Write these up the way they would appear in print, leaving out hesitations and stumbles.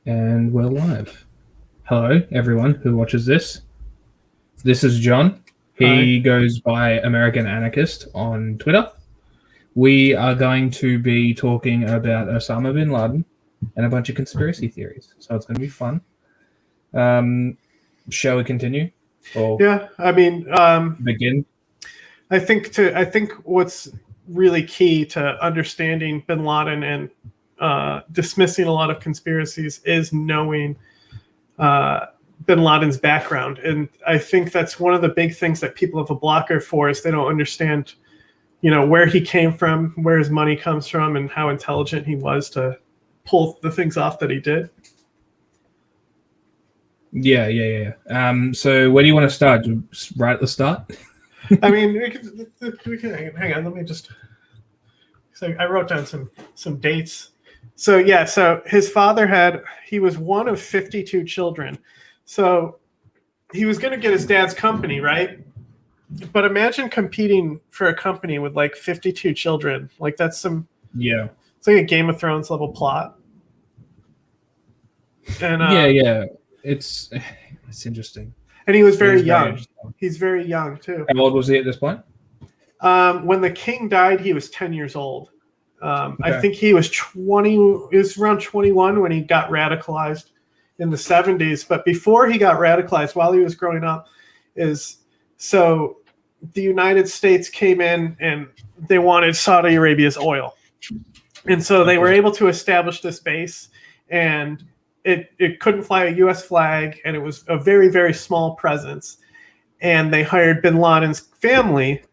And we're live. Hello, everyone who watches this. This is John. Hi. He goes by American Anarchist on Twitter. We are going to be talking about Osama bin Laden and a bunch of conspiracy theories. So it's going to be fun. Shall we continue or Yeah, I mean, begin? I think what's really key to understanding Bin Laden and dismissing a lot of conspiracies is knowing Bin Laden's background, and I think that's one of the big things that people have a blocker for is they don't understand, where he came from, where his money comes from, and how intelligent he was to pull the things off that he did. Yeah. So where do you want to start? Right at the start? I mean, we can hang on. Let me just. So I wrote down some dates. So his father he was one of 52 children. So he was going to get his dad's company, right? But imagine competing for a company with like 52 children. Like it's like a Game of Thrones level plot. And Yeah. It's interesting. and he was very young. He's very young too. How old was he at this point? When the king died, he was 10 years old. Okay. I think he was 20. It was around 21 when he got radicalized in the 70s. But before he got radicalized, while he was growing up, the United States came in and they wanted Saudi Arabia's oil, and so they were able to establish this base, and it couldn't fly a U.S. flag, and it was a very, very small presence. And they hired Bin Laden's family,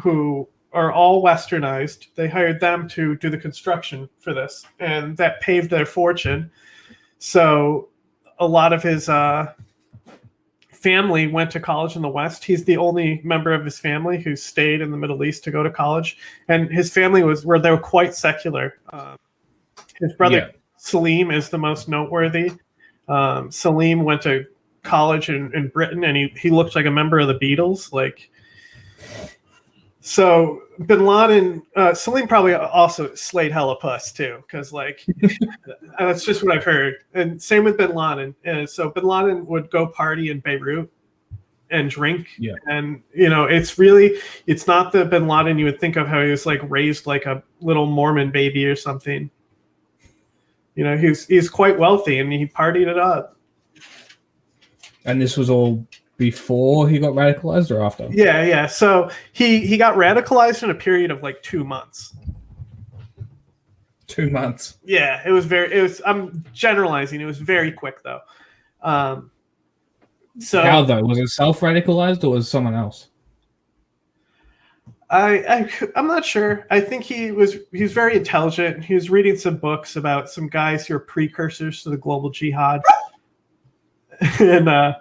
who are all westernized. They hired them to do the construction for this, and that paved their fortune. So a lot of his family went to college in the West. He's the only member of his family who stayed in the Middle East to go to college, and his family they were quite secular. His brother Salim is the most noteworthy. Salim went to college in Britain, and he looked like a member of the Beatles. So Bin Laden, Salim probably also slayed hella puss too, because that's just what I've heard. And same with Bin Laden. So Bin Laden would go party in Beirut and drink. Yeah. And it's not the Bin Laden you would think of, how he was like raised like a little Mormon baby or something. He's quite wealthy and he partied it up. And this was all before he got radicalized or after? Yeah. So he got radicalized in a period of like 2 months. 2 months. Yeah, I'm generalizing. It was very quick though. So how though? Was it self-radicalized or was it someone else? I'm not sure. I think he was very intelligent. He was reading some books about some guys who are precursors to the global jihad. And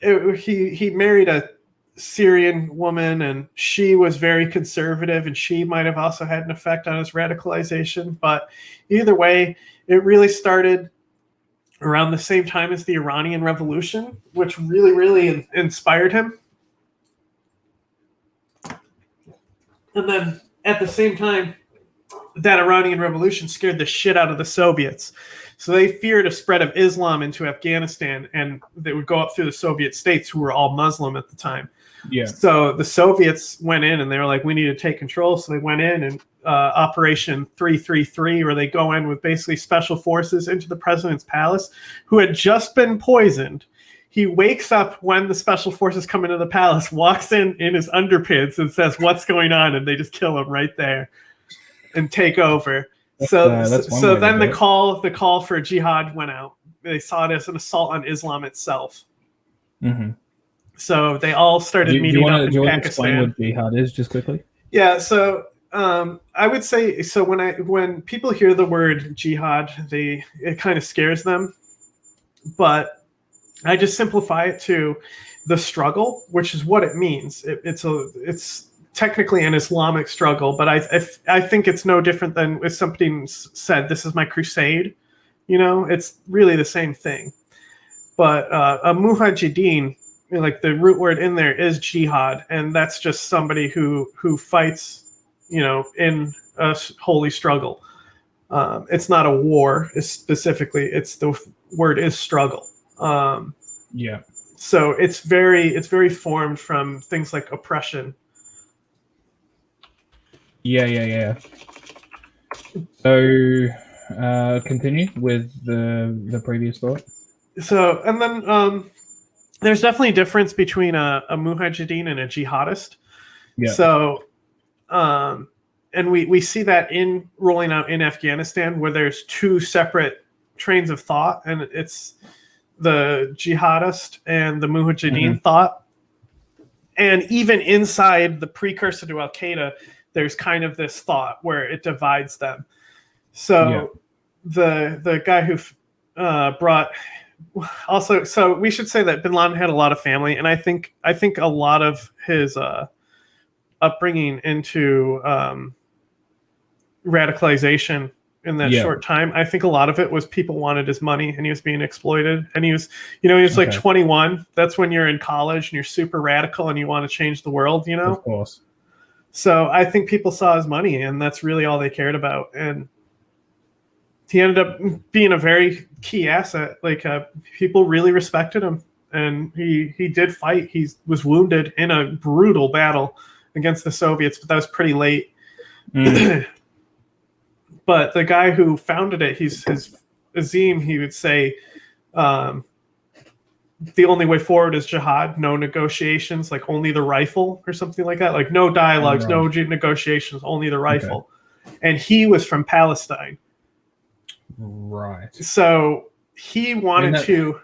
he married a Syrian woman, and she was very conservative, and she might have also had an effect on his radicalization. But either way, it really started around the same time as the Iranian Revolution, which really, really inspired him. And then at the same time, that Iranian Revolution scared the shit out of the Soviets. So they feared a spread of Islam into Afghanistan, and they would go up through the Soviet states, who were all Muslim at the time. Yeah. So the Soviets went in and they were like, we need to take control. So they went in and Operation 333, where they go in with basically special forces into the president's palace, who had just been poisoned. He wakes up when the special forces come into the palace, walks in his underpants and says, what's going on? And they just kill him right there and take over. So then the call for jihad went out. They saw it as an assault on Islam itself. Mm-hmm. So they all started meeting up in Pakistan. Do you want to explain what jihad is just quickly? Yeah, so I would say, so when people hear the word jihad, it kind of scares them. But I just simplify it to the struggle, which is what it means. It's technically an Islamic struggle, but I think it's no different than if somebody said, this is my crusade. It's really the same thing. But a mujahideen, like the root word in there is jihad, and that's just somebody who fights, in a holy struggle. It's not a war. Specifically, it's the word is struggle. Yeah. So it's very formed from things like oppression. Yeah. So continue with the previous thought. So and then there's definitely a difference between a mujahideen and a jihadist. Yeah. So and we see that in rolling out in Afghanistan, where there's two separate trains of thought, and it's the jihadist and the mujahideen thought. And even inside the precursor to Al-Qaeda, there's kind of this thought where it divides them. So the guy who brought also, so we should say that bin Laden had a lot of family, and I think a lot of his upbringing into radicalization in that short time, I think a lot of it was people wanted his money, and he was being exploited. And he was like 21. That's when you're in college and you're super radical and you want to change the world, Of course. So I think people saw his money, and that's really all they cared about. And he ended up being a very key asset. Like people really respected him, and he did fight. He was wounded in a brutal battle against the Soviets, but that was pretty late. But the guy who founded it, his Azim, he would say, the only way forward is jihad, no negotiations, like only the rifle or something like that. Like no dialogues, no negotiations, only the rifle. Okay. And he was from Palestine. Right. So he wanted to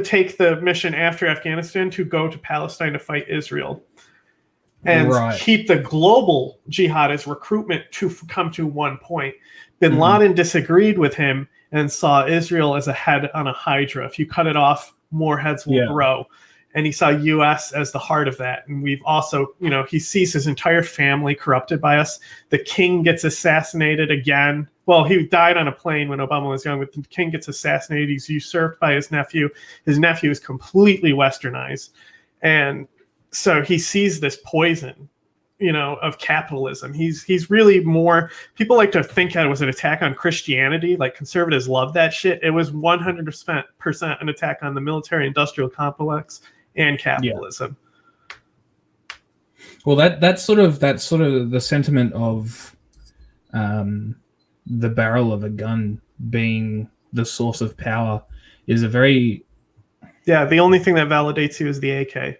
take the mission after Afghanistan to go to Palestine to fight Israel and keep the global jihadist recruitment to come to one point. Bin Laden disagreed with him and saw Israel as a head on a hydra. If you cut it off, more heads will grow. And he saw U.S. as the heart of that. And we've also, he sees his entire family corrupted by us. The king gets assassinated again. Well, he died on a plane when Obama was young, but the king gets assassinated. He's usurped by his nephew. His nephew is completely westernized. And so he sees this poison, of capitalism. He's really more, people like to think that it was an attack on Christianity. Like conservatives love that shit. It was 100% an attack on the military industrial complex and capitalism. Yeah. Well, that's sort of the sentiment of the barrel of a gun being the source of power is a very... Yeah, the only thing that validates you is the AK.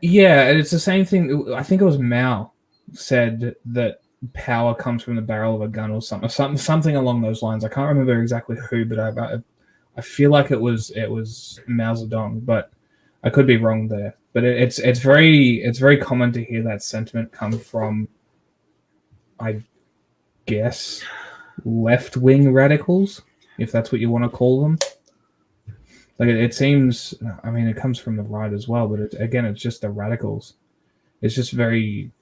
Yeah, and it's the same thing. I think it was Mao said that power comes from the barrel of a gun or something along those lines. I can't remember exactly who, but I feel like it was Mao Zedong, but I could be wrong there. But it's very common to hear that sentiment come from, I guess, left-wing radicals, if that's what you want to call them. Like it seems, I mean, it comes from the right as well, but it's just the radicals. It's just very,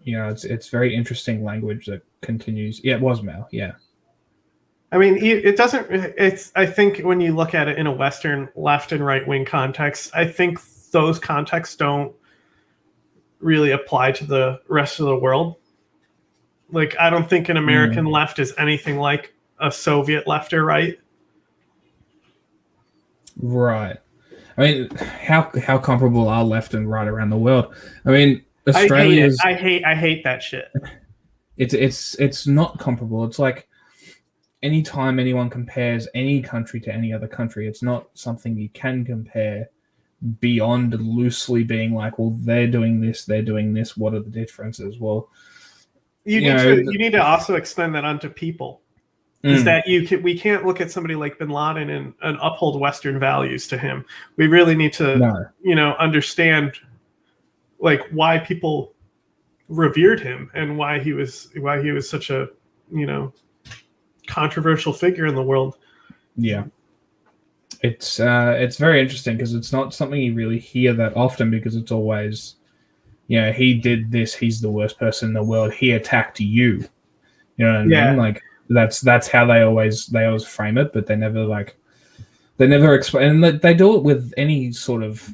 it's very interesting language that continues. Yeah, it was Mao. Yeah. I mean, it doesn't. I think when you look at it in a Western left and right wing context, I think those contexts don't really apply to the rest of the world. Like, I don't think an American left is anything like a Soviet left or right. Right. I mean, how comparable are left and right around the world? I mean, Australia is... I hate that shit. It's not comparable. It's like anytime anyone compares any country to any other country, it's not something you can compare beyond loosely being like, well, they're doing this, what are the differences? Well, you need to also extend that onto people. Is that we can't look at somebody like bin Laden and uphold Western values to him. We really need to, understand like why people revered him and why he was such a, controversial figure in the world. Yeah. It's very interesting because it's not something you really hear that often because it's always, he did this, he's the worst person in the world, he attacked you. You know what I mean? Like, that's how they always frame it, but they never explain. And they do it with any sort of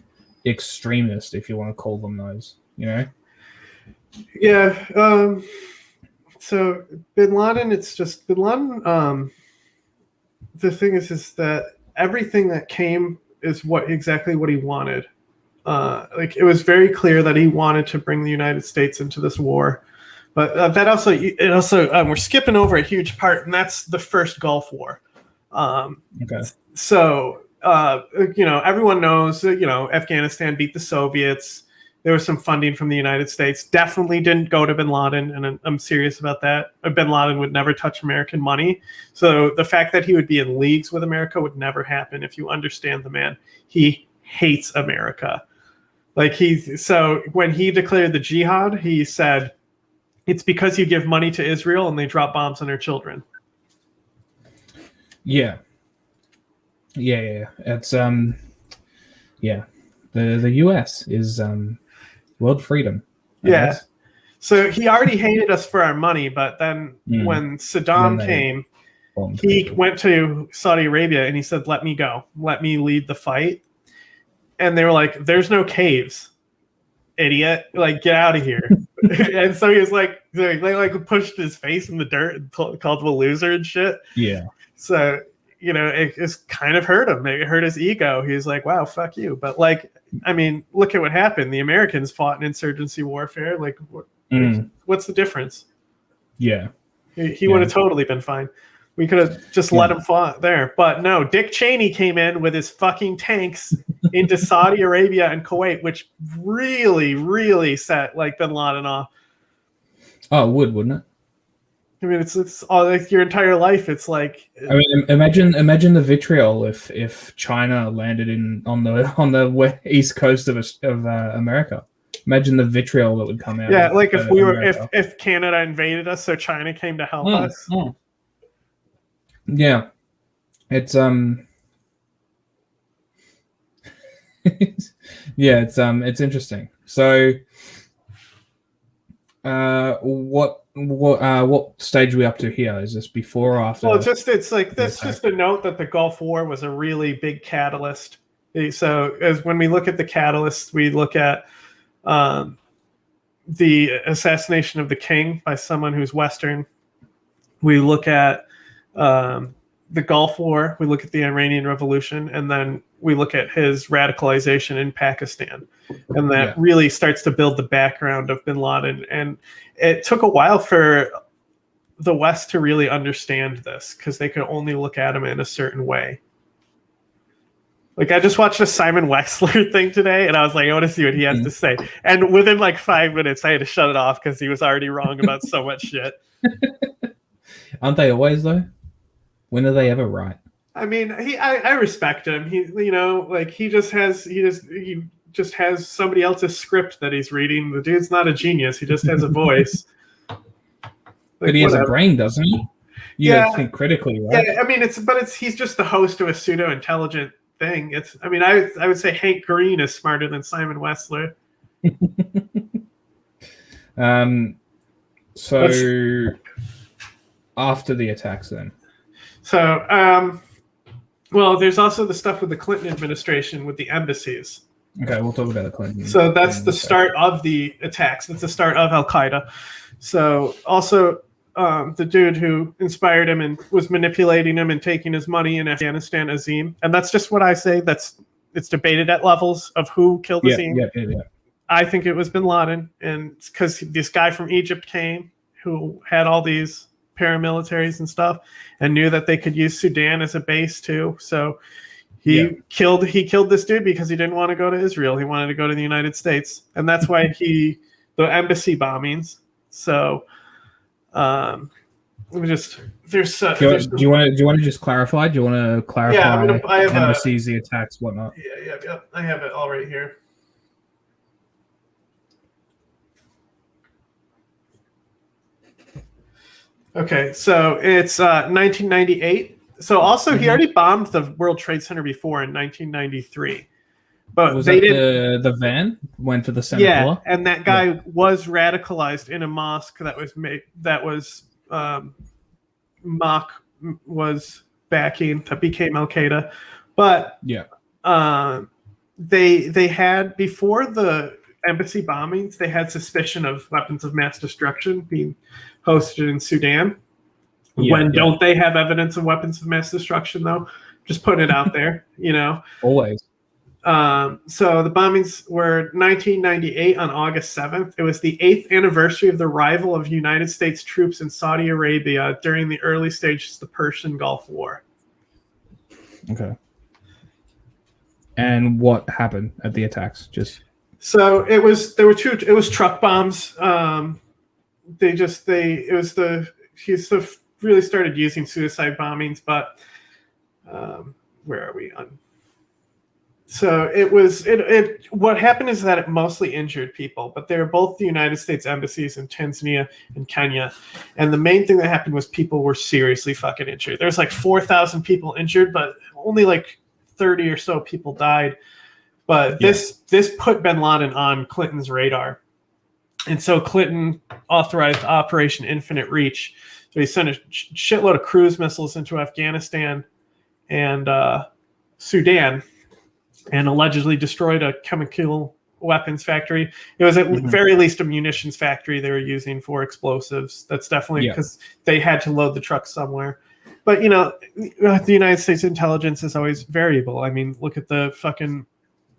extremist, if you want to call them those. Yeah. So Bin Laden, it's just Bin Laden. The thing is that everything that came is exactly what he wanted. Like it was very clear that he wanted to bring the United States into this war, but we're skipping over a huge part, and that's the first Gulf War. Okay. So everyone knows that Afghanistan beat the Soviets. There was some funding from the United States. Definitely didn't go to Bin Laden, and I'm serious about that. Bin Laden would never touch American money. So the fact that he would be in leagues with America would never happen. If you understand the man, he hates America. So when he declared the jihad, he said, it's because you give money to Israel and they drop bombs on their children. Yeah. It's the US is world freedom. Yeah. So he already hated us for our money, but then when Saddam came, he went to Saudi Arabia and he said, let me go. Let me lead the fight. And they were like, there's no caves, idiot. Like, get out of here. And so he was like, they pushed his face in the dirt and called him a loser and shit. Yeah. So, it just kind of hurt him. It hurt his ego. He was like, wow, fuck you. But look at what happened. The Americans fought in insurgency warfare. Like, what's the difference? Yeah. He would have totally been fine. We could have just let him fight there. But no, Dick Cheney came in with his fucking tanks into Saudi Arabia and Kuwait, which really, really set Bin Laden off. Oh, it would, wouldn't it? I mean, it's all like your entire life. It's like, I mean, imagine the vitriol if China landed on the east coast of America. Imagine the vitriol that would come out. Yeah, like if Canada invaded us, so China came to help us. Yeah, it's it's interesting. So, what stage are we up to here? Is this before or after? Well, it's just a note that the Gulf War was a really big catalyst. So, as when we look at the catalyst, we look at the assassination of the king by someone who's Western. We look at the Gulf War, we look at the Iranian Revolution, and then we look at his radicalization in Pakistan. And that really starts to build the background of Bin Laden. And it took a while for the West to really understand this because they could only look at him in a certain way. Like, I just watched a Simon Wexler thing today, and I was like, I want to see what he has to say. And within 5 minutes, I had to shut it off because he was already wrong about so much shit. Aren't they always, though? When are they ever right? I mean, I respect him. He just has somebody else's script that he's reading. The dude's not a genius. He just has a voice. But he has a brain, doesn't he? You gotta think critically, right? Yeah, I mean, he's just the host of a pseudo-intelligent thing. I would say Hank Green is smarter than Simon Wexler. So after the attacks, then. So, well, there's also the stuff with the Clinton administration with the embassies. Okay, we'll talk about the Clinton. So that's the start of the attacks. That's the start of Al Qaeda. So also, the dude who inspired him and was manipulating him and taking his money in Afghanistan, Azim. And that's just what I say. It's debated at levels of who killed Azim. Yeah. I think it was Bin Laden, and because this guy from Egypt came who had all these paramilitaries and stuff and knew that they could use Sudan as a base too. So he killed this dude because he didn't want to go to Israel. He wanted to go to the United States. And that's why the embassy bombings. So do you want to just clarify? Do you want to clarify embassies, the attacks, whatnot? Yeah. I have it all right here. Okay, so it's 1998. So also he already bombed the World Trade Center before in 1993. But was the van went to the Senate floor? And that guy was radicalized in a mosque Mock was backing, that became Al Qaeda. But they had, before the embassy bombings, they had suspicion of weapons of mass destruction being hosted in Sudan. Don't they have evidence of weapons of mass destruction, though? Just putting it out there, Always. So the bombings were 1998 on August 7th. It was the 8th anniversary of the arrival of United States troops in Saudi Arabia during the early stages of the Persian Gulf War. Okay. And what happened at the attacks? So it was truck bombs. He really started using suicide bombings, but where are we on? So what happened is that it mostly injured people, but they were both the United States embassies in Tanzania and Kenya. And the main thing that happened was people were seriously fucking injured. There's like 4,000 people injured, but only like 30 or so people died. But this put bin Laden on Clinton's radar. And so Clinton authorized Operation Infinite Reach. So he sent a shitload of cruise missiles into Afghanistan and Sudan, and allegedly destroyed a chemical weapons factory. It was at very least a munitions factory they were using for explosives. That's definitely because they had to load the trucks somewhere. But, the United States intelligence is always variable. I mean, look at the fucking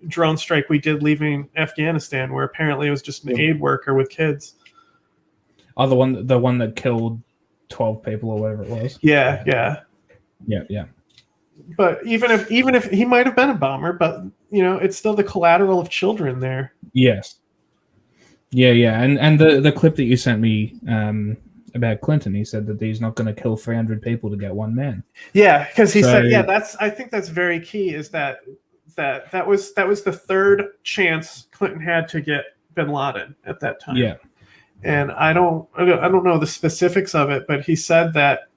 drone strike we did leaving Afghanistan, where apparently it was just an aid worker with kids. Oh, the one that killed 12 people or whatever it was. Yeah. But even if he might have been a bomber, but it's still the collateral of children there. Yes. Yeah. And the clip that you sent me about Clinton, he said that he's not going to kill 300 people to get one man. Yeah, because he said, I think that's very key. Is that was the third chance Clinton had to get bin Laden at that time. Yeah. And I don't know the specifics of it, but he said that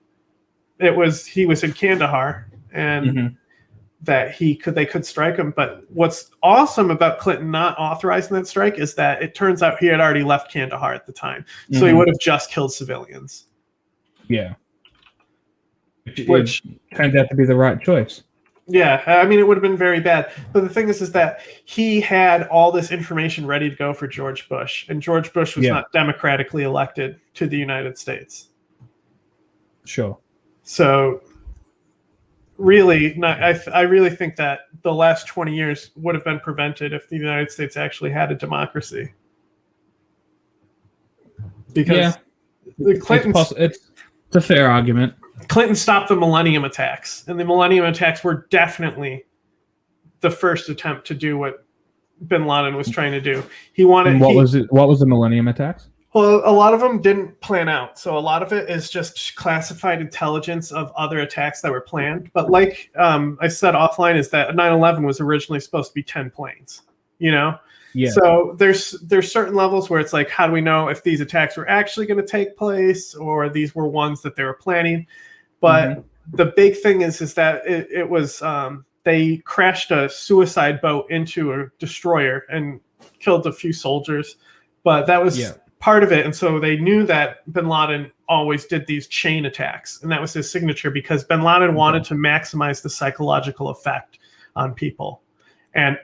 he was in Kandahar. And that they could strike him. But what's awesome about Clinton not authorizing that strike is that it turns out he had already left Kandahar at the time. So he would have just killed civilians. Yeah. Which turned out to be the right choice. Yeah, I mean, it would have been very bad. But the thing is that he had all this information ready to go for George Bush. And George Bush was not democratically elected to the United States. Sure. So really, I really think that the last 20 years would have been prevented if the United States actually had a democracy. Because the Clintons, it's a fair argument. Clinton stopped the Millennium attacks, and the Millennium attacks were definitely the first attempt to do what bin Laden was trying to do. What was the Millennium attacks? Well, a lot of them didn't plan out. So a lot of it is just classified intelligence of other attacks that were planned. But like I said offline, is that 9/11 was originally supposed to be 10 planes, Yeah. So there's certain levels where it's like, how do we know if these attacks were actually going to take place or these were ones that they were planning? But the big thing is that it was they crashed a suicide boat into a destroyer and killed a few soldiers. But that was part of it. And so they knew that bin Laden always did these chain attacks. And that was his signature because bin Laden wanted to maximize the psychological effect on people. And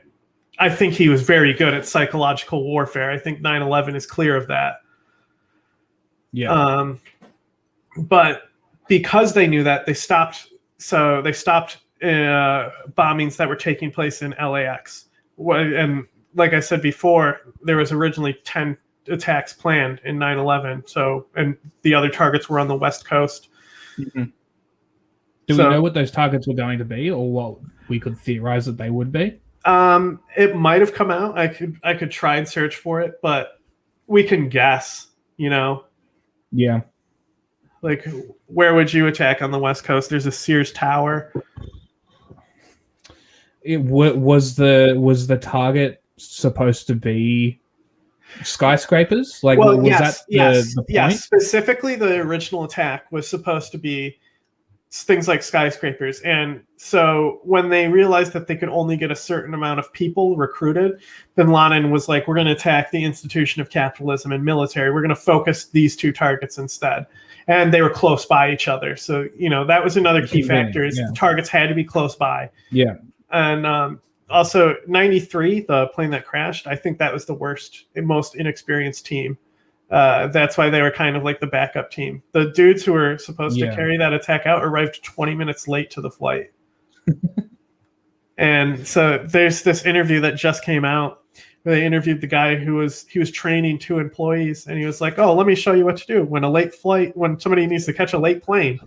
I think he was very good at psychological warfare. I think 9/11 is clear of that. Yeah. But because they knew that, they stopped. So they stopped bombings that were taking place in LAX. And like I said before, there was originally 10 attacks planned in 9/11. So, and the other targets were on the West Coast. Do we know what those targets were going to be, or what we could theorize that they would be? It might have come out. I could try and search for it, but we can guess. Yeah. Like, where would you attack on the West Coast? There's a Sears Tower. Was the target supposed to be skyscrapers? Like, was that the point? Yes. Specifically, the original attack was supposed to be things like skyscrapers. And so when they realized that they could only get a certain amount of people recruited, bin Laden was like, we're going to attack the institution of capitalism and military. We're going to focus these two targets instead. And they were close by each other. So, that was another key factor is the targets had to be close by. Yeah. And also 93, the plane that crashed, I think that was the worst and most inexperienced team. That's why they were kind of like the backup team. The dudes who were supposed to carry that attack out arrived 20 minutes late to the flight. And so there's this interview that just came out where they interviewed the guy who was training 2 employees, and he was like, "Oh, let me show you what to do when somebody needs to catch a late plane."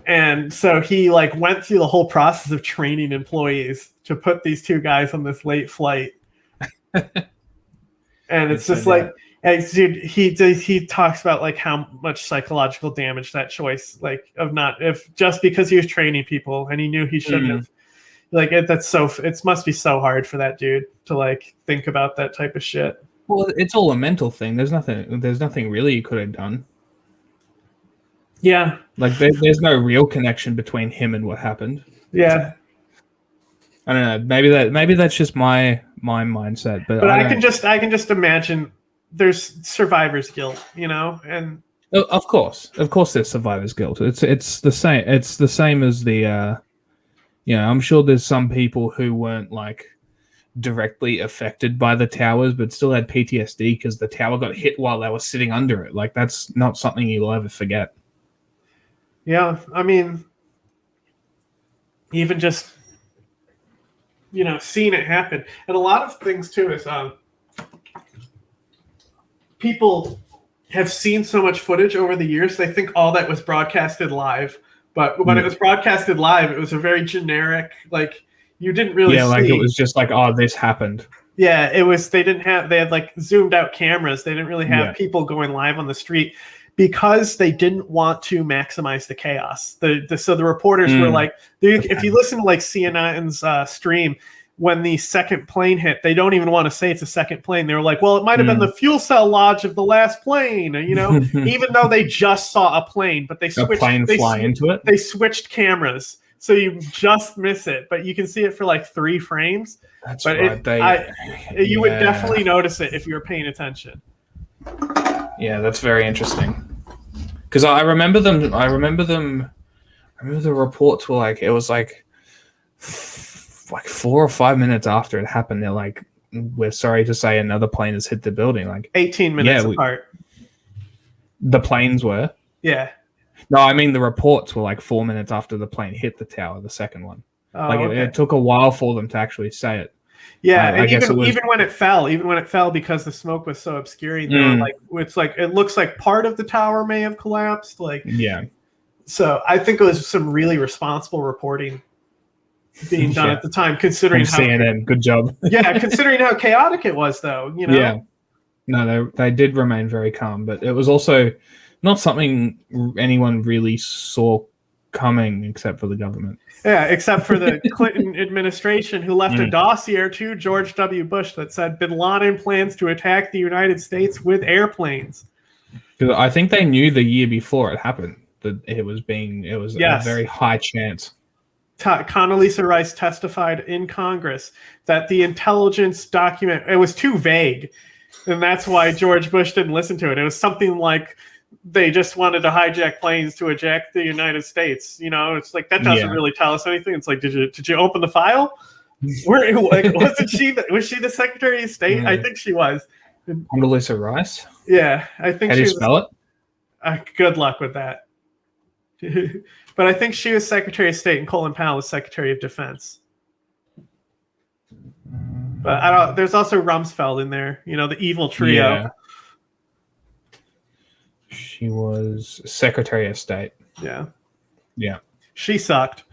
And so he like went through the whole process of training employees to put these 2 guys on this late flight. And it's just like, dude, he talks about like how much psychological damage that choice, like if just because he was training people and he knew he shouldn't have, like it must be so hard for that dude to like think about that type of shit. Well, it's all a mental thing. There's nothing really you could have done. Yeah. Like there's no real connection between him and what happened. Yeah. I don't know. Maybe that's just my mindset, but I can just imagine there's survivor's guilt, and of course there's survivor's guilt. It's the same. It's the same as the, I'm sure there's some people who weren't like directly affected by the towers, but still had PTSD because the tower got hit while they were sitting under it. Like that's not something you'll ever forget. Yeah, I mean, even just seeing it happen, and a lot of things too is people have seen so much footage over the years. They think all that was broadcasted live, but when it was broadcasted live, it was a very generic, like you didn't really see. Like it was just like, oh, this happened. Yeah, it was. They had like zoomed out cameras. They didn't really have people going live on the street, because they didn't want to maximize the chaos. So the reporters were like, if you listen to like CNN's stream, when the second plane hit, they don't even want to say it's a second plane. They were like, well, it might have been the fuel cell lodge of the last plane, even though they just saw a plane, but they switched fly into it. They switched cameras, so you just miss it, but you can see it for like 3 frames. That's but right. You would definitely notice it if you were paying attention. Yeah, that's very interesting. Because I remember them. The reports were like, it was like 4 or 5 minutes after it happened. They're like, "We're sorry to say another plane has hit the building." Like 18 minutes apart. The planes were. Yeah. No, I mean the reports were like 4 minutes after the plane hit the tower, the second one. It took a while for them to actually say it. Yeah, and even when it fell, because the smoke was so obscuring, they were like, it looks like part of the tower may have collapsed. Like, yeah. So I think it was some really responsible reporting being done at the time, considering how CNN. Good job. Yeah, considering how chaotic it was, though. Yeah. No, they did remain very calm, but it was also not something anyone really saw coming, except for the government. Yeah, except for the Clinton administration, who left a dossier to George W. Bush that said Bin Laden plans to attack the United States with airplanes. I think they knew the year before it happened that it was a very high chance. Condoleezza Rice testified in Congress that the intelligence document, it was too vague, and that's why George Bush didn't listen to it. It was something like, they just wanted to hijack planes to eject the United States. It's like, that doesn't really tell us anything. It's like, did you open the file? Was she the Secretary of State? I think she was. Condoleezza Rice? Yeah, I think. How do you spell it? Good luck with that. But I think she was Secretary of State and Colin Powell was Secretary of Defense. But there's also Rumsfeld in there. The evil trio. Yeah. She was Secretary of State. Yeah. Yeah. She sucked.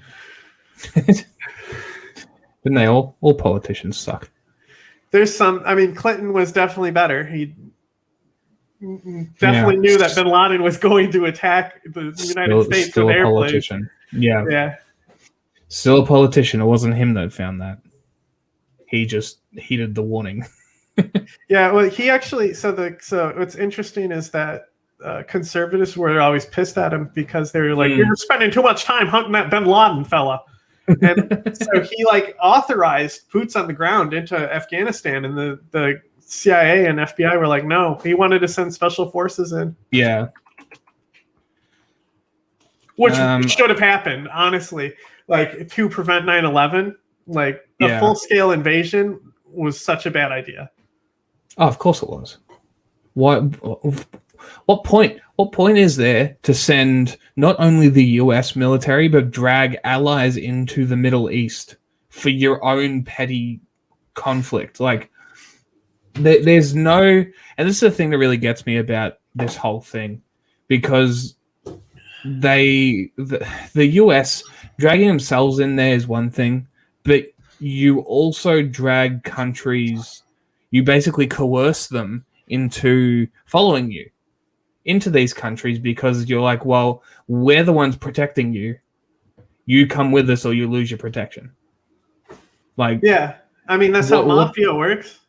Didn't they all? All politicians suck. There's Clinton was definitely better. He definitely knew that Bin Laden was going to attack the United States still with a airplanes. Politician. Yeah. Yeah. Still a politician. It wasn't him that found that. He just heeded the warning. Yeah, well, he actually. So what's interesting is that conservatives were always pissed at him because they were like, "You're spending too much time hunting that Bin Laden fella," and so he authorized boots on the ground into Afghanistan, and the CIA and FBI were like, "No," he wanted to send special forces in. Yeah, which should have happened, honestly, to prevent 9/11. Like a Yeah. full-scale invasion was such a bad idea. Oh, of course it was. What point is there to send not only the US military but drag allies into the Middle East for your own petty conflict? Like there's no, and this is the thing that really gets me about this whole thing, because the US dragging themselves in there is one thing, but you also drag countries, you basically coerce them into following you into these countries because you're like, well, we're the ones protecting you. You come with us or you lose your protection. Like, yeah, I mean, that's how mafia works.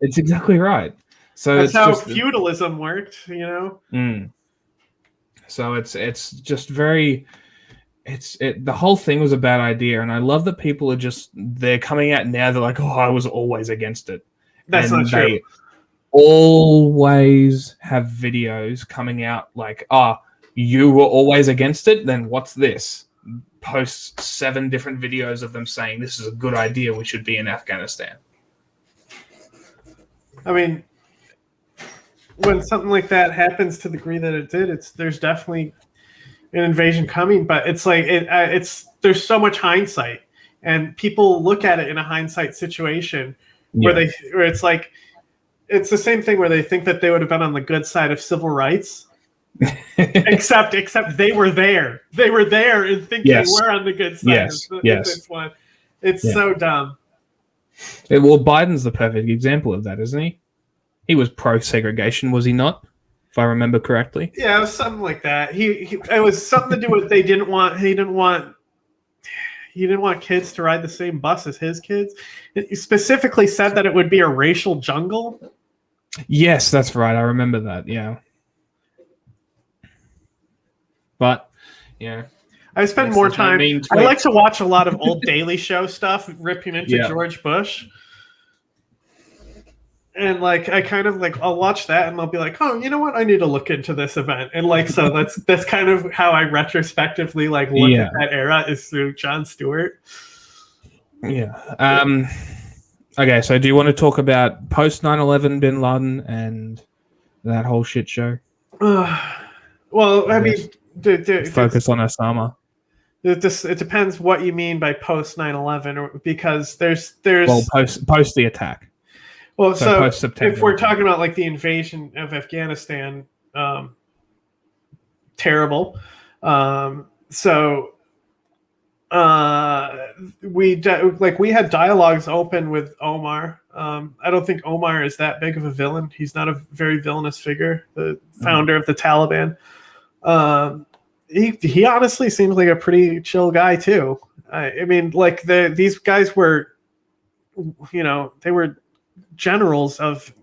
It's exactly right. So that's it's how just, feudalism worked, you know. So it's just very, the whole thing was a bad idea, and I love that people are just, they're coming out now. They're like, oh, I was always against it. That's and not true. They always have videos coming out like, you were always against it. Then what's this? Post 7 different videos of them saying this is a good idea. We should be in Afghanistan. I mean, when something like that happens to the degree that it did, there's definitely an invasion coming, but it's like there's so much hindsight, and people look at it in a hindsight situation where it's like it's the same thing where they think that they would have been on the good side of civil rights, except they were there. They were there and think they were on the good side. Of this one. It's so dumb. Well, Biden's the perfect example of that, isn't he? He was pro-segregation, was he not? If I remember correctly. Yeah, it was something like that. It was something to do with they didn't want. He didn't want kids to ride the same bus as his kids. He specifically said that it would be a racial jungle. Yes, that's right. I remember that. Yeah. But yeah. I spend more time. I like to watch a lot of old Daily Show stuff, ripping into George Bush. And like I kind of like I'll watch that and I'll be like, oh, you know what? I need to look into this event. And like so that's kind of how I retrospectively like look at that era is through Jon Stewart. Yeah. Okay, so do you want to talk about post 9/11 Bin Laden and that whole shit show? Well, I mean, focus on Osama. It depends what you mean by post 9/11, because there's post the attack. Well, so if we're talking about like the invasion of Afghanistan, terrible. We had dialogues open with Omar. I don't think Omar is that big of a villain. He's not a very villainous figure. The founder of the Taliban. He honestly seems like a pretty chill guy too. I mean, like these guys were, they were generals of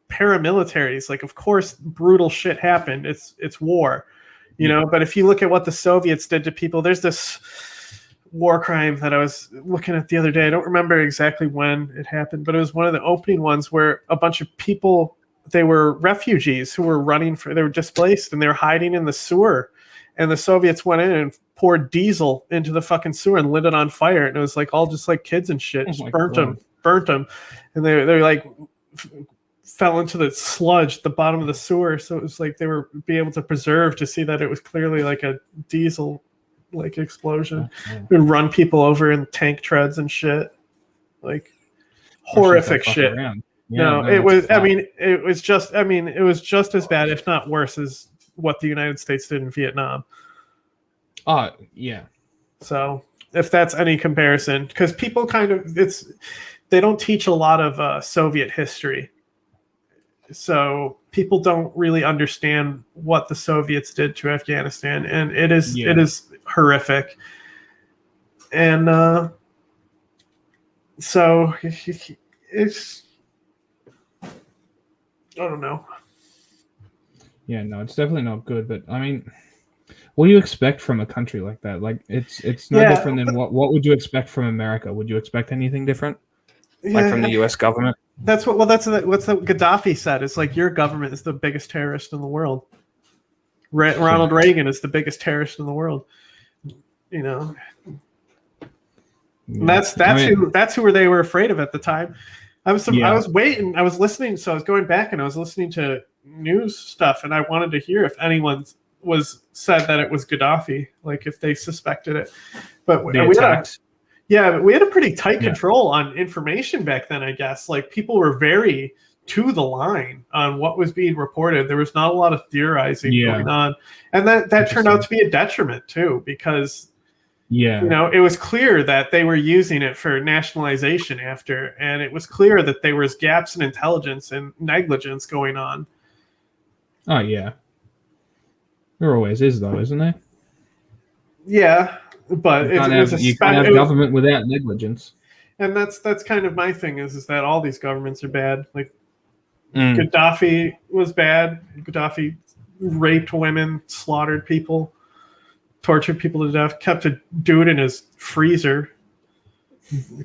paramilitaries. Like, of course brutal shit happened. It's war, but if you look at what the Soviets did to people, there's this war crime that I was looking at the other day. I don't remember exactly when it happened, but it was one of the opening ones where a bunch of people, they were refugees who were they were displaced and they were hiding in the sewer, and the Soviets went in and poured diesel into the fucking sewer and lit it on fire, and it was like all just like kids and shit, just burnt them, and they like fell into the sludge at the bottom of the sewer. So it was like they were be able to preserve to see that it was clearly like a diesel like explosion. And run people over in tank treads and shit, like horrific shit. It was just as bad, if not worse, as what the United States did in Vietnam. So if that's any comparison, because people they don't teach a lot of Soviet history, so people don't really understand what the Soviets did to Afghanistan, and it is horrific. And so it's, I don't know. Yeah, no, it's definitely not good. But I mean, what do you expect from a country like that? Like, it's no different than what would you expect from America? Would you expect anything different? Like from the U.S. government? That's what Gaddafi said. It's like, your government is the biggest terrorist in the world. Ronald Reagan is the biggest terrorist in the world. And that's who they were afraid of at the time. I was waiting. I was listening. So I was going back and I was listening to news stuff, and I wanted to hear if anyone said that it was Gaddafi, like if they suspected it. But we had a pretty tight control on information back then, I guess. Like people were very to the line on what was being reported. There was not a lot of theorizing going on. And that turned out to be a detriment too, because it was clear that they were using it for nationalization after, and it was clear that there was gaps in intelligence and negligence going on. Oh yeah. There always is though, isn't there? Yeah. But you can't have government without negligence. And that's kind of my thing is that all these governments are bad. Like Gaddafi was bad. Gaddafi raped women, slaughtered people, tortured people to death, kept a dude in his freezer,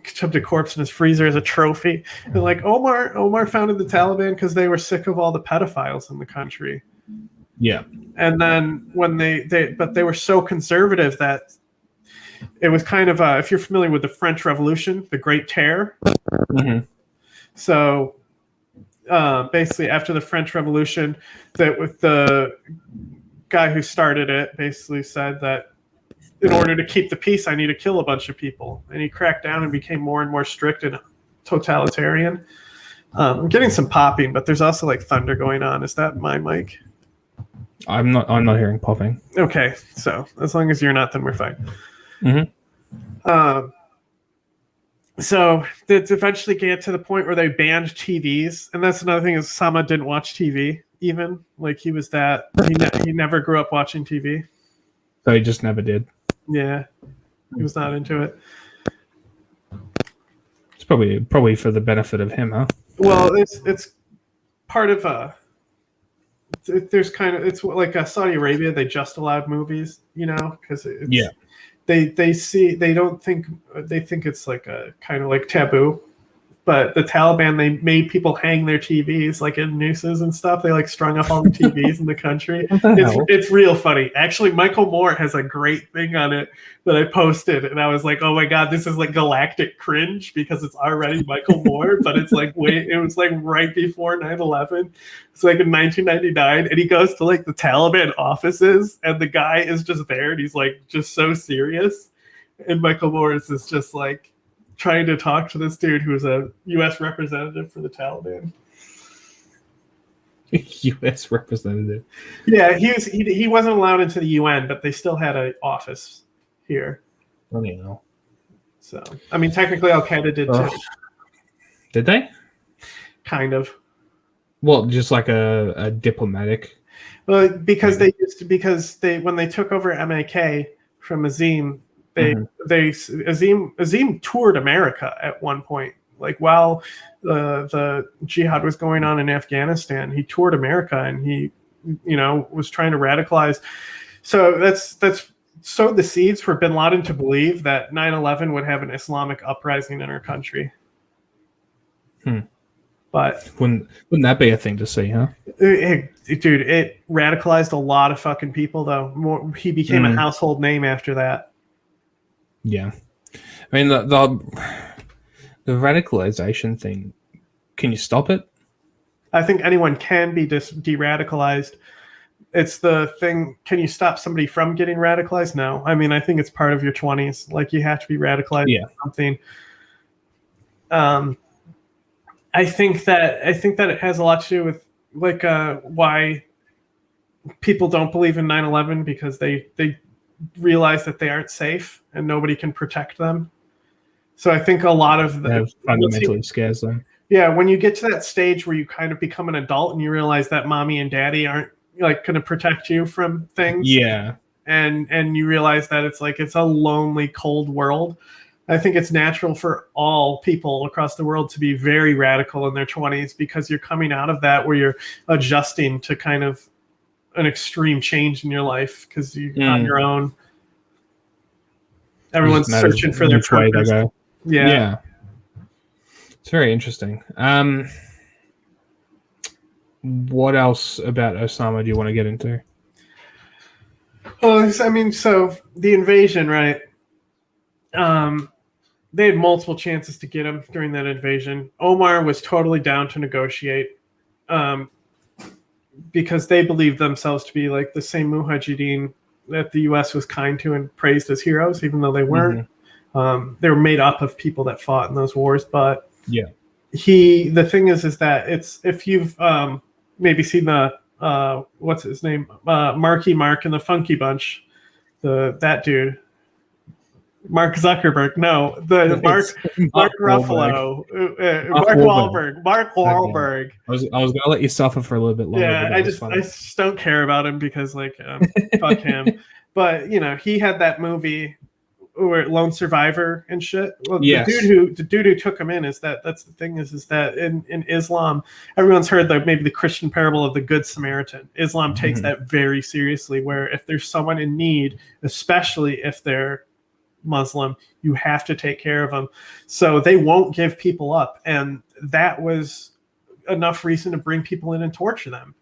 kept a corpse in his freezer as a trophy. And like Omar founded the Taliban because they were sick of all the pedophiles in the country. Yeah. And then when they were so conservative that it was kind of if you're familiar with the French Revolution, the Great Terror. Mm-hmm. So basically, after the French Revolution, the guy who started it basically said that in order to keep the peace, I need to kill a bunch of people, and he cracked down and became more and more strict and totalitarian. I'm getting some popping, but there's also like thunder going on. Is that my mic? I'm not hearing popping. Okay, so as long as you're not, then we're fine. Mm-hmm. So it eventually get to the point where they banned TVs, and that's another thing is Osama didn't watch TV even. Like he was he never grew up watching TV. So he just never did. Yeah, he was not into it. It's probably for the benefit of him, huh? Well, it's part of there's kind of it's like Saudi Arabia. They just allowed movies, because they think it's like a kind of like taboo. But the Taliban, they made people hang their TVs like in nooses and stuff. They like strung up all the TVs in the country. It's real funny. Actually, Michael Moore has a great thing on it that I posted, and I was like, oh my god, this is like galactic cringe because it's already Michael Moore, but it's like it was like right before 9/11. It's like in 1999, and he goes to like the Taliban offices, and the guy is just there, and he's like just so serious, and Michael Moore is just like trying to talk to this dude who's a U.S. representative for the Taliban. U.S. representative. Yeah, he wasn't allowed into the UN, but they still had an office here. Oh, yeah. So, I mean, technically Al Qaeda did too. Did they? Kind of. Well, just like a diplomatic. Well, because when they took over MAK from Azim, Azim toured America at one point. Like while the jihad was going on in Afghanistan, he toured America and he, was trying to radicalize. So that's sowed the seeds for bin Laden to believe that 9/11 would have an Islamic uprising in our country. But wouldn't that be a thing to see, huh? Dude, it radicalized a lot of fucking people, though. He became a household name after that. Yeah, I mean the radicalization thing. Can you stop it? I think anyone can be de-radicalized. It's the thing. Can you stop somebody from getting radicalized? No. I mean, I think it's part of your 20s. Like you have to be radicalized. Yeah. Something. I think that it has a lot to do with like why people don't believe in 9/11 because they realize that they aren't safe and nobody can protect them. So I think a lot of that fundamentally scares them. Yeah, when you get to that stage where you kind of become an adult and you realize that mommy and daddy aren't like going to protect you from things. Yeah. And you realize that it's a lonely, cold world. I think it's natural for all people across the world to be very radical in their 20s because you're coming out of that where you're adjusting to kind of an extreme change in your life because you're on your own. Everyone's searching for their purpose. Yeah. It's very interesting. What else about Osama do you want to get into? Well, I mean, so the invasion, right? they had multiple chances to get him during that invasion. Omar was totally down to negotiate, because they believed themselves to be like the same Mujahideen that the U.S. was kind to and praised as heroes, even though they weren't. They were made up of people that fought in those wars. But Yeah. the thing is that it's, if you've maybe seen the what's his name, Marky Mark and the Funky Bunch, that dude. Mark Zuckerberg, no, Mark Ruffalo, Mark Wahlberg. Okay. I was gonna let you suffer for a little bit longer. Yeah, I just don't care about him because like fuck him. But you know, he had that movie where Lone Survivor and shit. Well, Yes. the dude who took him in that's the thing is that in Islam, everyone's heard maybe the Christian parable of the Good Samaritan. Islam takes that very seriously, where if there's someone in need, especially if they're Muslim, you have to take care of them. So they won't give people up, and that was enough reason to bring people in and torture them.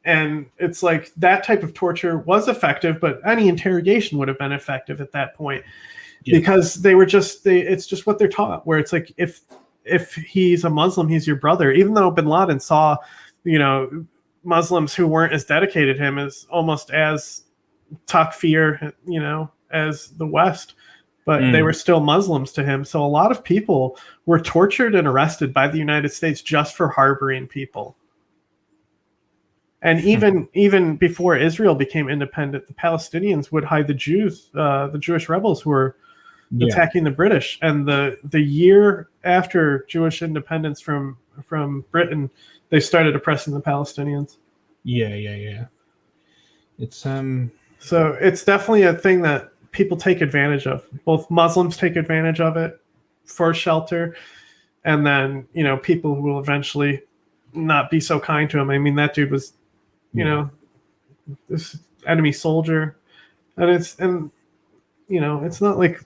And it's like that type of torture was effective, but any interrogation would have been effective at that point, because they were it's just what they're taught, where it's like if he's a Muslim, he's your brother. Even though bin Laden saw, you know, Muslims who weren't as dedicated him as almost as takfir, you know, as the West, but they were still Muslims to him. So a lot of people were tortured and arrested by the United States just for harboring people. And even before Israel became independent, the Palestinians would hide the Jews, the Jewish rebels who were attacking the British. And the year after Jewish independence from Britain, they started oppressing the Palestinians. Yeah. It's So it's definitely a thing that people take advantage of. Both Muslims take advantage of it for shelter, and then, you know, people who will eventually not be so kind to him. I mean, that dude was, you know, this enemy soldier, and you know, it's not like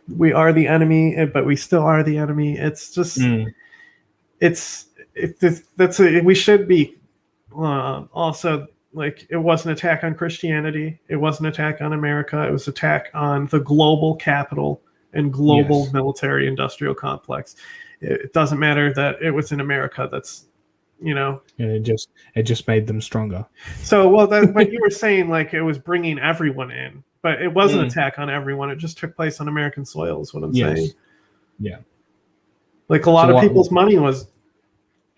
we are the enemy, but we still are the enemy. It's just we should be also. Like, it was an attack on Christianity. It was an attack on America. It was an attack on the global capital and global military industrial complex. It doesn't matter that it was in America. That's, you know. It just made them stronger. So, well, but you were saying like it was bringing everyone in, but it was an attack on everyone. It just took place on American soil is what I'm saying. Yeah. Like a lot of people's money was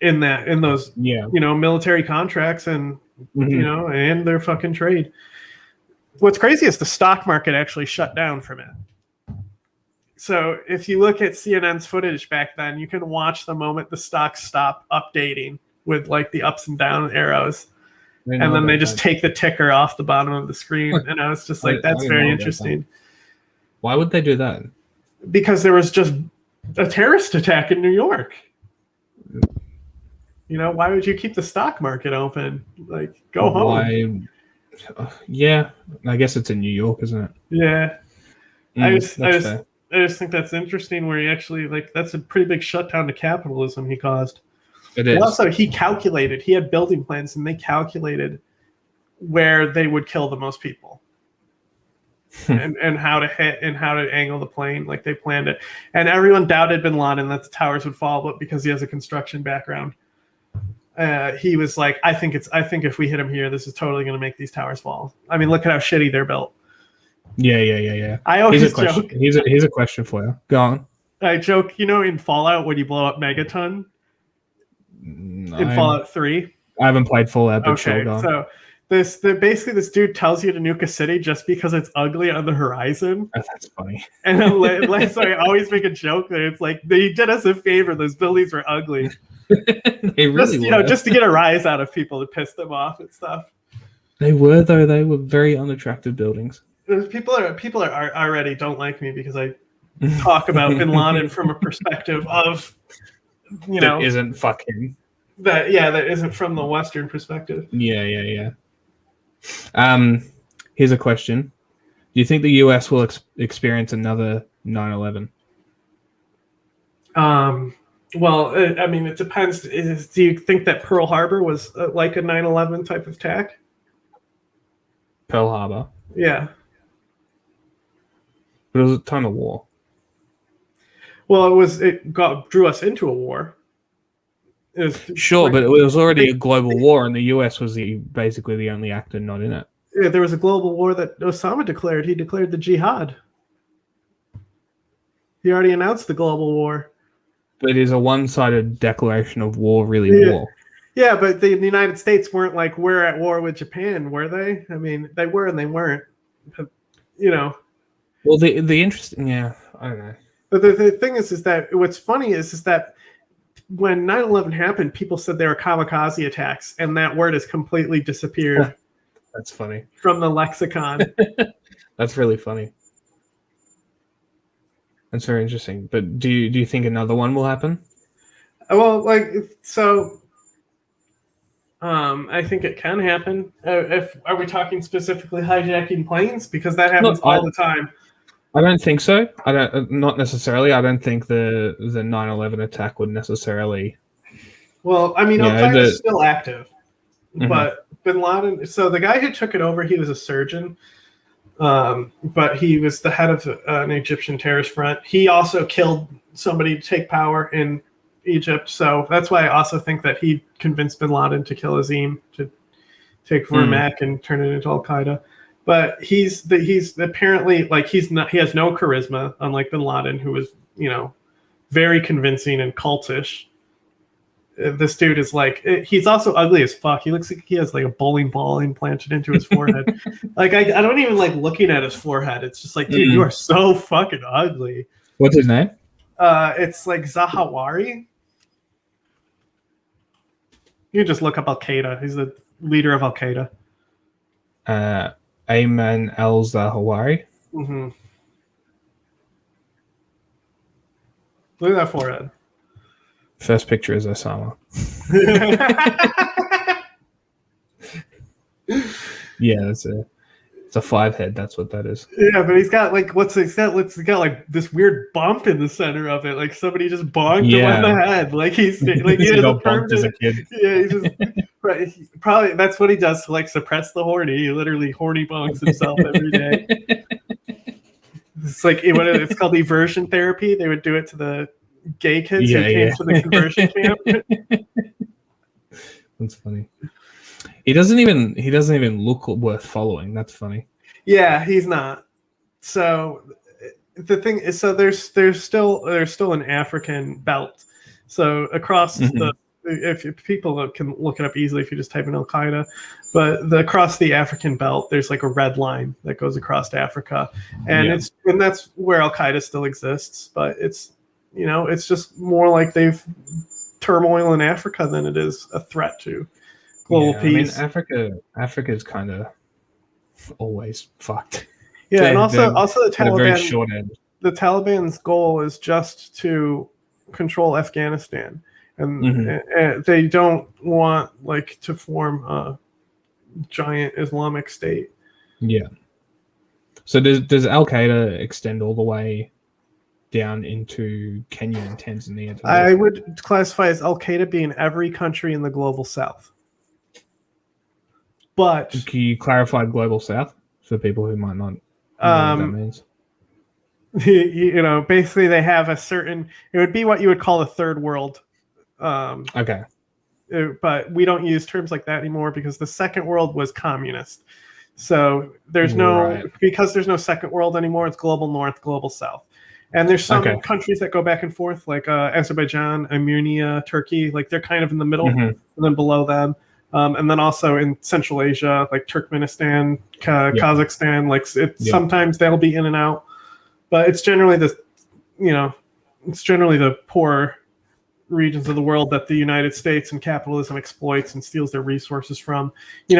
in those, you know, military contracts and, you know, and their fucking trade. What's crazy is the stock market actually shut down from it. So if you look at CNN's footage back then, you can watch the moment the stocks stop updating with like the ups and down arrows. And then they just take the ticker off the bottom of the screen. And I was just like, that's very interesting. Why would they do that? Because there was just a terrorist attack in New York. You know, why would you keep the stock market open? Like, go home. Yeah, I guess it's in New York, isn't it? Yeah. I just think that's interesting where he actually, like, that's a pretty big shutdown to capitalism he caused. It is. And also, he had building plans, and they calculated where they would kill the most people. and how to hit and how to angle the plane. Like, they planned it. And everyone doubted bin Laden that the towers would fall, but because he has a construction background, he was like, I think if we hit him here, this is totally going to make these towers fall. I mean, look at how shitty they're built. Yeah. I always joke. Here's a question for you. Go on. I joke, you know, in Fallout when you blow up Megaton in Fallout 3. I haven't played Fallout, but sure, go on. So basically this dude tells you to nuke a city just because it's ugly on the horizon. Oh, that's funny. And so I always make a joke that it's like, they did us a favor. Those buildings were ugly. They really were. Just to get a rise out of people to piss them off and stuff. They were, though. They were very unattractive buildings. People are already don't like me because I talk about bin Laden from a perspective of, you know, that isn't fucking that isn't from the Western perspective. Yeah. Here's a question: do you think the U.S. will experience another 9/11? Well, I mean, it depends. Do you think that Pearl Harbor was like a 9/11 type of attack? Pearl Harbor. Yeah. But it was a time of war. Well, drew us into a war. Sure, but it was already a global war, and the US was basically the only actor not in it. Yeah, there was a global war that Osama declared. He declared the jihad. He already announced the global war. But is a one-sided declaration of war really war? Yeah, but the United States weren't like, we're at war with Japan, were they? I mean, they were and they weren't. But, Well, the interesting, I don't know. But the thing is that what's funny is that when 9/11 happened, people said they were kamikaze attacks, and that word has completely disappeared. That's funny. From the lexicon. That's really funny. That's very interesting. But do you think another one will happen? Well, I think it can happen. Are we talking specifically hijacking planes? Because that happens all the time. I don't think so. Not necessarily. I don't think the 9/11 attack would necessarily. Well, I mean, Al-Qaeda is still active, but Bin Laden. So the guy who took it over, he was a surgeon, but he was the head of an Egyptian terrorist front. He also killed somebody to take power in Egypt. So that's why I also think that he convinced Bin Laden to kill Azim, to take Vermac and turn it into Al-Qaeda. But he's apparently he has no charisma, unlike Bin Laden, who was, very convincing and cultish. This dude is he's also ugly as fuck. He looks like he has like a bowling ball implanted into his forehead. I don't even like looking at his forehead. It's just like, dude, you are so fucking ugly. What's his name? It's like Zawahiri. You can just look up Al-Qaeda. He's the leader of Al-Qaeda. Ayman al-Zawahiri. Mm-hmm. Look at that forehead. First picture is Osama. Yeah, it's a 5 head. That's what that is. Yeah, but he's got he's got this weird bump in the center of it, like somebody just bonked him on the head. Like he got bumped as a kid. Yeah, he just probably that's what he does to suppress the horny. He literally horny bonks himself every day. It's it's called eversion therapy. They would do it to the gay kids who came to the conversion camp. That's funny. He doesn't even look worth following. That's funny. Yeah, he's not. So the thing is, there's still an African belt. So across if people can look it up easily if you just type in Al-Qaeda, but across the African belt, there's a red line that goes across Africa, and that's where Al-Qaeda still exists. But it's it's just more like they've turmoil in Africa than it is a threat to global peace. I mean, Africa's kind of always fucked. Yeah, and also the Taliban. Very short end. The Taliban's goal is just to control Afghanistan, and they don't want to form a giant Islamic state. Yeah. So does Al-Qaeda extend all the way down into Kenya and Tanzania? I would classify as Al-Qaeda being every country in the global south. But can you clarify global south for people who might not know what that means? Basically they have a certain, it would be what you would call a third world. Okay. But we don't use terms like that anymore because the second world was communist. So there's because there's no second world anymore, it's global north, global south. And there's some countries that go back and forth, like Azerbaijan, Armenia, Turkey, they're kind of in the middle, and then below them. And then also in Central Asia, like Turkmenistan, Kazakhstan, sometimes they'll be in and out, but it's generally the poor regions of the world that the United States and capitalism exploits and steals their resources from. And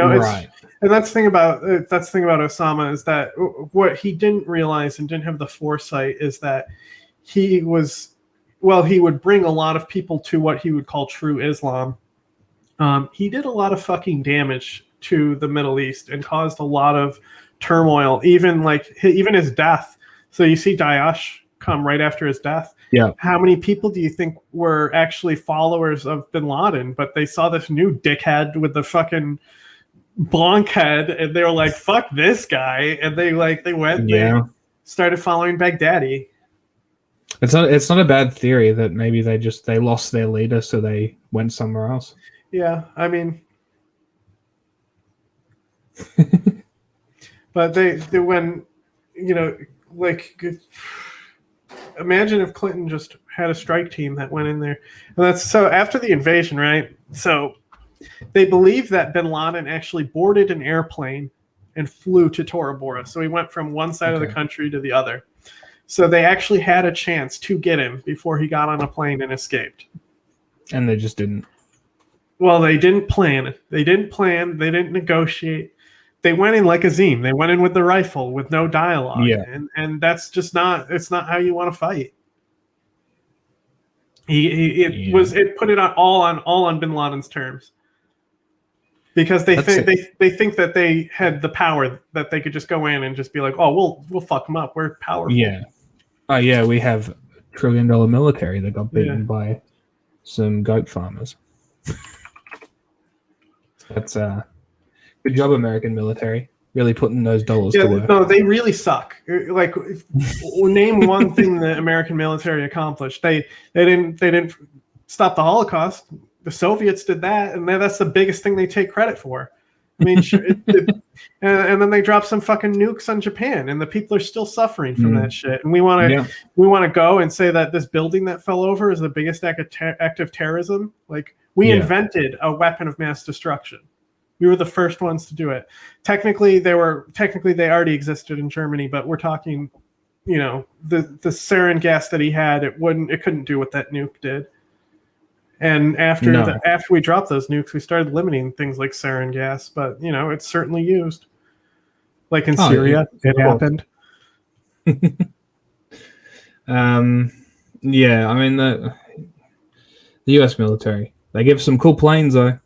that's the thing about Osama is that what he didn't realize and didn't have the foresight is that he would bring a lot of people to what he would call true Islam. He did a lot of fucking damage to the Middle East and caused a lot of turmoil, even his death. So you see Daesh come right after his death. Yeah. How many people do you think were actually followers of Bin Laden, but they saw this new dickhead with the fucking bonk head and they were like, fuck this guy. And they went and they started following Baghdadi. It's not a bad theory that maybe they lost their leader, so they went somewhere else. Yeah, I mean, but they when like imagine if Clinton just had a strike team that went in there. And that's so after the invasion, right? So they believe that bin Laden actually boarded an airplane and flew to Tora Bora. So he went from one side of the country to the other. So they actually had a chance to get him before he got on a plane and escaped. And they just didn't. Well, they didn't plan. They didn't negotiate. They went in like Azim. They went in with the rifle with no dialogue. Yeah. And that's just it's not how you want to fight. It put it all on bin Laden's terms. Because they think that they had the power that they could just go in and just be like, oh, we'll fuck them up. We're powerful. Yeah. We have $1 trillion military that got beaten by some goat farmers. That's good job, American military. Really putting those dollars to work. No, they really suck. Like, name one thing the American military accomplished. They didn't stop the Holocaust. The Soviets did that, and that's the biggest thing they take credit for. I mean, and then they drop some fucking nukes on Japan, and the people are still suffering from that shit. And we want to go and say that this building that fell over is the biggest act of terrorism. Like, we invented a weapon of mass destruction. We were the first ones to do it. Technically, they already existed in Germany, but we're talking, the sarin gas that he had, it couldn't do what that nuke did. And after we dropped those nukes, we started limiting things like sarin gas, but it's certainly used. Like in Syria, it happened. I mean the U.S. military, they give some cool planes though.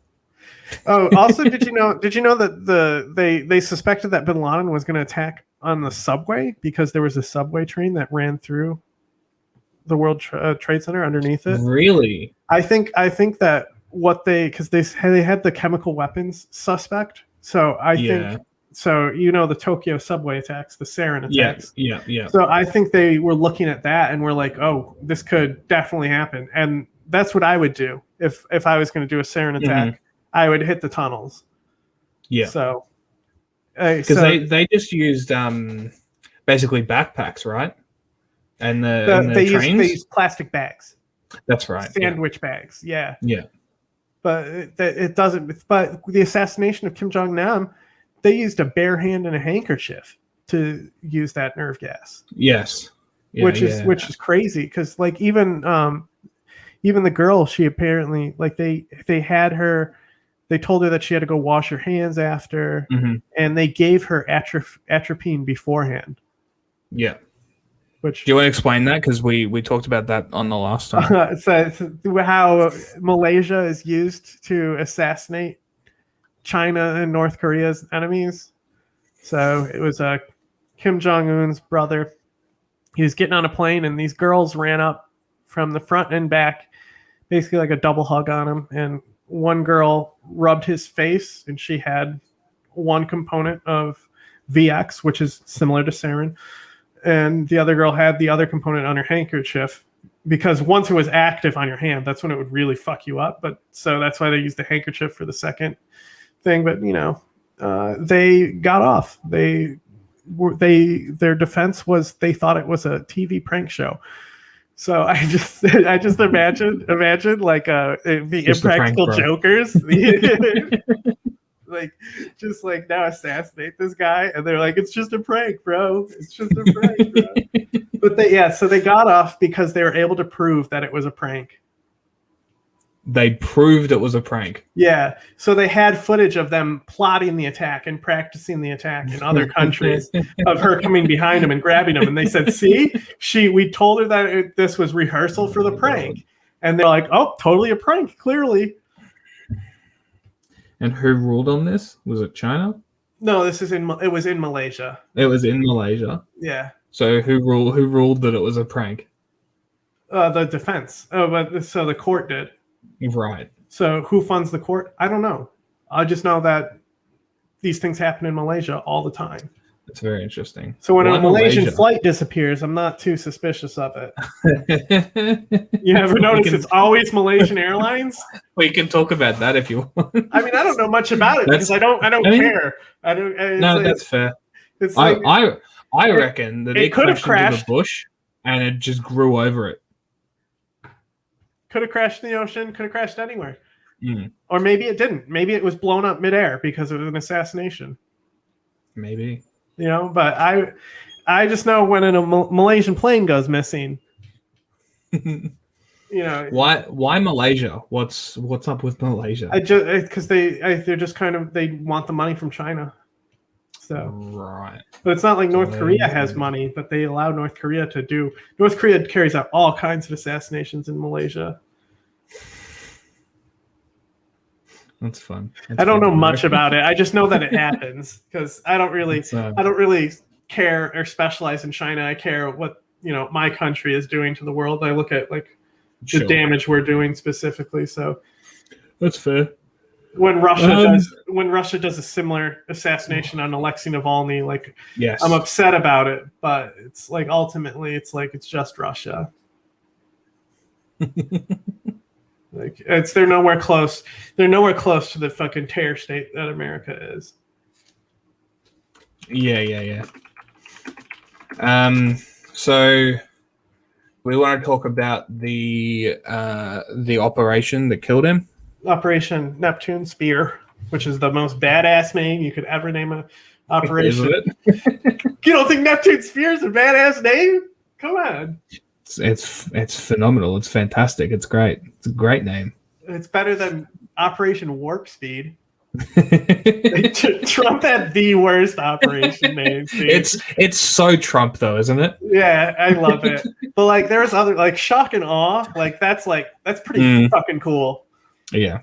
Oh, also, did you know that they suspected that bin Laden was going to attack on the subway because there was a subway train that ran through the World Trade Center underneath it? Really? I think that because they had the chemical weapons suspect. So I think the Tokyo subway attacks, the sarin attacks. Yeah. So I think they were looking at that and were like, oh, this could definitely happen. And that's what I would do if I was going to do a sarin attack. Mm-hmm. I would hit the tunnels. Yeah. So because they just used basically backpacks, right? And they used plastic bags. That's right. Sandwich bags. Yeah. Yeah. But it doesn't. But the assassination of Kim Jong-nam, they used a bare hand and a handkerchief to use that nerve gas. Yes. Yeah, which is crazy because like even the girl, she apparently like they had her. They told her that she had to go wash her hands after, and they gave her atropine beforehand. Yeah. Do you want to explain that? Because we talked about that on the last time. So how Malaysia is used to assassinate China and North Korea's enemies. So it was Kim Jong-un's brother. He was getting on a plane, and these girls ran up from the front and back, basically like a double hug on him. And one girl rubbed his face, and she had one component of VX, which is similar to sarin. And the other girl had the other component on her handkerchief, because once it was active on your hand, that's when it would really fuck you up. But so that's why they used the handkerchief for the second thing. But they got off. Their defense was they thought it was a TV prank show. So I just imagine like the Impractical Jokers. Like, just like, now assassinate this guy, and they're like, it's just a prank, bro. It's just a prank, bro. But so they got off because they were able to prove that it was a prank. They proved it was a prank. Yeah. So they had footage of them plotting the attack and practicing the attack in other countries of her coming behind him and grabbing him. And they said, see, we told her that this was rehearsal for the prank. And they're like, oh, totally a prank, clearly. And who ruled on this? Was it China? No, it was in Malaysia. It was in Malaysia. Yeah. So who ruled that it was a prank? The defense. So the court did. Right. So who funds the court? I don't know. I just know that these things happen in Malaysia all the time. It's very interesting. So when Why a Malaysian Malaysia? flight disappears, I'm not too suspicious of it. You ever We notice can- it's always Malaysian Airlines? We can talk about that if you want. I mean, I don't know much about it because I don't I mean, care. I don't. No, that's fair. It's like I reckon that it it could have crashed into the crashed. bush and it just grew over it. Could have crashed in the ocean. Could have crashed anywhere. Mm, Or maybe it didn't. Maybe it was blown up midair because of an assassination. maybe. You know, but I just know when a Malaysian plane goes missing. You know, Why Malaysia? What's up with Malaysia? I just because they're just kind of they want the money from China. So, Right. but it's not like North So Korea has money, but they allow North Korea to do. North Korea carries out all kinds of assassinations in Malaysia. That's fun. I don't know much about it. I just know that it happens because I don't really care or specialize in China. I care what my country is doing to the world. I look at like the damage we're doing specifically. So that's fair. When Russia does a similar assassination on Alexei Navalny, like yes, I'm upset about it, but it's like ultimately it's just Russia. Like they're nowhere close. They're nowhere close to the fucking terror state that America is. Yeah. So we want to talk about the operation that killed him. Operation Neptune Spear, which is the most badass name you could ever name an operation. Isn't it? You don't think Neptune Spear is a badass name? Come on. It's phenomenal. It's fantastic. It's great. It's a great name. It's better than Operation Warp Speed. Trump had the worst operation names. It's so Trump though, isn't it? Yeah, I love it. But like there's other like Shock and Awe, like that's pretty fucking cool. Yeah.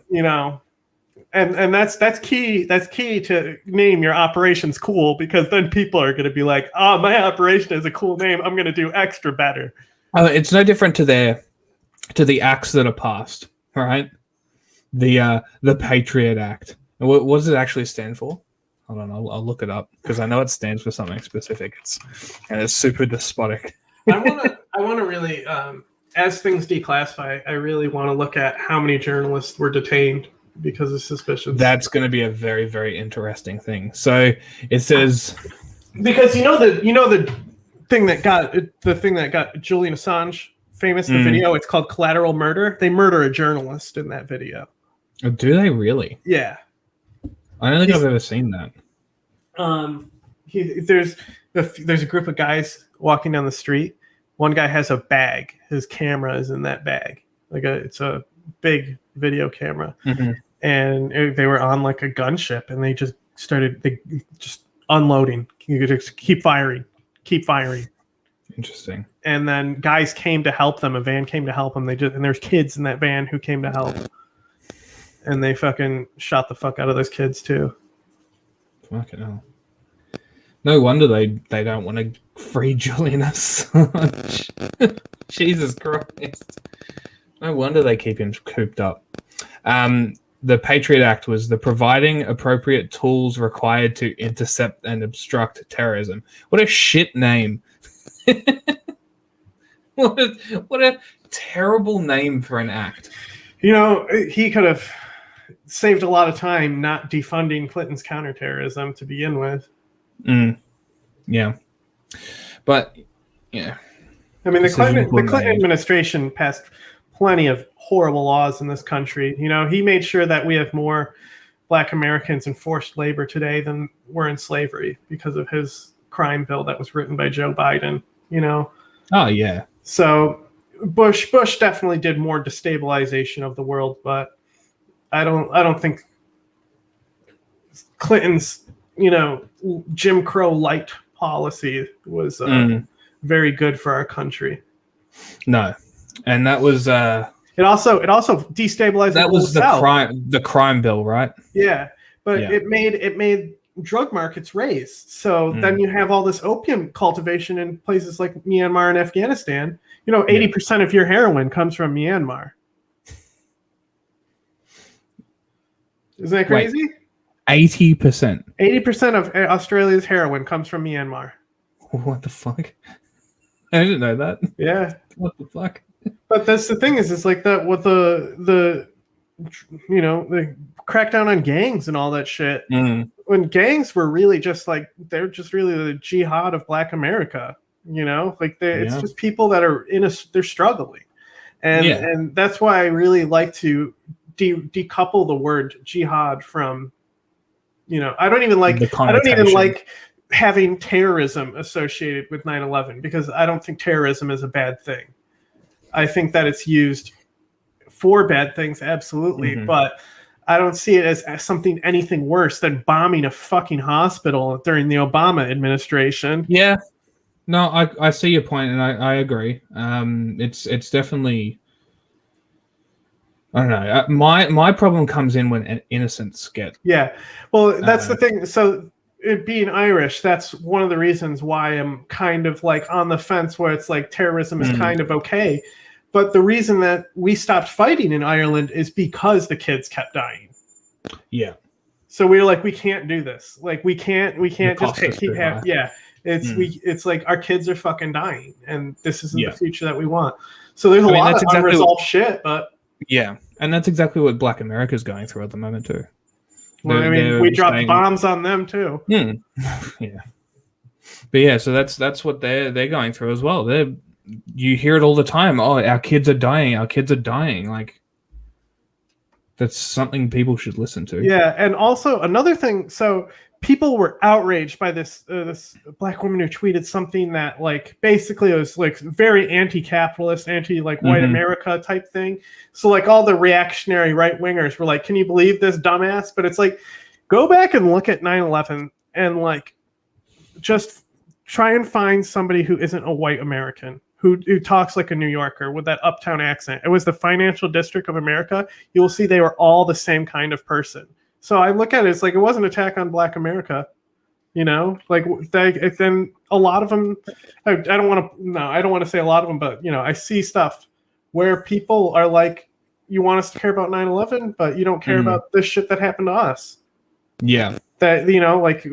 And that's key to name your operations cool, because then people are going to be like, oh, my operation is a cool name, I'm going to do extra better. It's no different to the acts that are passed, all right? The Patriot Act. What does it actually stand for? Hold on, I'll look it up because I know it stands for something specific. It's super despotic. I want to really, as things declassify, I really want to look at how many journalists were detained because of suspicions. That's going to be a very, very interesting thing. So it says, because the thing that got Julian Assange famous, the video, it's called Collateral Murder. They murder a journalist in that video. Oh, do they really? Yeah. I don't think I've ever seen that. There's a group of guys walking down the street. One guy has a bag. His camera is in that bag. It's a big video camera. Mm-hmm. And they were on like a gunship, and they just unloading. You just keep firing. Interesting. And then guys came to help them. A van came to help them. And there's kids in that van who came to help. And they fucking shot the fuck out of those kids too. Fucking hell. No wonder they don't want to free Julian Assange. Jesus Christ. No wonder they keep him cooped up. The Patriot Act was the providing appropriate tools required to intercept and obstruct terrorism. What a shit name. What a terrible name for an act. He could have saved a lot of time not defunding Clinton's counterterrorism to begin with. Yeah. But, yeah. I mean, the Clinton administration passed plenty of horrible laws in this country. He made sure that we have more Black Americans in forced labor today than were in slavery because of his crime bill that was written by Joe Biden. Oh, yeah. So Bush definitely did more destabilization of the world, but I don't think Clinton's Jim Crow light policy was very good for our country. No, and that was it also destabilized. That was the crime bill, right? Yeah, but it made drug markets raise. So then you have all this opium cultivation in places like Myanmar and Afghanistan. 80% of your heroin comes from Myanmar. Isn't that crazy? 80%. 80% of Australia's heroin comes from Myanmar. What the fuck? I didn't know that. Yeah. What the fuck? But that's the thing is like that with the the crackdown on gangs and all that shit. When gangs were really just like they're just really the jihad of Black America. Like it's just people that are they're struggling, and that's why I really like to decouple the word jihad from. I don't even like having terrorism associated with 9/11 because I don't think terrorism is a bad thing. I think that it's used for bad things, absolutely, but I don't see it as something anything worse than bombing a fucking hospital during the Obama administration. Yeah, no, I see your point, and I agree. It's definitely. I don't know. My problem comes in when innocents get. Yeah, well, that's the thing. So, it being Irish, that's one of the reasons why I'm kind of like on the fence where it's like terrorism is kind of okay. But the reason that we stopped fighting in Ireland is because the kids kept dying. Yeah. So we were like, we can't do this. Like, we can't just keep having. Yeah. It's like our kids are fucking dying, and this isn't the future that we want. So there's a lot of unresolved shit, but. Yeah, and that's exactly what Black America's going through at the moment too. Well, we dropped bombs on them too. Yeah, but yeah, so that's what they're going through as well. You hear it all the time. Oh, our kids are dying. Our kids are dying. Like that's something people should listen to. Yeah, and also another thing. So people were outraged by this Black woman who tweeted something that like basically it was like very anti-capitalist, white America type thing. So like all the reactionary right wingers were like, "Can you believe this dumbass?" But it's like, go back and look at 9/11 and like just try and find somebody who isn't a white American who talks like a New Yorker with that uptown accent. It was the financial district of America. You will see they were all the same kind of person. So I look at it, it's like it wasn't an attack on Black America, like then a lot of them, I don't want to say a lot of them, but I see stuff where people are like, you want us to care about 9/11, but you don't care about this shit that happened to us. Yeah. That, like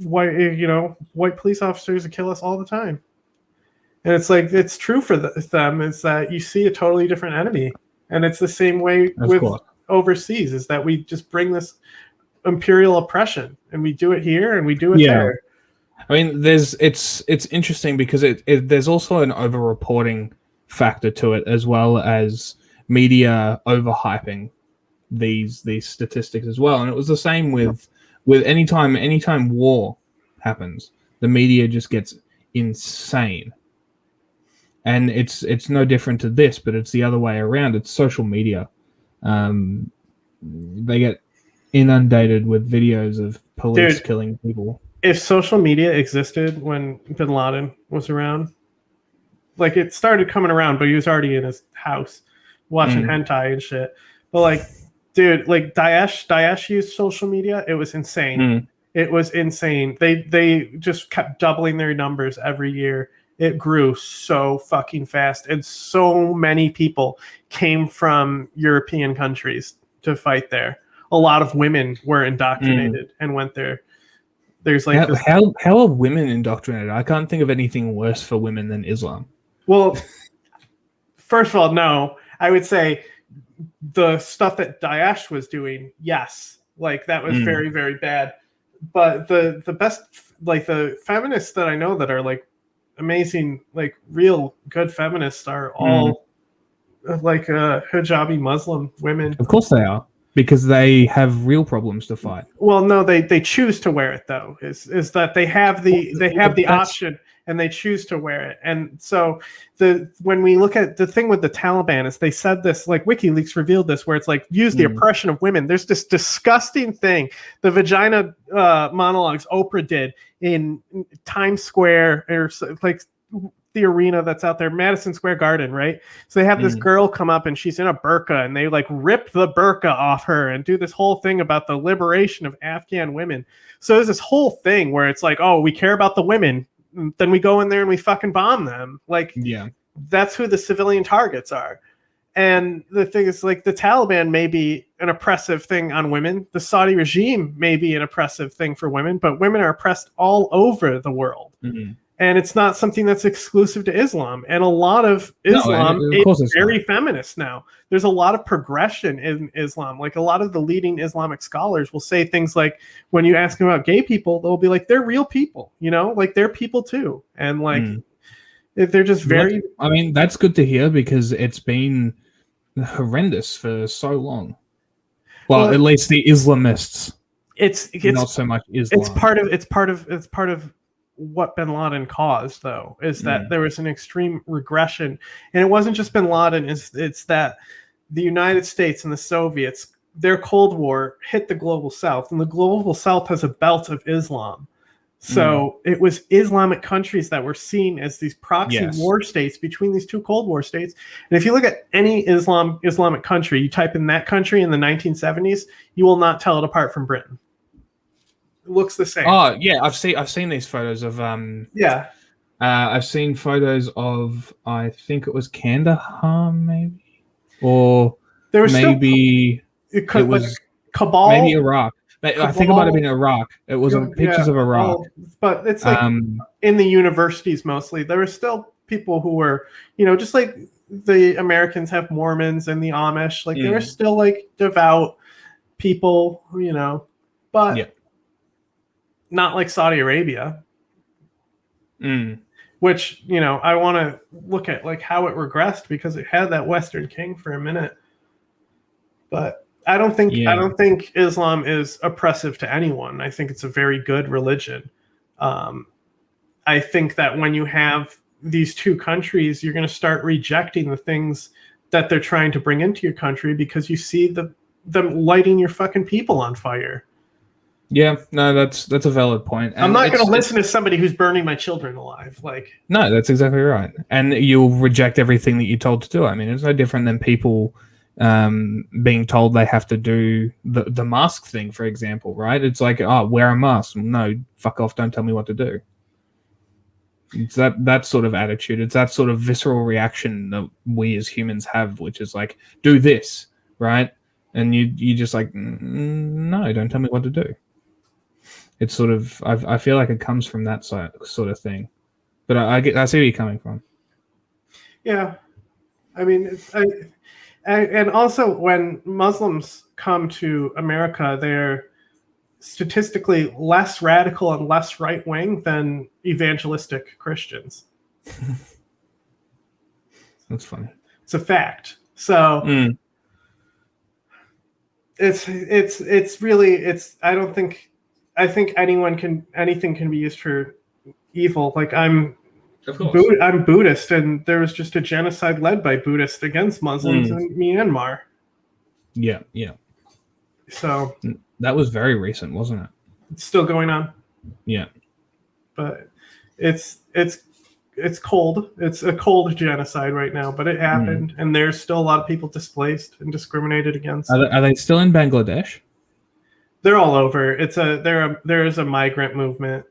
white police officers kill us all the time. And it's like, it's true for them is that you see a totally different enemy. And it's the same way overseas is that we just bring this imperial oppression and we do it here and we do it there. I mean, it's interesting because there's also an over-reporting factor to it as well as media overhyping these statistics as well. And it was the same with anytime war happens, the media just gets insane. And it's no different to this, but it's the other way around. It's social media. They get inundated with videos of police killing people. If social media existed when Bin Laden was around, like it started coming around, but he was already in his house watching hentai and shit. But like, dude, like Daesh used social media. It was insane. It was insane. They just kept doubling their numbers every year. It grew so fucking fast, and so many people came from European countries to fight there. A lot of women were indoctrinated and went there. There's like how are women indoctrinated? I can't think of anything worse for women than Islam. Well, first of all, no. I would say the stuff that Daesh was doing, yes, like that was very, very bad. But the best, like the feminists that I know that are like amazing, like real good feminists are all like hijabi Muslim women. Of course they are, because they have real problems to fight. Well, no, they choose to wear it though. Is that they have the option and they choose to wear it. And so when we look at the thing with the Taliban is they said this, like WikiLeaks revealed this, where it's like use the oppression of women. There's this disgusting thing, the vagina monologues Oprah did in Times Square, or like the arena that's out there, Madison Square Garden, right? So they have this girl come up and she's in a burqa and they like rip the burqa off her and do this whole thing about the liberation of Afghan women. So there's this whole thing where it's like, oh, we care about the women. Then we go in there and we fucking bomb them. Like, that's who the civilian targets are. And the thing is, like, the Taliban may be an oppressive thing on women. The Saudi regime may be an oppressive thing for women, but women are oppressed all over the world. Mm. And it's not something that's exclusive to Islam. And a lot of Islam is very feminist now. There's a lot of progression in Islam. Like, a lot of the leading Islamic scholars will say things like, when you ask them about gay people, they'll be like, they're real people, you know, like they're people too. And like, they're just very... I mean, that's good to hear because it's been horrendous for so long. Well, at least the Islamists. It's not so much Islam. It's part of what bin Laden caused, though, is that there was an extreme regression. And it wasn't just bin Laden, it's that the United States and the Soviets, their Cold War hit the global south, and the global south has a belt of Islam. So it was Islamic countries that were seen as these proxy war states between these two Cold War states. And if you look at any Islamic country, you type in that country in the 1970s, you will not tell it apart from Britain. It looks the same. Oh yeah, I've seen these photos of I've seen photos of, I think it was Kandahar maybe, or there was maybe it was Kabul, maybe Iraq. I think it might have been Iraq. It was pictures of Iraq. But it's like in the universities mostly. There were still people who were, you know, just like the Americans have Mormons and the Amish. Like there were still like devout people, you know, but not like Saudi Arabia. Which, you know, I want to look at like how it regressed because it had that Western king for a minute. But I don't think Islam is oppressive to anyone. I think it's a very good religion. I think that when you have these two countries, you're going to start rejecting the things that they're trying to bring into your country because you see them lighting your fucking people on fire. Yeah, no, that's a valid point. And I'm not going to listen to somebody who's burning my children alive. Like, no, that's exactly right. And you'll reject everything that you're told to do. I mean, it's no different than people being told they have to do the mask thing, for example, right? It's like, oh, wear a mask. No, fuck off, don't tell me what to do. It's that sort of attitude. It's that sort of visceral reaction that we as humans have, which is like, do this, right? And you just like, no, don't tell me what to do. It's sort of, I feel like it comes from that sort of thing. But I see where you're coming from. Yeah. I mean, and also when Muslims come to America, they're statistically less radical and less right-wing than evangelistic Christians. That's funny. It's a fact. So it's really I think anything can be used for evil. Like I'm Buddhist, and there was just a genocide led by Buddhists against Muslims in Myanmar. Yeah. So that was very recent, wasn't it? It's still going on. Yeah. But it's cold. It's a cold genocide right now, but it happened, and there's still a lot of people displaced and discriminated against. Are they still in Bangladesh? They're all over. There is a migrant movement.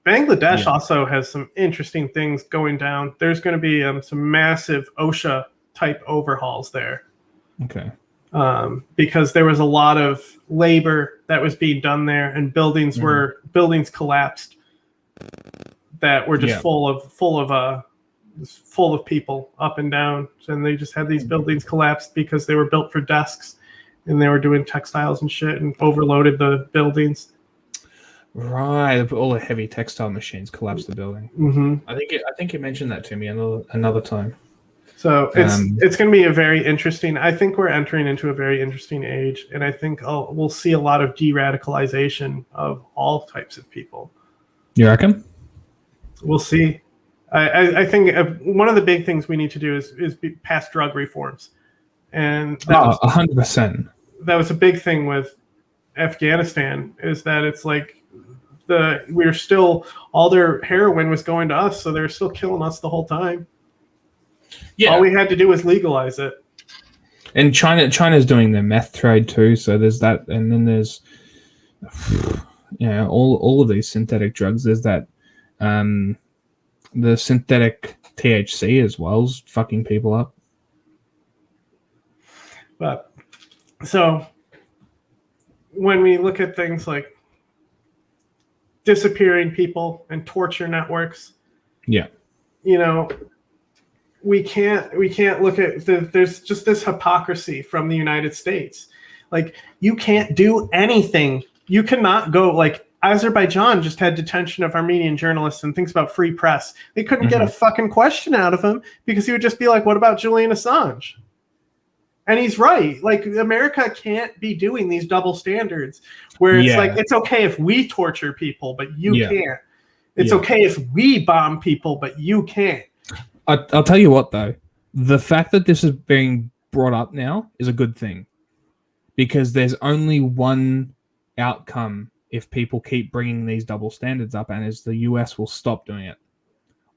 Bangladesh also has some interesting things going down. There's going to be some massive OSHA type overhauls there. Okay. Because there was a lot of labor that was being done there, and buildings collapsed that were just full of people up and down, and they just had these buildings collapsed because they were built for desks, and they were doing textiles and shit and overloaded the buildings. Right, all the heavy textile machines collapsed the building. Mm-hmm. I think you mentioned that to me another time. So it's going to be a very interesting. I think we're entering into a very interesting age, and I think we'll see a lot of de-radicalization of all types of people. You reckon? We'll see. I think one of the big things we need to do is pass drug reforms, and 100%. That was a big thing with Afghanistan. Is that it's like we're still all their heroin was going to us, so they're still killing us the whole time. Yeah, all we had to do was legalize it. And China's doing their meth trade too, so there's that, and then there's all of these synthetic drugs. There's that the synthetic THC as well is fucking people up. But so when we look at things like disappearing people and torture networks, Yeah. you know, we can't look at there's just this hypocrisy from the United States. Like, you can't do anything. You cannot go, like, Azerbaijan just had detention of Armenian journalists and things about free press. They couldn't get a fucking question out of him because he would just be like, what about Julian Assange? And he's right. Like, America can't be doing these double standards where it's like, it's okay if we torture people, but you can't. It's okay if we bomb people, but you can't. I'll tell you what, though. The fact that this is being brought up now is a good thing. Because there's only one outcome if people keep bringing these double standards up, and is the US will stop doing it.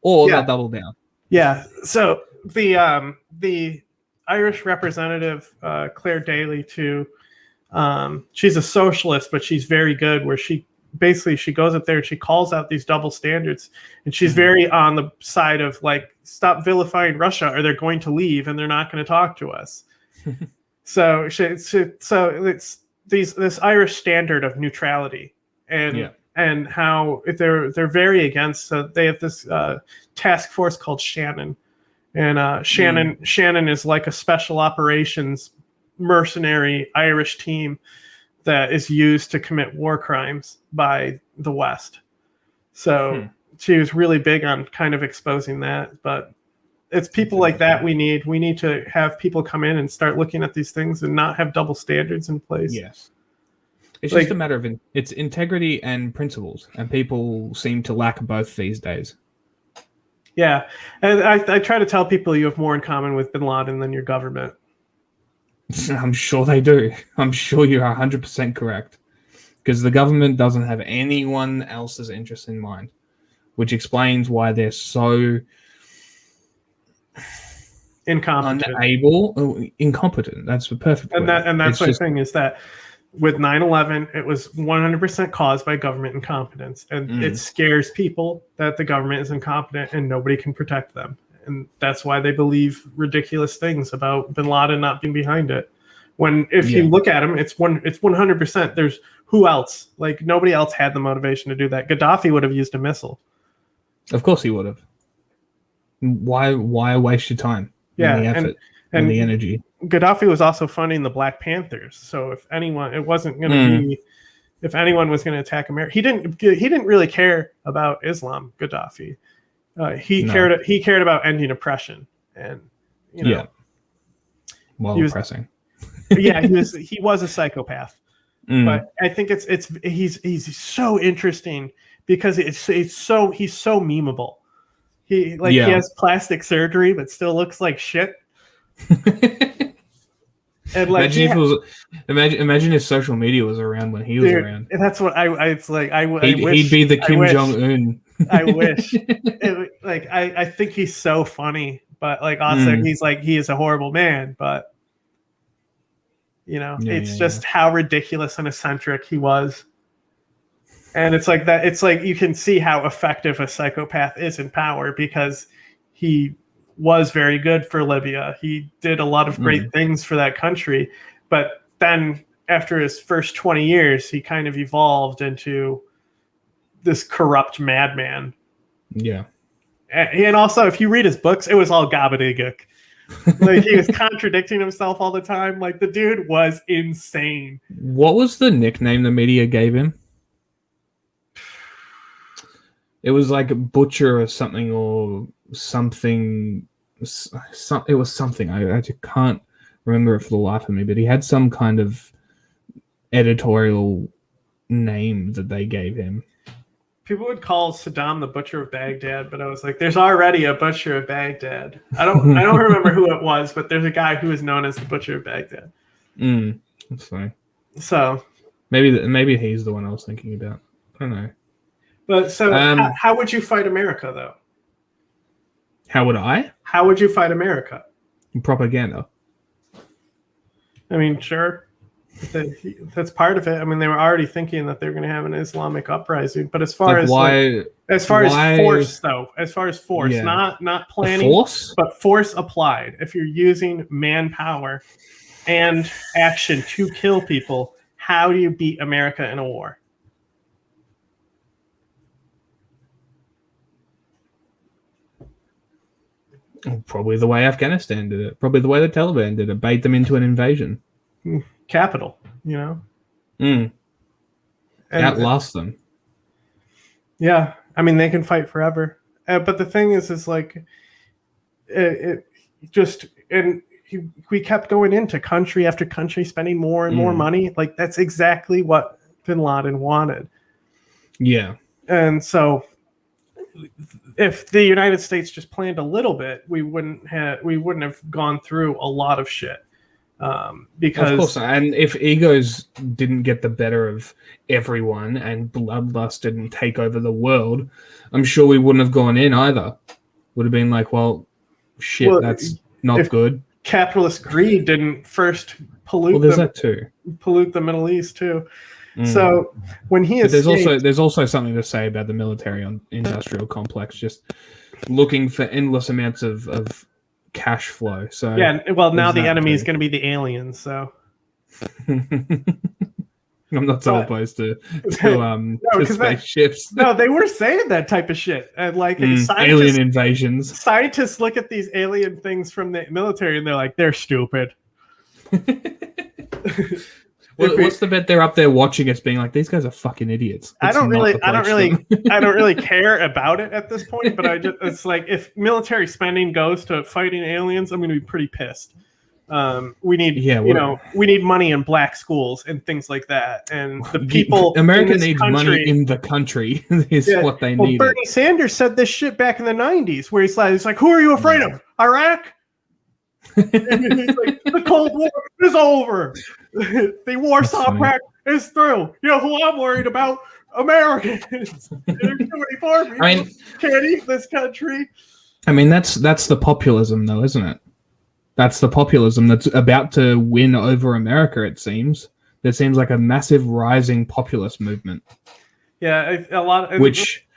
Or they'll double down. Yeah. So the Irish representative, Claire Daly, too, she's a socialist, but she's very good, where she goes up there and she calls out these double standards, and she's very on the side of, like, stop vilifying Russia or they're going to leave and they're not going to talk to us. So it's this Irish standard of neutrality, and how they're very against. So they have this task force called Shannon, and Shannon is like a special operations mercenary Irish team that is used to commit war crimes by the West. So she was really big on kind of exposing that, but it's people like that we need. We need to have people come in and start looking at these things and not have double standards in place. Yes. It's just a matter of it's integrity and principles, and people seem to lack both these days. Yeah. And I try to tell people you have more in common with bin Laden than your government. I'm sure they do. I'm sure you're 100% correct. Because the government doesn't have anyone else's interest in mind, which explains why they're so incompetent. That's the perfect word. And that's the thing, is that with 9/11, it was 100% caused by government incompetence, and it scares people that the government is incompetent and nobody can protect them, and that's why they believe ridiculous things about bin Laden not being behind it. When if you look at him, it's 100%. There's who else? Like, nobody else had the motivation to do that. Gaddafi would have used a missile. Of course he would have. Why waste your time? And the effort and the energy. Gaddafi was also funding the Black Panthers. So if anyone, it wasn't going to be, if anyone was going to attack America, he didn't really care about Islam. Gaddafi, he cared about ending oppression, and oppressing. He was a psychopath. But I think he's so interesting because he's so memeable. He has plastic surgery, but still looks like shit. And like, imagine if social media was around when he was around. That's what I wish he'd be the Kim Jong-un. I wish. I think he's so funny, but like also he is a horrible man. But it's just how ridiculous and eccentric he was. And it's like that. It's like you can see how effective a psychopath is in power, because he was very good for Libya. He did a lot of great things for that country. But then after his first 20 years, he kind of evolved into this corrupt madman. Yeah. And also, if you read his books, it was all gobbledygook. Like, he was contradicting himself all the time. Like, the dude was insane. What was the nickname the media gave him? It was like Butcher or something, or something. It was something. I just can't remember it for the life of me. But he had some kind of editorial name that they gave him. People would call Saddam the Butcher of Baghdad, but I was like, there's already a Butcher of Baghdad. I don't remember who it was, but there's a guy who is known as the Butcher of Baghdad. That's funny. So maybe he's the one I was thinking about. I don't know. But so how would you fight America, though? How would I? How would you fight America? Propaganda. I mean, sure. That's part of it. I mean, they were already thinking that they were going to have an Islamic uprising. But as far as force, though, not planning, force? but force applied. If you're using manpower and action to kill people, how do you beat America in a war? Probably the way Afghanistan did it. Probably the way the Taliban did it. Bait them into an invasion. Capital, you know? Mm. And, Outlast them. Yeah. I mean, they can fight forever. But the thing is like, we kept going into country after country, spending more and more money. Like, that's exactly what bin Laden wanted. Yeah. And so if the United States just planned a little bit, we wouldn't have gone through a lot of shit. Because, of course, and if egos didn't get the better of everyone and bloodlust didn't take over the world, I'm sure we wouldn't have gone in either. Would have been like, well, shit, that's not good. Capitalist greed didn't first pollute the Middle East too. So when he escaped, there's also something to say about the military industrial complex, just looking for endless amounts of cash flow. So yeah, well, now the enemy is going to be the aliens. So I'm not so opposed to spaceships. No, they were saying that type of shit. And like alien invasions. Scientists look at these alien things from the military and they're like, they're stupid. What's the bet they're up there watching us being like, these guys are fucking idiots. I don't really care about it at this point, but it's like, if military spending goes to fighting aliens, I'm going to be pretty pissed. We need money in black schools and things like that. And the people, America needs money in the country is what they need. Bernie Sanders said this shit back in the 90s where he's like, who are you afraid of? Iraq? And he's like, the Cold War is over. The Warsaw Pact is through. You know who I'm worried about? Americans. They're too many poor people. Can't eat this country. I mean, that's the populism, though, isn't it? That's the populism that's about to win over America, it seems. There seems like a massive rising populist movement. Yeah,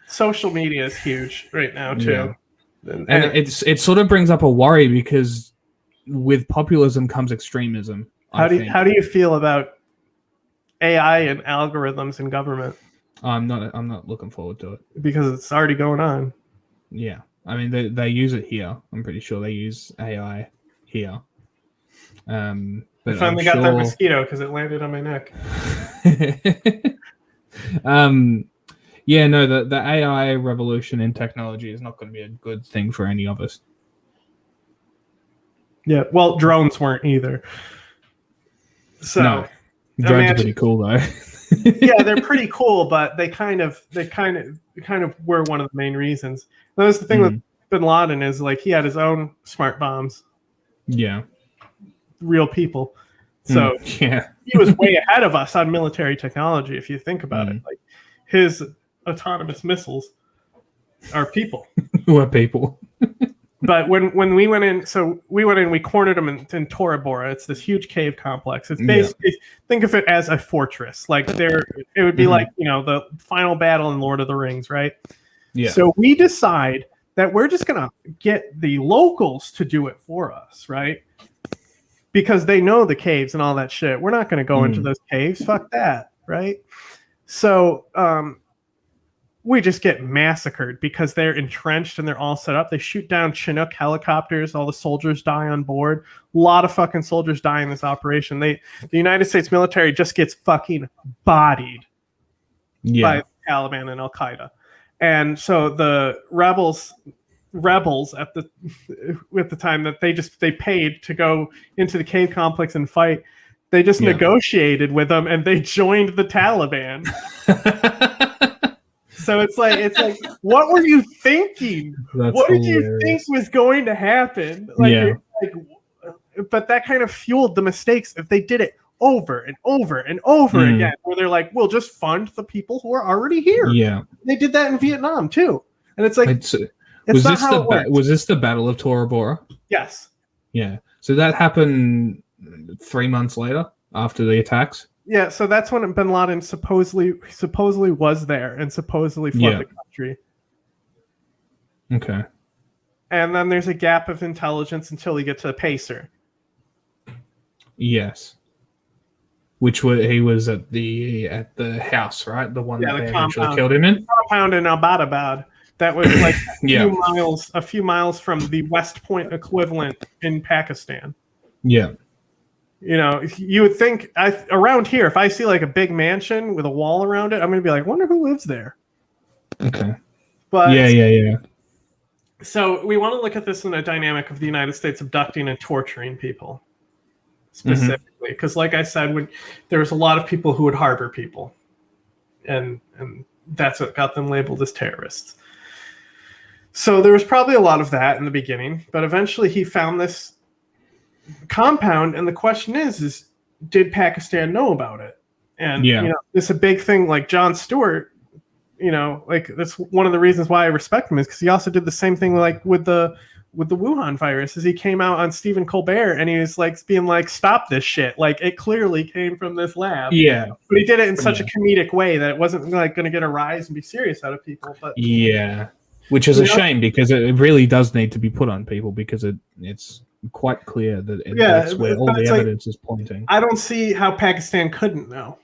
social media is huge right now, too. Yeah. And it sort of brings up a worry because with populism comes extremism. How do you feel about AI and algorithms in government? I'm not looking forward to it because it's already going on. Yeah, I mean they use it here. I'm pretty sure they use AI here. But I finally got that mosquito because it landed on my neck. Yeah, no, the AI revolution in technology is not going to be a good thing for any of us. Yeah, well, drones weren't either. So, no, drones are pretty cool though. Yeah, they're pretty cool, but they kind of were one of the main reasons. That was the thing with bin Laden is like he had his own smart bombs. Yeah, real people. So yeah, he was way ahead of us on military technology. If you think about it, like his autonomous missiles are people. We're people. But when we went in, we cornered them in Tora Bora. It's this huge cave complex. It's basically, think of it as a fortress. Like it would be like, the final battle in Lord of the Rings, right? Yeah. So we decide that we're just going to get the locals to do it for us, right? Because they know the caves and all that shit. We're not going to go into those caves. Fuck that, right? So, we just get massacred because they're entrenched and they're all set up. They shoot down Chinook helicopters. All the soldiers die on board. A lot of fucking soldiers die in this operation. The United States military just gets fucking bodied by the Taliban and Al Qaeda. And so the rebels at the time that they paid to go into the cave complex and fight, they just negotiated with them and they joined the Taliban. So it's like, what were you thinking? What did you think was going to happen? But that kind of fueled the mistakes if they did it over and over and over again, where they're like, we'll just fund the people who are already here. Yeah. They did that in Vietnam too. And it's like, was this the Battle of Tora Bora? Yes. Yeah. So that happened 3 months later after the attacks? Yeah, so that's when bin Laden supposedly was there and supposedly fled the country. Okay. And then there's a gap of intelligence until we get to the Pacer. Yes. Which he was at the house, right? The one Yeah, that the they eventually compound. killed him in. Compound in Abbottabad. That was like Yeah. a few miles from the West Point equivalent in Pakistan. Yeah. You know, you would think around here, if I see like a big mansion with a wall around it, I'm going to be like, wonder who lives there. Okay. But Yeah. so we want to look at this in a dynamic of the United States abducting and torturing people specifically, because like I said, when there was a lot of people who would harbor people, and that's what got them labeled as terrorists. So there was probably a lot of that in the beginning, but eventually he found this compound, and the question is did Pakistan know about it? And Yeah. you know, it's a big thing. Like Jon Stewart, you know, like that's one of the reasons why I respect him, is because he also did the same thing like with the Wuhan virus. Is he came out on Stephen Colbert and he was like being like, stop this shit, like it clearly came from this lab. Yeah. But he did it in such a comedic way that it wasn't like going to get a rise and be serious out of people. But yeah, which is a shame, because it really does need to be put on people, because it's quite clear that that's where all the evidence is pointing. I don't see how Pakistan couldn't know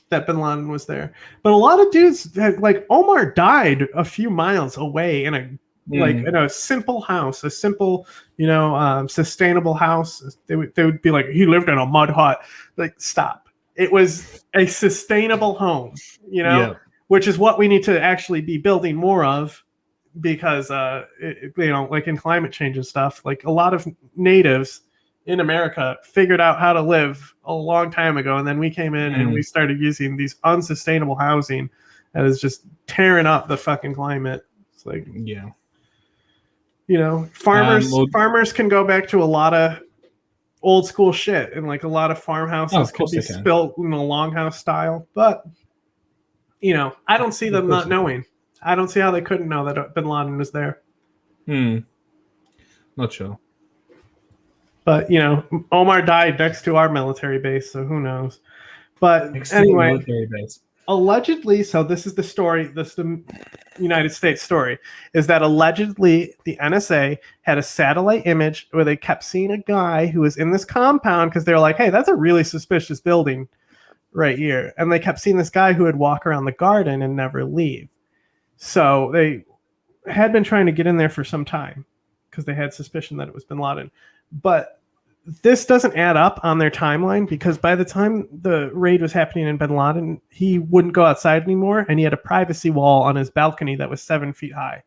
that bin Laden was there. But a lot of dudes like Omar died a few miles away in a simple house, a simple, you know, sustainable house. They would be like, he lived in a mud hut. Like, stop. It was a sustainable home, you know, which is what we need to actually be building more of, because you know, like in climate change and stuff, like a lot of natives in America figured out how to live a long time ago, and then we came in and we started using these unsustainable housing that is just tearing up the fucking climate. It's like, you know, farmers can go back to a lot of old school shit, and like a lot of farmhouses could be built in a longhouse style, but you know, I don't see them not knowing. I don't see how they couldn't know that bin Laden was there. Not sure. But, you know, Omar died next to our military base, so who knows. But anyway, allegedly, so this is the story, this is the United States story, is that allegedly the NSA had a satellite image where they kept seeing a guy who was in this compound, because they're like, hey, that's a really suspicious building right here. And they kept seeing this guy who would walk around the garden and never leave. So they had been trying to get in there for some time because they had suspicion that it was bin Laden. But this doesn't add up on their timeline, because by the time the raid was happening in bin Laden, he wouldn't go outside anymore, and he had a privacy wall on his balcony that was 7 feet high.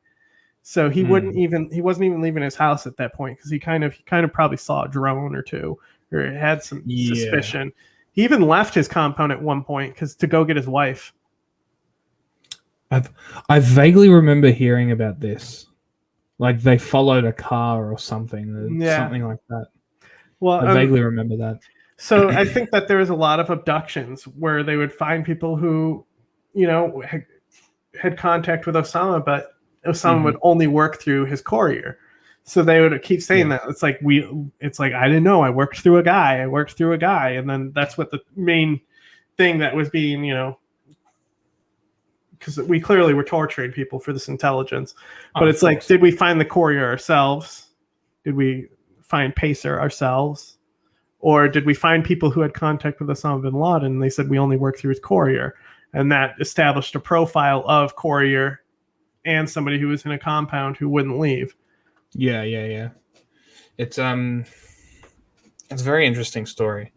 So he wasn't even leaving his house at that point, because he kind of probably saw a drone or two, or had some suspicion. He even left his compound at one point to go get his wife. I vaguely remember hearing about this, like they followed a car or something, something like that. Well, I vaguely remember that. So I think that there was a lot of abductions where they would find people who, you know, had contact with Osama, but Osama would only work through his courier. So they would keep saying that. It's like I didn't know. I worked through a guy. And then that's what the main thing that was being, you know, because we clearly were torturing people for this intelligence. But it's like, did we find the courier ourselves? Did we find Pacer ourselves? Or did we find people who had contact with Osama bin Laden and they said we only work through his courier? And that established a profile of courier and somebody who was in a compound who wouldn't leave. Yeah. It's a very interesting story.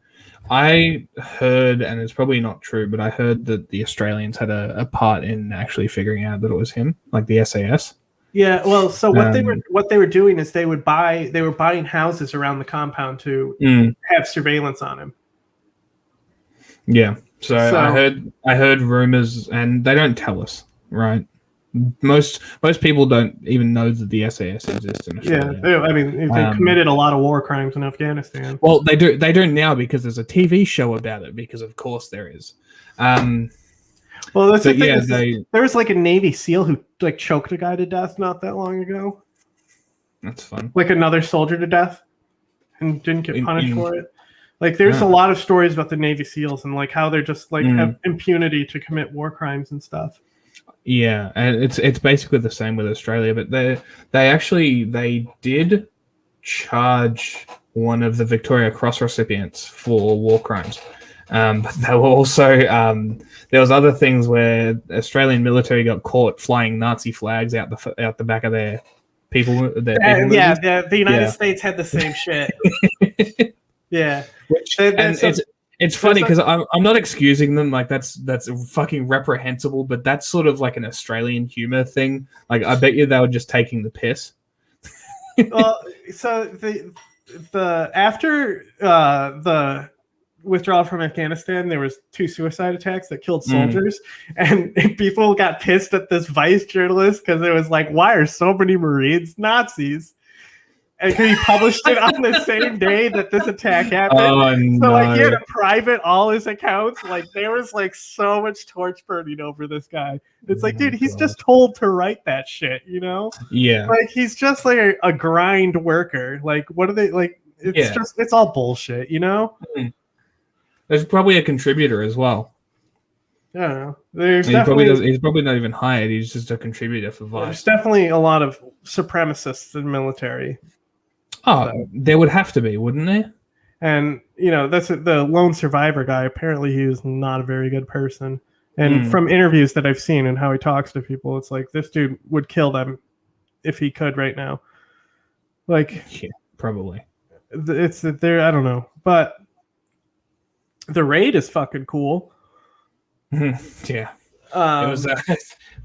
I heard, and it's probably not true, but I heard that the Australians had a part in actually figuring out that it was him, like the SAS. Yeah, well, so what they were doing is they were buying houses around the compound to have surveillance on him. Yeah. So I heard rumors, and they don't tell us, right? Most people don't even know that the SAS exists in Australia. Yeah, I mean, they committed a lot of war crimes in Afghanistan. Well, they do now, because there's a TV show about it, because of course there is. Well, that's the thing. There was like a Navy SEAL who like choked a guy to death not that long ago. That's fun. Like another soldier to death, and didn't get punished for it. Like there's a lot of stories about the Navy SEALs and like how they're just like have impunity to commit war crimes and stuff. Yeah, and it's basically the same with Australia, but they did charge one of the Victoria Cross recipients for war crimes. But they were also there was other things where Australian military got caught flying Nazi flags out the back of their people. The United States had the same shit. Yeah, it's funny because I'm not excusing them. Like that's fucking reprehensible. But that's sort of like an Australian humor thing. Like I bet you they were just taking the piss. Well, so the after the withdrawal from Afghanistan, there was 2 suicide attacks that killed soldiers, and people got pissed at this Vice journalist because it was like, why are so many Marines Nazis? And he published it on the same day that this attack happened. Oh, so like he had to private all his accounts. Like there was like so much torch burning over this guy. It's like, dude, he's just told to write that shit, you know? Yeah. Like he's just like a grind worker. Like what are they like? It's all bullshit, you know? There's probably a contributor as well. I don't know. He's probably not even hired. He's just a contributor for Vice. There's definitely a lot of supremacists in the military. Oh, there would have to be, wouldn't there? And, you know, that's the lone survivor guy. Apparently he was not a very good person. And from interviews that I've seen and how he talks to people, it's like this dude would kill them if he could right now. Like, yeah, probably. It's there. I don't know. But the raid is fucking cool. Yeah. It was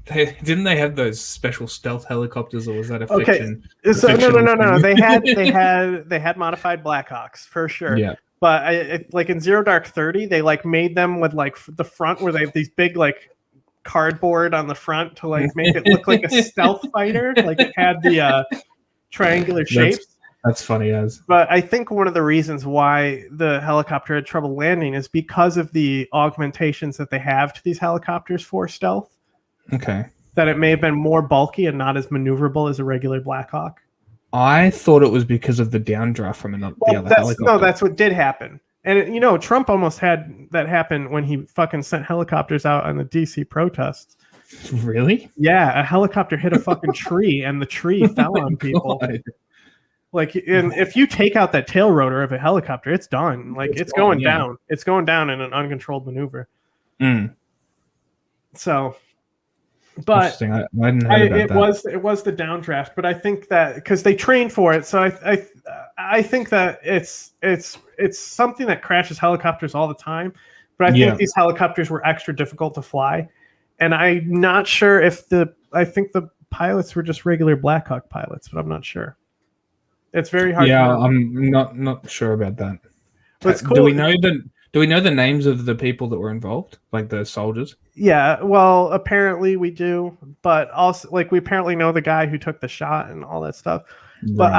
didn't they have those special stealth helicopters, or was that a fiction? So no. They had modified Blackhawks for sure. Yeah. But like in Zero Dark 30, they like made them with like the front where they have these big like cardboard on the front to like make it look like a stealth fighter. Like it had the triangular shapes. That's funny as. But I think one of the reasons why the helicopter had trouble landing is because of the augmentations that they have to these helicopters for stealth. Okay. That it may have been more bulky and not as maneuverable as a regular Blackhawk. I thought it was because of the downdraft from the other helicopter. No, that's what did happen. And, you know, Trump almost had that happen when he fucking sent helicopters out on the D.C. protests. Really? Yeah, a helicopter hit a fucking tree, and the tree fell on people. God. Like, and if you take out that tail rotor of a helicopter, it's done. Like, it's going down. It's going down in an uncontrolled maneuver. So, but I hadn't heard about that. It was the downdraft, but I think that because they trained for it, so I think that it's something that crashes helicopters all the time. But I think these helicopters were extra difficult to fly, and I'm not sure if I think the pilots were just regular Blackhawk pilots, but I'm not sure. It's very hard. Yeah, I'm not sure about that. But it's cool. Do we know the names of the people that were involved, like the soldiers? Yeah, well, apparently we do, but also like we apparently know the guy who took the shot and all that stuff. Right. But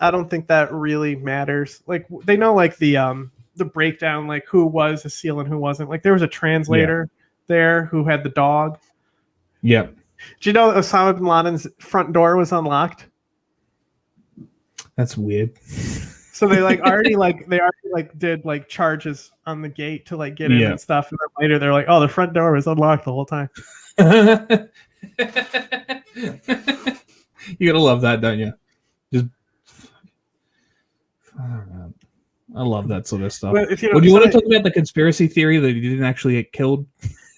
I don't think that really matters. Like they know like the breakdown, like who was a SEAL and who wasn't. Like there was a translator there who had the dog. Yep. Do you know Osama bin Laden's front door was unlocked? That's weird. So they already did like charges on the gate to like get in and stuff, and then later they're like, "Oh, the front door was unlocked the whole time." You gotta love that, don't you? Just, I love that sort of stuff. But Would you want to talk about the conspiracy theory that he didn't actually get killed?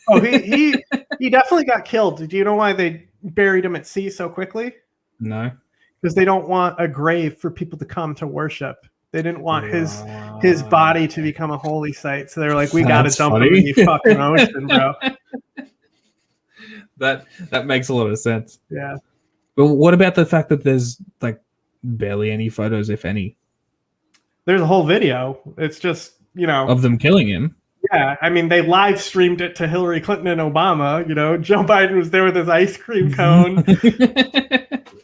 Oh, he definitely got killed. Do you know why they buried him at sea so quickly? No. Because they don't want a grave for people to come to worship. They didn't want his body to become a holy site. So they're like, we got to dump him in the fucking ocean, bro. That makes a lot of sense. Yeah. But what about the fact that there's like barely any photos, if any? There's a whole video. It's just, of them killing him. Yeah, I mean, they live streamed it to Hillary Clinton and Obama. Joe Biden was there with his ice cream cone.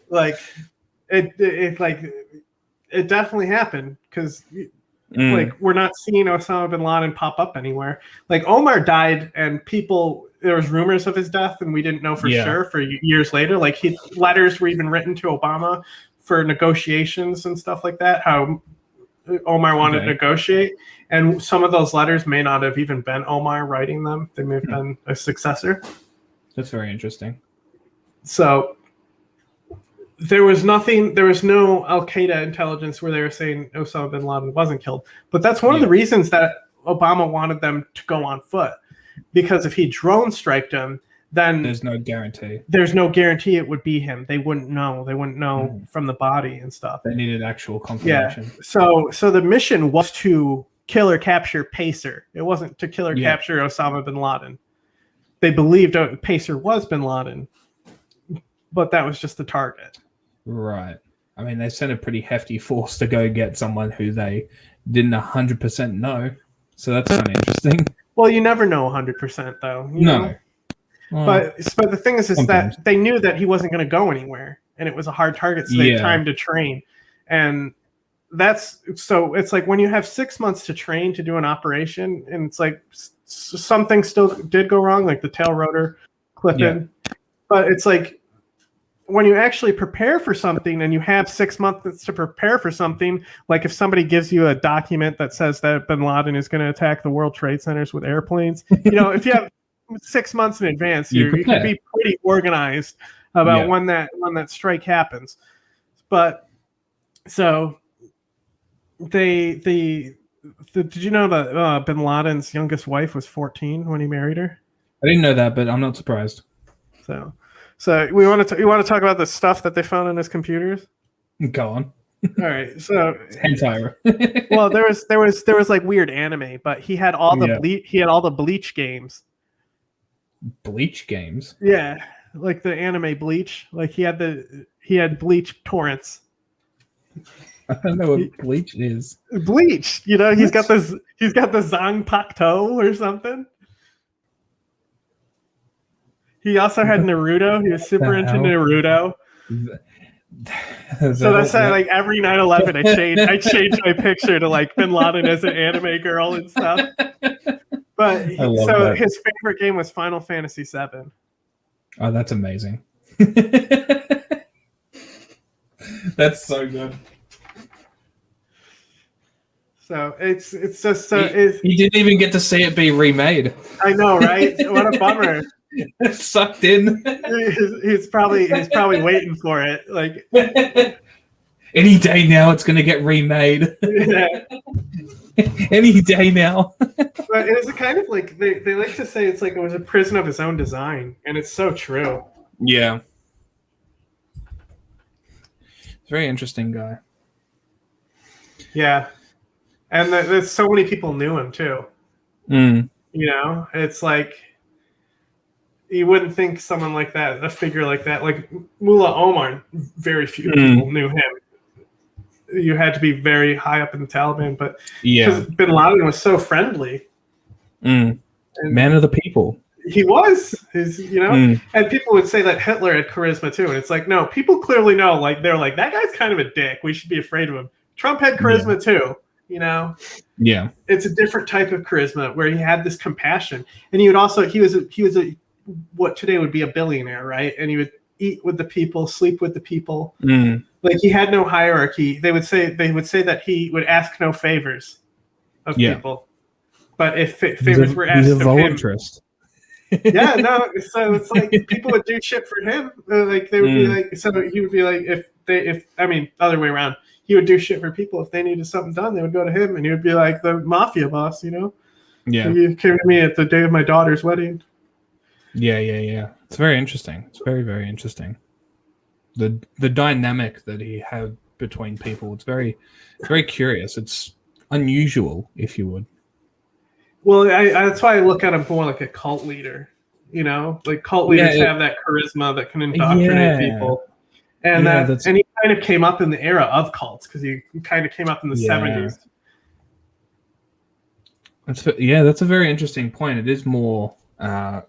Like, it definitely happened because like we're not seeing Osama bin Laden pop up anywhere. Like Omar died, and there was rumors of his death, and we didn't know for sure for years later. Like letters were even written to Obama for negotiations and stuff like that. How Omar wanted to negotiate, and some of those letters may not have even been Omar writing them. They may have been a successor. That's very interesting. So there was nothing. There was no Al Qaeda intelligence where they were saying Osama bin Laden wasn't killed. But that's one of the reasons that Obama wanted them to go on foot, because if he drone striked him, then there's no guarantee. There's no guarantee it would be him. They wouldn't know. They wouldn't know from the body and stuff. They needed actual confirmation. Yeah. So the mission was to kill or capture Pacer. It wasn't to kill or capture Osama bin Laden. They believed Pacer was bin Laden, but that was just the target. Right. I mean, they sent a pretty hefty force to go get someone who they didn't 100% know. So that's kind of interesting. Well, you never know 100%, though. You know? Well, but the thing is that they knew that he wasn't going to go anywhere, and it was a hard target, so they had time to train. And it's like when you have 6 months to train to do an operation, and it's like something still did go wrong, like the tail rotor clipping. But it's like when you actually prepare for something and you have 6 months to prepare for something, like if somebody gives you a document that says that bin Laden is going to attack the World Trade Centers with airplanes, if you have 6 months in advance, you can be pretty organized about when that strike happens. But so did you know that bin Laden's youngest wife was 14 when he married her? I didn't know that, but I'm not surprised. So we want to talk about the stuff that they found in his computers. Go on. All right, so hentai. Well, there was like weird anime, but he had all the Bleach games. Bleach games? Yeah, like the anime Bleach. Like he had Bleach torrents. I don't know what Bleach is. Bleach, he's got the Zanpakuto or something. He also had Naruto. He was super into Naruto. So that's why, like, every 9/11, I changed my picture to like bin Laden as an anime girl and stuff. But his favorite game was Final Fantasy VII. Oh, that's amazing. That's so good. So it's just he didn't even get to see it be remade. I know, right? What a bummer. Sucked in. He's probably waiting for it. Like any day now, it's going to get remade. Yeah. Any day now. But it's kind of like they like to say it's like it was a prison of his own design, and it's so true. Yeah. It's a very interesting guy. Yeah. And there's so many people knew him too. It's like you wouldn't think someone like that, a figure like that, like Mullah Omar, very few people knew him. You had to be very high up in the Taliban, but because bin Laden was so friendly. Man of the people. He was, and people would say that Hitler had charisma too. And it's like, no, people clearly know, like, they're like, that guy's kind of a dick. We should be afraid of him. Trump had charisma too. Yeah, it's a different type of charisma where he had this compassion, and he was a what today would be a billionaire, right? And he would eat with the people, sleep with the people. Like he had no hierarchy. They would say that he would ask no favors of people, but if favors were asked of him, yeah, no. So it's like people would do shit for him. Like they would be like, so he would be like, other way around. He would do shit for people. If they needed something done, they would go to him, and he would be like the mafia boss, Yeah. He came to me at the day of my daughter's wedding. Yeah. It's very interesting. It's very, very interesting. The dynamic that he had between people. It's very curious. It's unusual, if you would. Well, that's why I look at him more like a cult leader. Like cult leaders have that charisma that can indoctrinate people. And and he kind of came up in the era of cults because he kind of came up in the 70s. That's a very interesting point. It is more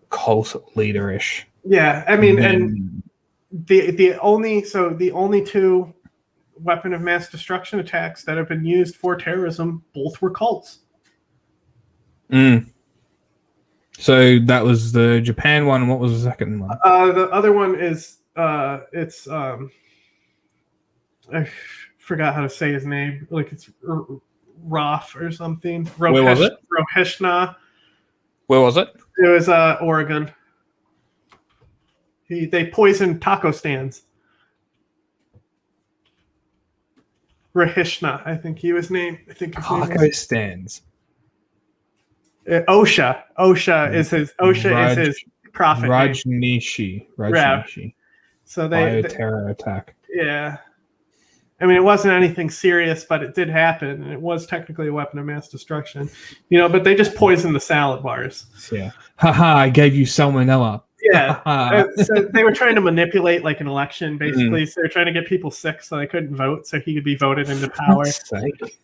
cult leader-ish. Yeah, I mean, and the only two weapon of mass destruction attacks that have been used for terrorism, both were cults. So that was the Japan one. What was the second one? The other one is I forgot how to say his name. Like it's Roth or something. Where was it? Roheshna. Where was it? It was Oregon. They poisoned taco stands. Rahishna, I think he was named. I think his name was Pakistans. Osha. Osha is his prophet name. Rajneeshi. So they terror attack. Yeah. I mean, it wasn't anything serious, but it did happen, and it was technically a weapon of mass destruction. But they just poisoned the salad bars. Yeah. Haha, I gave you salmonella. Yeah. So they were trying to manipulate like an election, basically. So they were trying to get people sick so they couldn't vote, so he could be voted into power.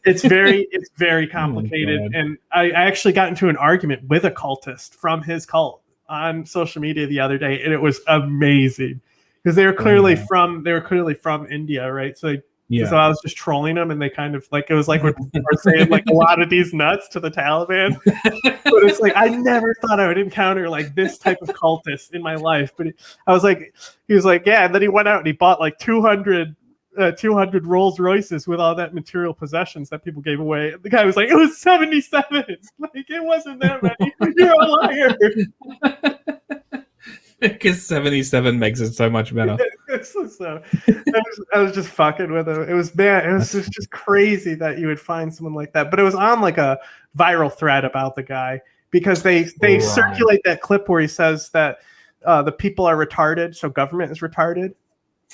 It's very complicated. Oh, and I actually got into an argument with a cultist from his cult on social media the other day, and it was amazing. Because they were clearly from India, right? So I was just trolling them, and they kind of like, it was like when people were saying like a lot of these nuts to the Taliban. But it's like, I never thought I would encounter like this type of cultist in my life. But he was like, yeah. And then he went out and he bought like 200 Rolls Royces with all that material possessions that people gave away. And the guy was like, it was 77. Like, it wasn't that many. You're a liar. Because 77 makes it so much better. So, I was just fucking with him. It was just crazy that you would find someone like that. But it was on like a viral thread about the guy because they circulate that clip where he says that the people are retarded, so government is retarded,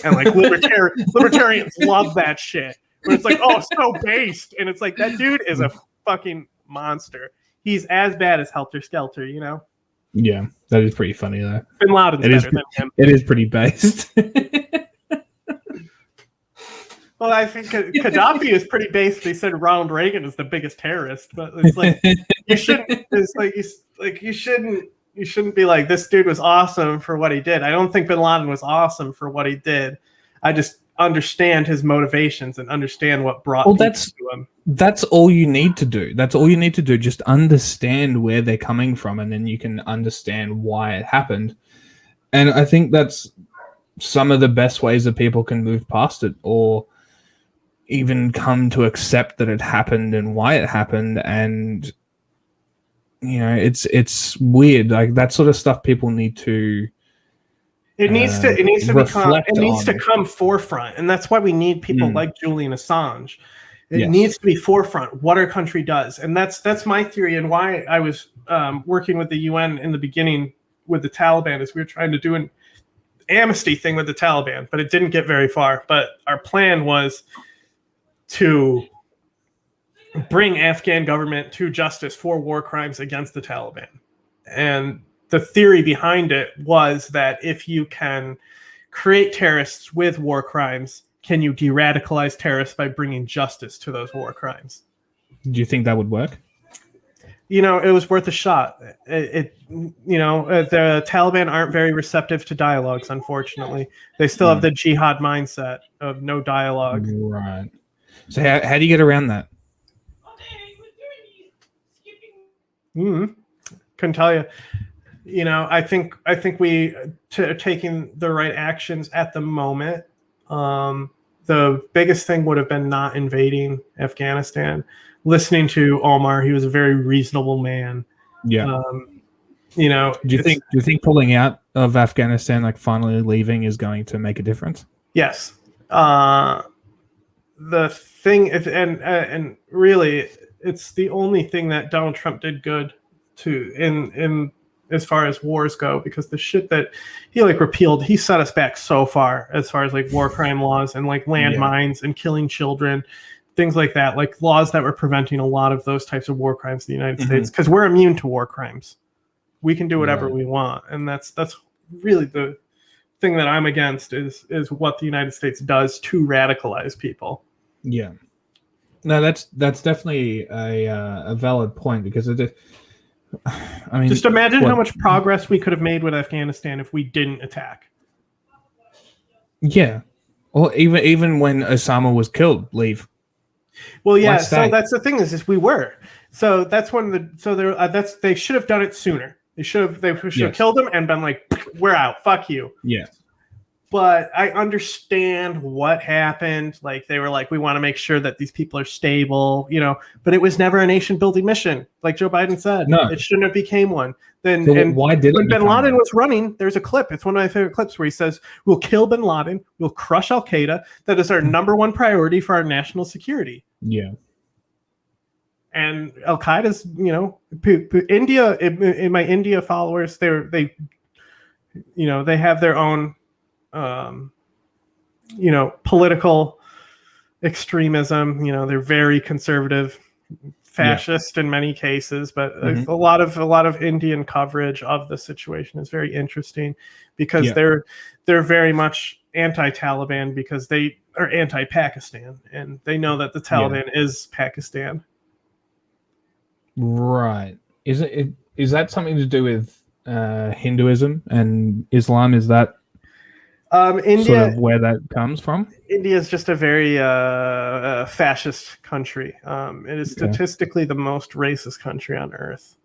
and like libertarians love that shit. But it's like, oh, so based, and it's like, that dude is a fucking monster. He's as bad as Helter Skelter, Yeah, that is pretty funny though. Bin Laden's better than him. It is pretty based. Well, I think Gaddafi is pretty based. They said Ronald Reagan is the biggest terrorist, but it's like you shouldn't. It's like you shouldn't be like, this dude was awesome for what he did. I don't think Bin Laden was awesome for what he did. I just understand his motivations and understand what brought people to him. That's all you need to do. That's all you need to do. Just understand where they're coming from, and then you can understand why it happened. And I think that's some of the best ways that people can move past it, or even come to accept that it happened and why it happened. And it's weird. Like, that sort of stuff people need to. It needs to come forefront, and that's why we need people like Julian Assange. It needs to be forefront what our country does, and that's my theory, and why I was working with the UN in the beginning with the Taliban, is we were trying to do an amnesty thing with the Taliban, but it didn't get very far. But our plan was to bring Afghan government to justice for war crimes against the Taliban, and the theory behind it was that if you can create terrorists with war crimes, can you de-radicalize terrorists by bringing justice to those war crimes? Do you think that would work? It was worth a shot. The Taliban aren't very receptive to dialogues, unfortunately. They still have the jihad mindset of no dialogue. Right. So how do you get around that? Couldn't tell you. I think we taking the right actions at the moment. The biggest thing would have been not invading Afghanistan. Listening to Omar, he was a very reasonable man. Yeah. Do you think pulling out of Afghanistan, like finally leaving, is going to make a difference? Yes. The thing, and really, it's the only thing that Donald Trump did good in as far as wars go, because the shit that he repealed, he set us back so far as far as war crime laws and landmines and killing children, things like that, laws that were preventing a lot of those types of war crimes in the United States, because we're immune to war crimes. We can do whatever we want, and that's really the thing that I'm against is what the United States does to radicalize people. Yeah, no, that's definitely a valid point, because just imagine how much progress we could have made with Afghanistan if we didn't attack. Yeah, or even when Osama was killed, leave. Well, yeah. So that's the thing is we were. So that's when they should have done it sooner. They should have killed him and been like, we're out. Fuck you. Yeah. but I understand what happened. Like they were like, we want to make sure that these people are stable, but it was never a nation building mission. Like Joe Biden said, No. it shouldn't have became one. Then So and why did when it bin become Laden one? was running, there's a clip. It's one of my favorite clips where he says, we'll kill bin Laden. We'll crush Al Qaeda. That is our number one priority for our national security. Yeah. And Al Qaeda's, India, in my India followers, they have their own, political extremism. They're very conservative, fascist in many cases, but a lot of Indian coverage of the situation is very interesting because they're very much anti-Taliban because they are anti-Pakistan and they know that the Taliban is Pakistan. Right. Is that something to do with Hinduism and Islam? Is that India, sort of where that comes from? India is just a very fascist country. It is statistically the most racist country on earth.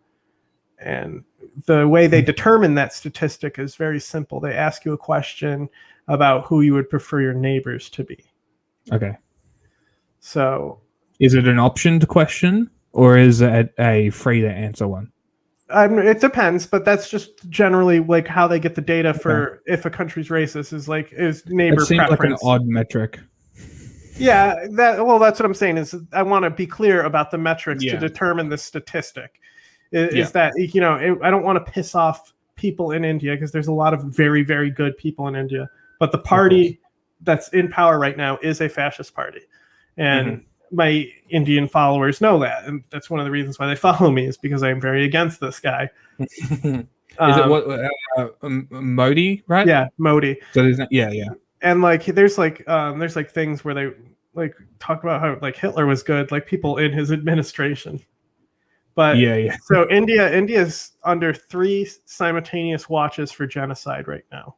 And the way they determine that statistic is very simple. They ask you a question about who you would prefer your neighbors to be. Okay. So is it an optioned question or is it a free to answer one? It depends, but that's just generally like how they get the data for if a country's racist is neighbor it seems preference. Like an odd metric. Yeah, that's what I'm saying is I want to be clear about the metrics to determine the statistic. Is that I don't want to piss off people in India because there's a lot of very, very good people in India, but the party that's in power right now is a fascist party, and my Indian followers know that, and that's one of the reasons why they follow me is because I am very against this guy. Is it what Modi, right? Yeah, Modi. So there's and there's things where they like talk about how like Hitler was good, like people in his administration. But so India's under 3 simultaneous watches for genocide right now.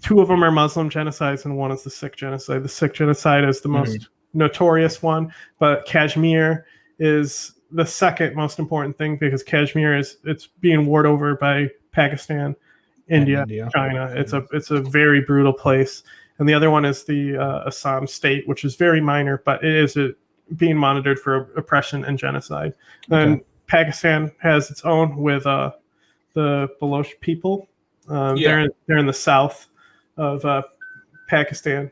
2 of them are Muslim genocides and one is the Sikh genocide. The Sikh genocide is the most notorious one, but Kashmir is the second most important thing because Kashmir it's being warred over by Pakistan, India, China. It's a very brutal place. And the other one is the Assam state, which is very minor, but it is being monitored for oppression and genocide. And Pakistan has its own with the Baloch people. They're in the south of Pakistan.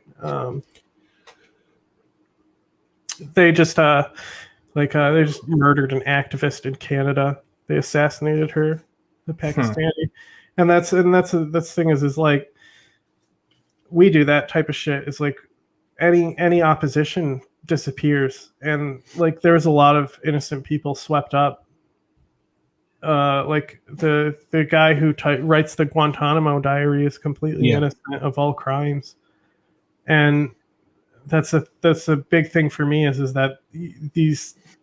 They just they just murdered an activist in Canada. They assassinated her, the Pakistani, and that's the thing is like we do that type of shit. It's like any opposition disappears, and like there's a lot of innocent people swept up. Like the guy who writes the Guantanamo Diary is completely innocent of all crimes, and that's a big thing for me is that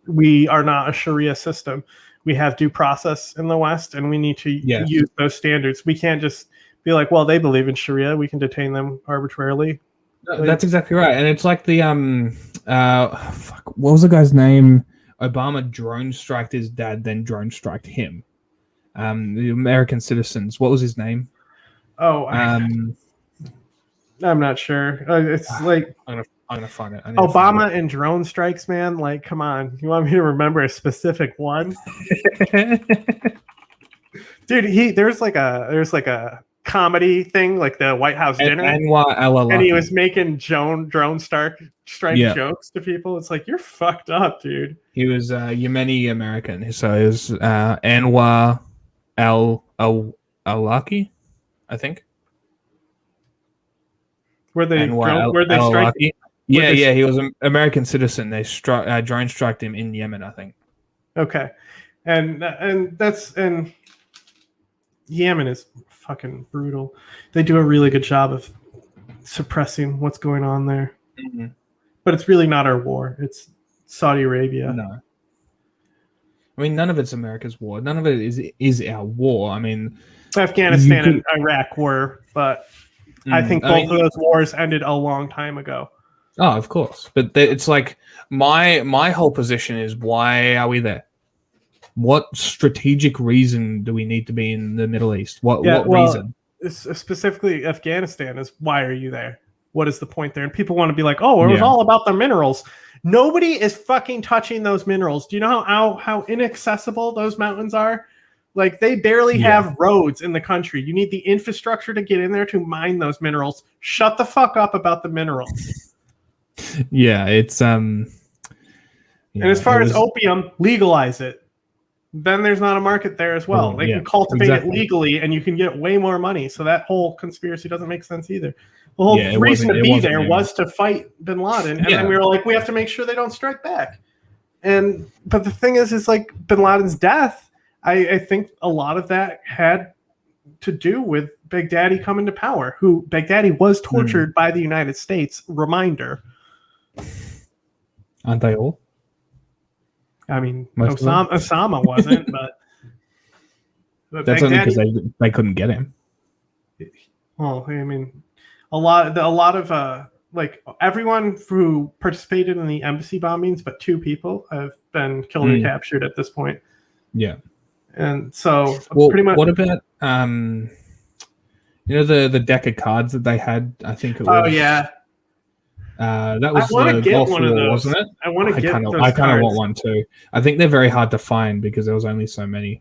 we are not a Sharia system. We have due process in the West, and we need to use those standards. We can't just be like, well, they believe in Sharia, we can detain them arbitrarily. That's exactly right. And it's like the what was the guy's name? Obama drone striked his dad, then drone striked him. The American citizens. What was his name? Oh, I'm not sure. It's like I'm gonna find it. Obama and drone strikes, man. Like, come on. You want me to remember a specific one? Dude, there's like a comedy thing, like the White House dinner, and he was making drone strike jokes to people. It's like, you're fucked up, dude. He was Yemeni American, so it was Anwar al-Awlaki, I think. Were they strike? Yeah, he was an American citizen. They drone struck him in Yemen, I think. Okay, and Yemen is fucking brutal. They do a really good job of suppressing what's going on there. Mm-hmm. But it's really not our war. It's Saudi Arabia. No. I mean, none of it's America's war. None of it is our war. I mean, Afghanistan and Iraq were, but I think both of those wars ended a long time ago. Oh, of course. But it's like my whole position is, why are we there? What strategic reason do we need to be in the Middle East? What reason? specifically Afghanistan, is why are you there? What is the point there? And people want to be like, oh, it was Yeah. all about the minerals. Nobody is fucking touching those minerals. Do you know how inaccessible those mountains are? Like, they barely have roads in the country. You need the infrastructure to get in there to mine those minerals. Shut the fuck up about the minerals. Yeah, it's And as far as opium, legalize it. Then there's not a market there as well. They can cultivate it legally, and you can get way more money. So that whole conspiracy doesn't make sense either. The whole reason to be there was to fight bin Laden, and then we were like, we have to make sure they don't strike back. But the thing is like bin Laden's death, I think a lot of that had to do with Big Daddy coming to power, who Big Daddy was tortured by the United States. Reminder. Aren't they all? I mean, Osama wasn't, but that's only because they couldn't get him. Well, I mean, a lot of like everyone who participated in the embassy bombings, but 2 people have been killed or captured at this point. Yeah. And so, pretty much. What about the deck of cards that they had? I think it was. Oh yeah. That was the Gulf one of War, those. wasn't it? I want to get those I kind of cards. want one too. I think they're very hard to find because there was only so many.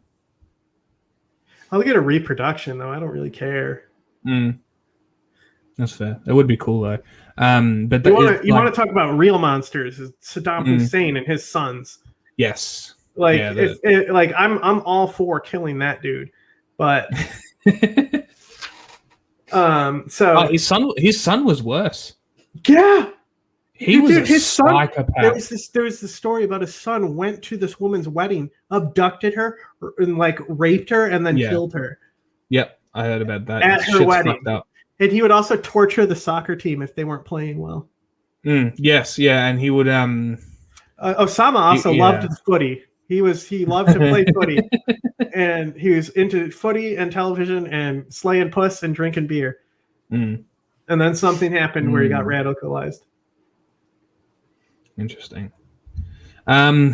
I'll get a reproduction though. I don't really care. That's fair. It would be cool though. But you want to talk about real monsters? Is Saddam Hussein and his sons? Yes. Like, I'm all for killing that dude, but so his son was worse. Yeah, he was his psychopath. There was this story about his son went to this woman's wedding, abducted her, and like raped her, and then killed her. Yep, I heard about that. At her wedding, and he would also torture the soccer team if they weren't playing well. Yes, yeah, and he would. Osama also loved his footy. He loved to play footy, and he was into footy and television and slaying puss and drinking beer. And then something happened where he got radicalized. Interesting. Do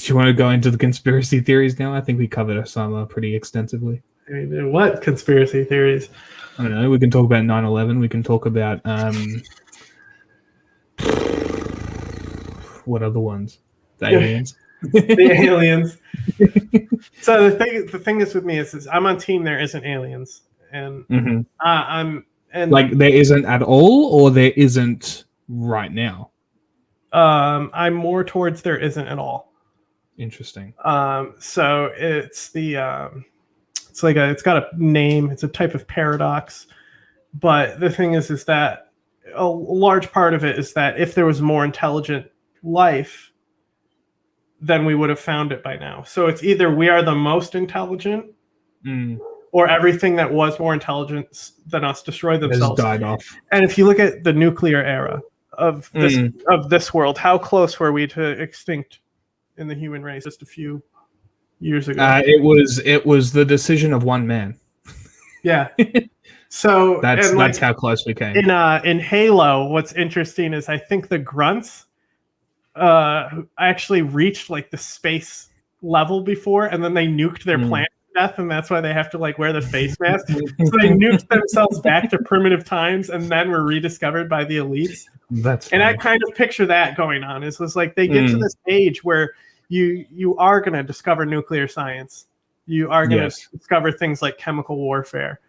you want to go into the conspiracy theories now? I think we covered Osama pretty extensively. I mean, what conspiracy theories? I don't know. We can talk about 9/11. We can talk about what other ones? The aliens. The aliens. So the thing is with me is I'm on team there isn't aliens, and I'm like there isn't at all, or there isn't right now. I'm more towards there isn't at all. Interesting. So it's it's got a name. It's a type of paradox, but the thing is that a large part of it is that if there was more intelligent life, then we would have found it by now. So it's either we are the most intelligent, or everything that was more intelligent than us destroyed themselves. Has died off. And if you look at the nuclear era of this world, how close were we to extinct in the human race just a few years ago? It was the decision of one man. Yeah. So that's how close we came. In Halo, what's interesting is I think the grunts actually reached like the space level before, and then they nuked their planet to death, and that's why they have to like wear the face mask. So they nuked themselves back to primitive times, and then were rediscovered by the elites. That's funny. And I kind of picture that going on. It's like they get to this age where you are going to discover nuclear science. You are going to discover things like chemical warfare.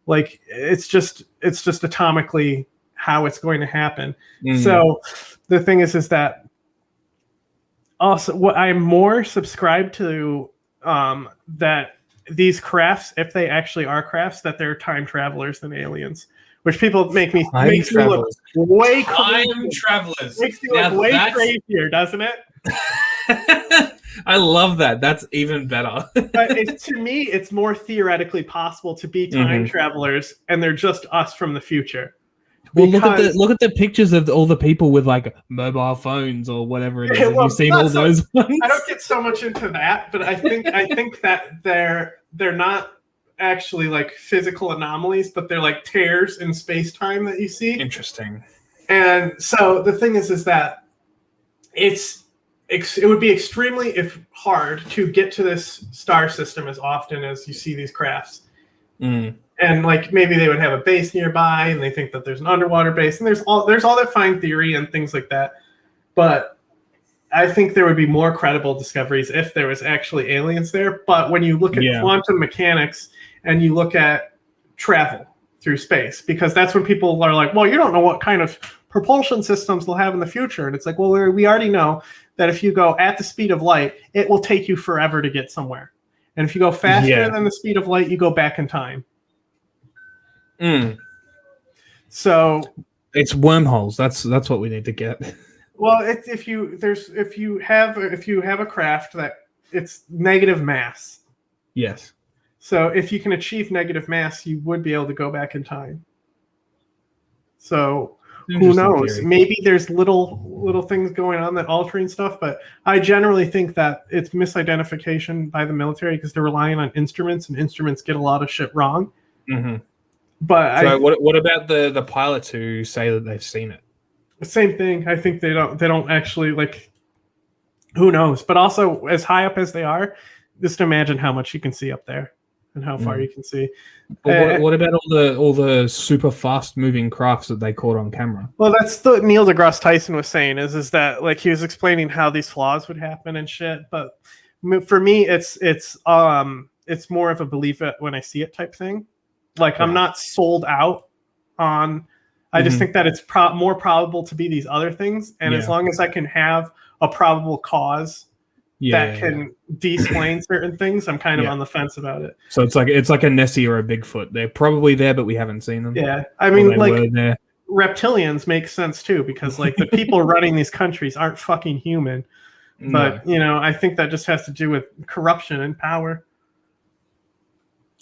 Like it's just atomically how it's going to happen. So the thing is that also what I'm more subscribed to that these crafts, if they actually are crafts, that they're time travelers than aliens, which people makes me look way time travelers. Makes me look way crazier, doesn't it? I love that. That's even better. But to me, it's more theoretically possible to be time travelers, and they're just us from the future. Well, look at the pictures of all the people with like mobile phones or whatever it is. Have you seen all those ones? I don't get so much into that, but I think that they're not actually like physical anomalies, but they're like tears in space-time that you see. Interesting. And so the thing is that it would be extremely hard to get to this star system as often as you see these crafts. And like maybe they would have a base nearby, and they think that there's an underwater base, and there's all that fine theory and things like that. But I think there would be more credible discoveries if there was actually aliens there. But when you look at quantum mechanics and you look at travel through space, because that's when people are like, well, you don't know what kind of propulsion systems they'll have in the future. And it's like, well, we already know that if you go at the speed of light, it will take you forever to get somewhere. And if you go faster than the speed of light, you go back in time. So it's wormholes. That's what we need to get. Well, if you have a craft that it's negative mass. Yes. So if you can achieve negative mass, you would be able to go back in time. So who knows? Theory. Maybe there's little things going on that altering stuff, but I generally think that it's misidentification by the military because they're relying on instruments, and instruments get a lot of shit wrong. Mm-hmm. But so what about the pilots who say that they've seen it? The same thing. I think they don't actually like. Who knows? But also, as high up as they are, just imagine how much you can see up there and how far you can see. What about all the super fast moving crafts that they caught on camera? Well, that's what Neil deGrasse Tyson was saying. Is that like he was explaining how these flaws would happen and shit. But for me, it's more of a believe it when I see it type thing. Like I'm not sold out on. I just think that it's more probable to be these other things, and as long as I can have a probable cause that can de-explain certain things, I'm kind of on the fence about it. So it's like a Nessie or a Bigfoot. They're probably there, but we haven't seen them. Yeah, I mean, like reptilians make sense too, because like the people running these countries aren't fucking human. But I think that just has to do with corruption and power.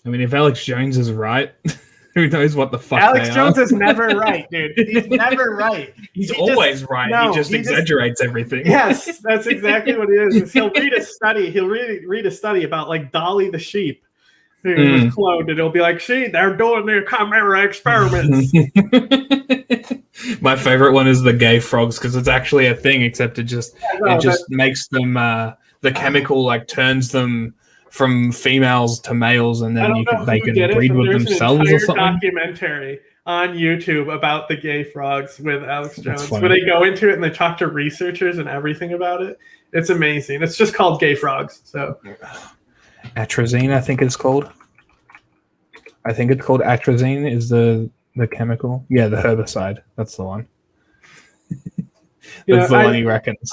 I mean, if Alex Jones is right, who knows what the fuck Alex Jones is never right, dude. He's never right. He's always right. No, he just exaggerates everything. Yes, that's exactly what it is. He'll read a study. He'll read a study about like Dolly the sheep who was cloned, and he'll be like, "See, they're doing their chimera experiments." My favorite one is the gay frogs because it's actually a thing, except it just makes them the chemical like turns them from females to males, and then they can breed with themselves or something. Documentary on YouTube about the gay frogs with Alex Jones, where they go into it and they talk to researchers and everything about it. It's amazing. It's just called Gay Frogs. So, atrazine, I think it's called. I think it's called atrazine. Is the chemical? Yeah, the herbicide. That's the one. That's the one he reckons.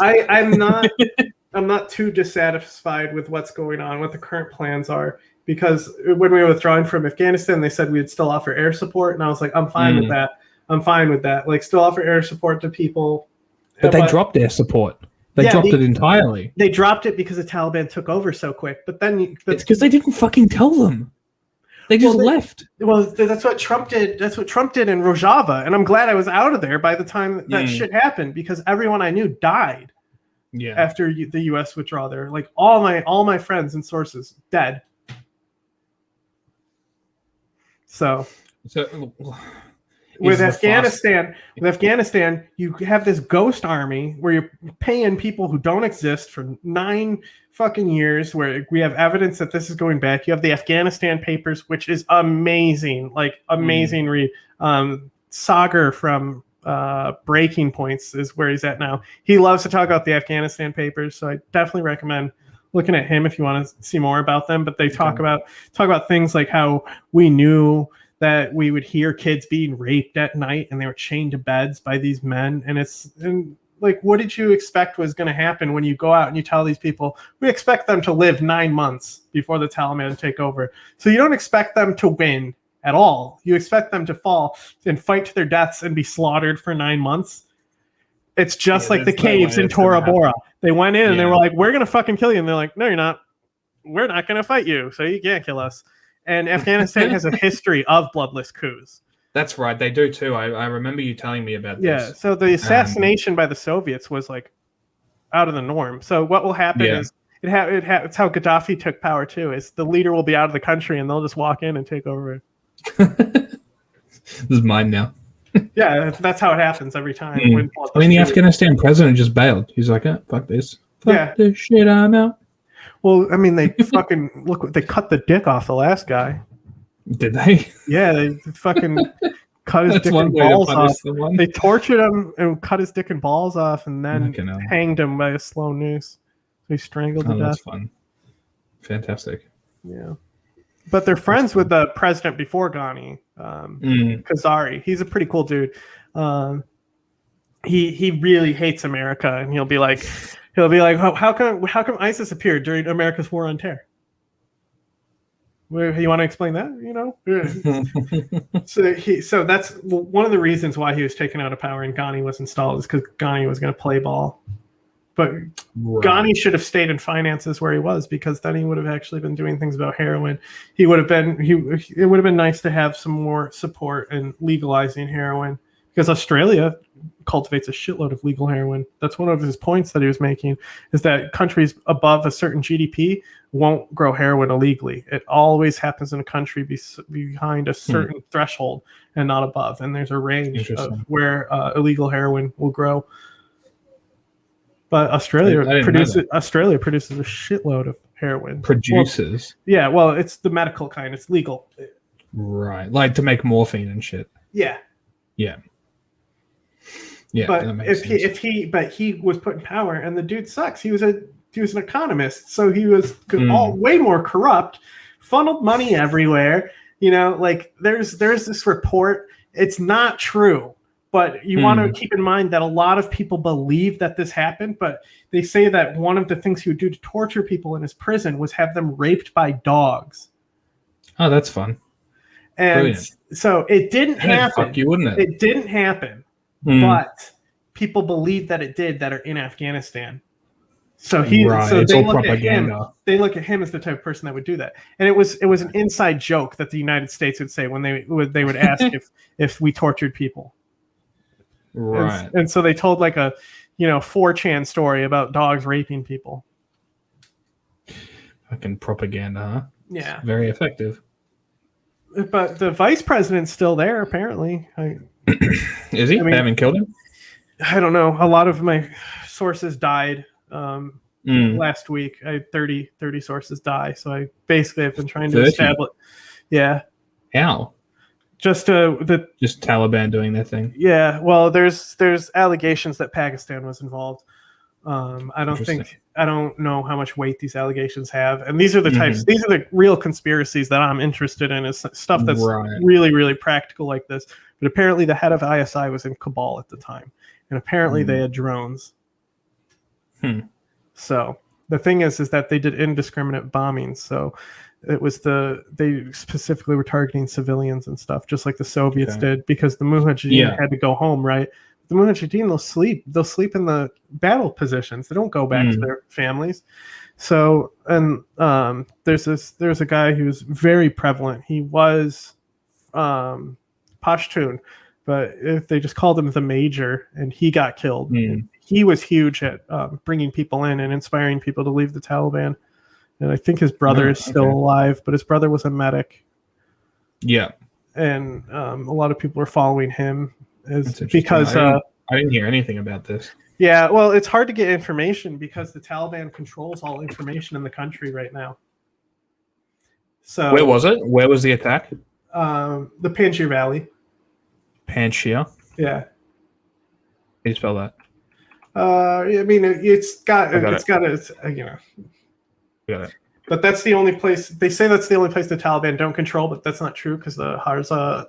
I'm not too dissatisfied with what's going on, what the current plans are, because when we were withdrawing from Afghanistan, they said we'd still offer air support, and I was like, I'm fine with that. I'm fine with that. Like, still offer air support to people. But they dropped air support. They dropped it entirely. They dropped it because the Taliban took over so quick. But then it's because they didn't fucking tell them. They just left. Well, that's what Trump did. That's what Trump did in Rojava, and I'm glad I was out of there by the time that shit happened, because everyone I knew died. Yeah. After the U.S. withdrawal there, like all my friends and sources dead. So with Afghanistan, you have this ghost army where you're paying people who don't exist for 9 fucking years, where we have evidence that this is going back. You have the Afghanistan Papers, which is amazing, like amazing read. Sagar from Breaking Points is where he's at now. He loves to talk about the Afghanistan Papers, so I definitely recommend looking at him if you want to see more about them. But they talk about things like how we knew that we would hear kids being raped at night and they were chained to beds by these men, and like, what did you expect was going to happen when you go out and you tell these people, we expect them to live 9 months before the Taliban take over? So you don't expect them to win at all. You expect them to fall and fight to their deaths and be slaughtered for 9 months. It's just like the caves in Tora Bora. They went in and they were like, we're going to fucking kill you. And they're like, no, you're not. We're not going to fight you, so you can't kill us. And Afghanistan has a history of bloodless coups. That's right. They do too. I remember you telling me about this. Yeah. So the assassination by the Soviets was like out of the norm. So what will happen is it's how Gaddafi took power too, is the leader will be out of the country and they'll just walk in and take over. This is mine now. Yeah, that's how it happens every time. I mean, the Afghanistan president just bailed. He's like, fuck this. Fuck this shit, I'm out. Well, I mean, they fucking they cut the dick off the last guy. Did they? Yeah, they fucking cut his That's dick one and way to balls punish off. someone. They tortured him and cut his dick and balls off, and then Fucking hell. hanged him by a slow noose. He strangled to Oh, death. that's fun. Fantastic. Yeah, but they're friends with the president before Ghani, Kazari. He's a pretty cool dude. He really hates America, and he'll be like, how come ISIS appeared during America's war on terror? You want to explain that? So that's one of the reasons why he was taken out of power and Ghani was installed, is because Ghani was going to play ball. But Ghani should have stayed in finances where he was, because then he would have actually been doing things about heroin. It would have been nice to have some more support in legalizing heroin, because Australia cultivates a shitload of legal heroin. That's one of his points that he was making, is that countries above a certain GDP won't grow heroin illegally. It always happens in a country behind a certain threshold and not above. And there's a range of where illegal heroin will grow. But Australia produces a shitload of heroin. Produces? Well, yeah, it's the medical kind. It's legal. Right. Like to make morphine and shit. Yeah. Yeah. Yeah. But he was put in power, and the dude sucks. He was an economist, so he was way more corrupt, funneled money everywhere. Like there's this report. It's not true. But you want to keep in mind that a lot of people believe that this happened, but they say that one of the things he would do to torture people in his prison was have them raped by dogs. Oh, that's fun. And brilliant. So it didn't happen. Fuck you, wouldn't it? It didn't happen. But people believe that it did, that are in Afghanistan. So it's all propaganda. They look at him as the type of person that would do that. And it was an inside joke that the United States would say when they would ask if we tortured people. Right. And so they told like a 4chan story about dogs raping people. Fucking propaganda, huh? Yeah. It's very effective. But the vice president's still there, apparently. Is he? They haven't killed him? I don't know. A lot of my sources died last week. I had 30 sources die. So I basically have been trying to establish. Yeah. How? Just Taliban doing their thing. Yeah, well, there's allegations that Pakistan was involved. I don't know how much weight these allegations have, and these are the types. These are the real conspiracies that I'm interested in. Is stuff that's really, really practical like this. But apparently, the head of ISI was in Kabul at the time, and apparently they had drones. So the thing is that they did indiscriminate bombings. So it was they specifically were targeting civilians and stuff, just like the Soviets did, because the Mujahideen had to go home, right? The Mujahideen, they'll sleep in the battle positions. They don't go back to their families. So, and there's a guy who's very prevalent. He was Pashtun, but if they just called him the Major, and he got killed. He was huge at bringing people in and inspiring people to leave the Taliban. And I think his brother is still alive, but his brother was a medic. Yeah. And a lot of people are following him because I didn't hear anything about this. Yeah, well, it's hard to get information because the Taliban controls all information in the country right now. So where was it? Where was the attack? The Panjshir Valley. Panjshir? Yeah. How do you spell that? I mean, it's got Got it. But that's the only place. They say that's the only place the Taliban don't control, but that's not true because the Harza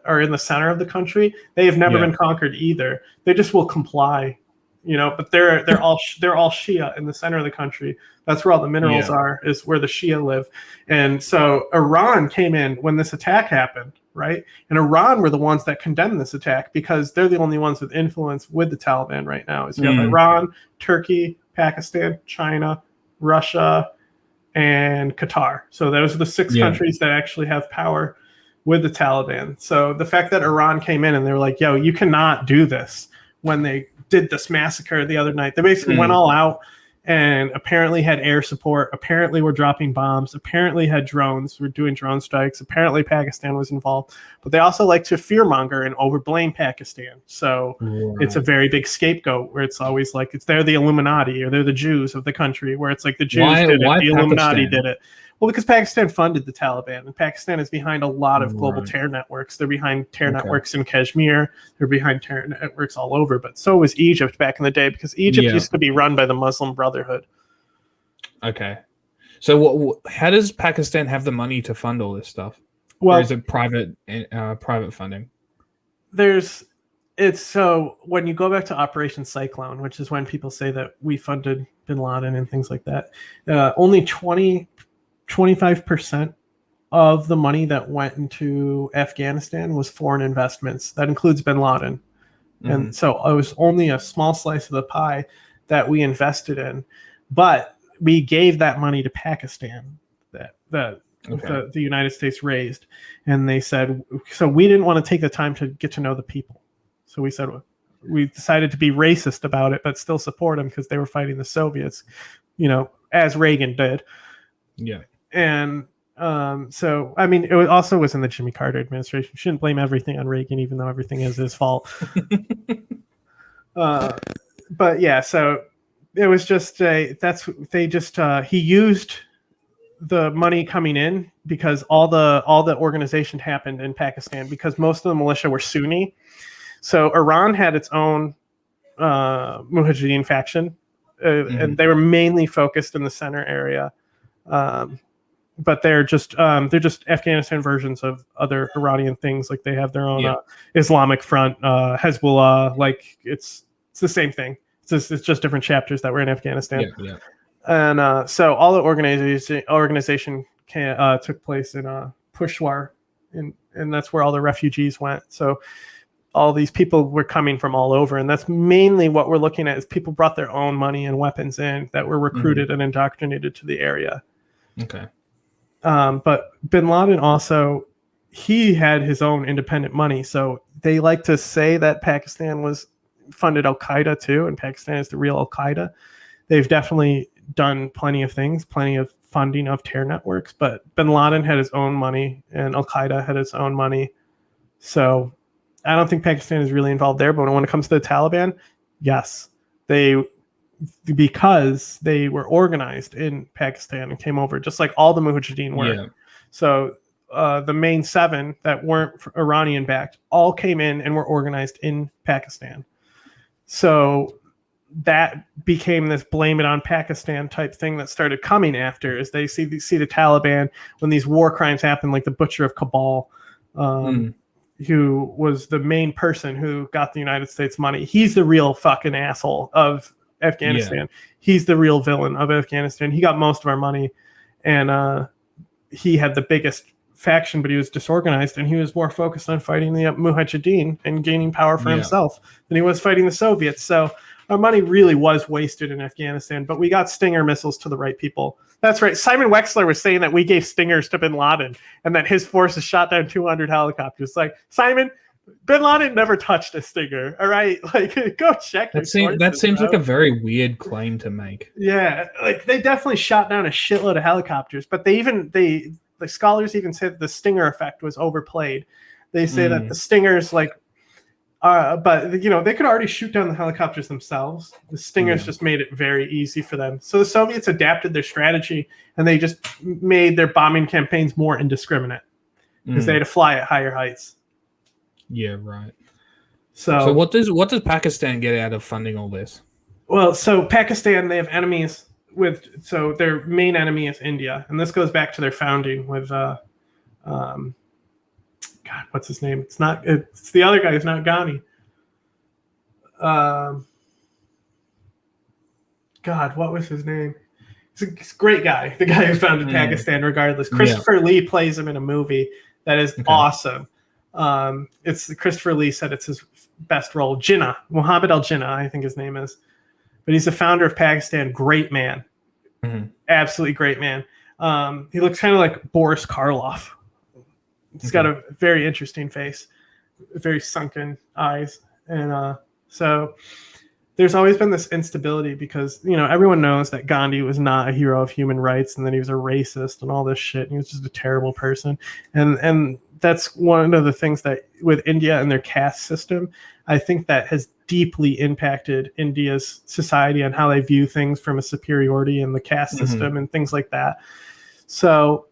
are in the center of the country. They have never been conquered either. They just will comply, But they're all Shia in the center of the country. That's where all the minerals are. Is where the Shia live. And so Iran came in when this attack happened, right? And Iran were the ones that condemned this attack because they're the only ones with influence with the Taliban right now. Is you have Iran, Turkey, Pakistan, China, Russia, and Qatar. So those are the 6 countries that actually have power with the Taliban. So the fact that Iran came in and they were like, yo, you cannot do this, when they did this massacre the other night, they basically went all out and apparently had air support, apparently were dropping bombs, apparently had drones, were doing drone strikes, apparently Pakistan was involved. But they also like to fearmonger and overblame Pakistan. So it's a very big scapegoat where it's always like they're the Illuminati or they're the Jews of the country, where it's like the Jews did it, the Illuminati did it. Well, because Pakistan funded the Taliban, and Pakistan is behind a lot of global Right. terror networks. They're behind terror Okay. networks in Kashmir. They're behind terror networks all over. But so was Egypt back in the day, because Egypt Yeah. used to be run by the Muslim Brotherhood. Okay. So how does Pakistan have the money to fund all this stuff? Or Well, is it private funding? so when you go back to Operation Cyclone, which is when people say that we funded bin Laden and things like that, only 25% of the money that went into Afghanistan was foreign investments. That includes bin Laden. And so it was only a small slice of the pie that we invested in. But we gave that money to Pakistan that the United States raised. And they said, so we didn't want to take the time to get to know the people. So we said, we decided to be racist about it, but still support them because they were fighting the Soviets, as Reagan did. Yeah. And so, I mean, also was in the Jimmy Carter administration. You shouldn't blame everything on Reagan, even though everything is his fault. But yeah, so it was just he used the money coming in because all the organization happened in Pakistan because most of the militia were Sunni. So Iran had its own Mujahideen faction, and they were mainly focused in the center area. But they're just Afghanistan versions of other Iranian things. Like they have their own Islamic Front, Hezbollah. Like it's the same thing. It's just different chapters that were in Afghanistan. Yeah. And so all the organization took place in Peshawar, and that's where all the refugees went. So all these people were coming from all over, and that's mainly what we're looking at. Is people brought their own money and weapons in that were recruited and indoctrinated to the area. Okay. But bin Laden also, he had his own independent money. So they like to say that Pakistan was funded Al-Qaeda too, and Pakistan is the real Al-Qaeda. They've definitely done plenty of things, plenty of funding of terror networks, but bin Laden had his own money and Al-Qaeda had its own money. So I don't think Pakistan is really involved there, but when it comes to the Taliban, yes, because they were organized in Pakistan and came over, just like all the Mujahideen were. Yeah. So the main 7 that weren't Iranian backed all came in and were organized in Pakistan. So that became this blame it on Pakistan type thing that started coming after, as they see the Taliban when these war crimes happen, like the Butcher of Kabul, who was the main person who got the United States money. He's the real fucking asshole of Afghanistan. Yeah. He's the real villain of Afghanistan. He got most of our money, and he had the biggest faction, but he was disorganized, and he was more focused on fighting the Mujahideen and gaining power for himself than he was fighting the Soviets. So our money really was wasted in Afghanistan, but we got Stinger missiles to the right people. That's right. Simon Wexler was saying that we gave Stingers to bin Laden and that his forces shot down 200 helicopters. Like, Simon, bin Laden never touched a Stinger. All right, like, go check. That seems like a very weird claim to make. Yeah, like they definitely shot down a shitload of helicopters, but the scholars even say that the Stinger effect was overplayed. They say that the Stingers, but they could already shoot down the helicopters themselves. The Stingers just made it very easy for them. So the Soviets adapted their strategy, and they just made their bombing campaigns more indiscriminate because they had to fly at higher heights. Yeah, right. So what does Pakistan get out of funding all this? Well, so Pakistan, they have enemies so their main enemy is India, and this goes back to their founding with God, what's his name? It's the other guy who's not Ghani. God, what was his name? He's a great guy. The guy who founded Pakistan, regardless. Christopher Lee plays him in a movie that is awesome. It's Christopher Lee said it's his best role. Jinnah, Muhammad al-Jinnah, I think his name is. But he's the founder of Pakistan. Great man. Absolutely great man. He looks kind of like Boris Karloff. He's got a very interesting face, very sunken eyes. And so there's always been this instability because, everyone knows that Gandhi was not a hero of human rights and that he was a racist and all this shit. And he was just a terrible person. And that's one of the things that with India and their caste system, I think that has deeply impacted India's society and how they view things from a superiority in the caste system and things like that. So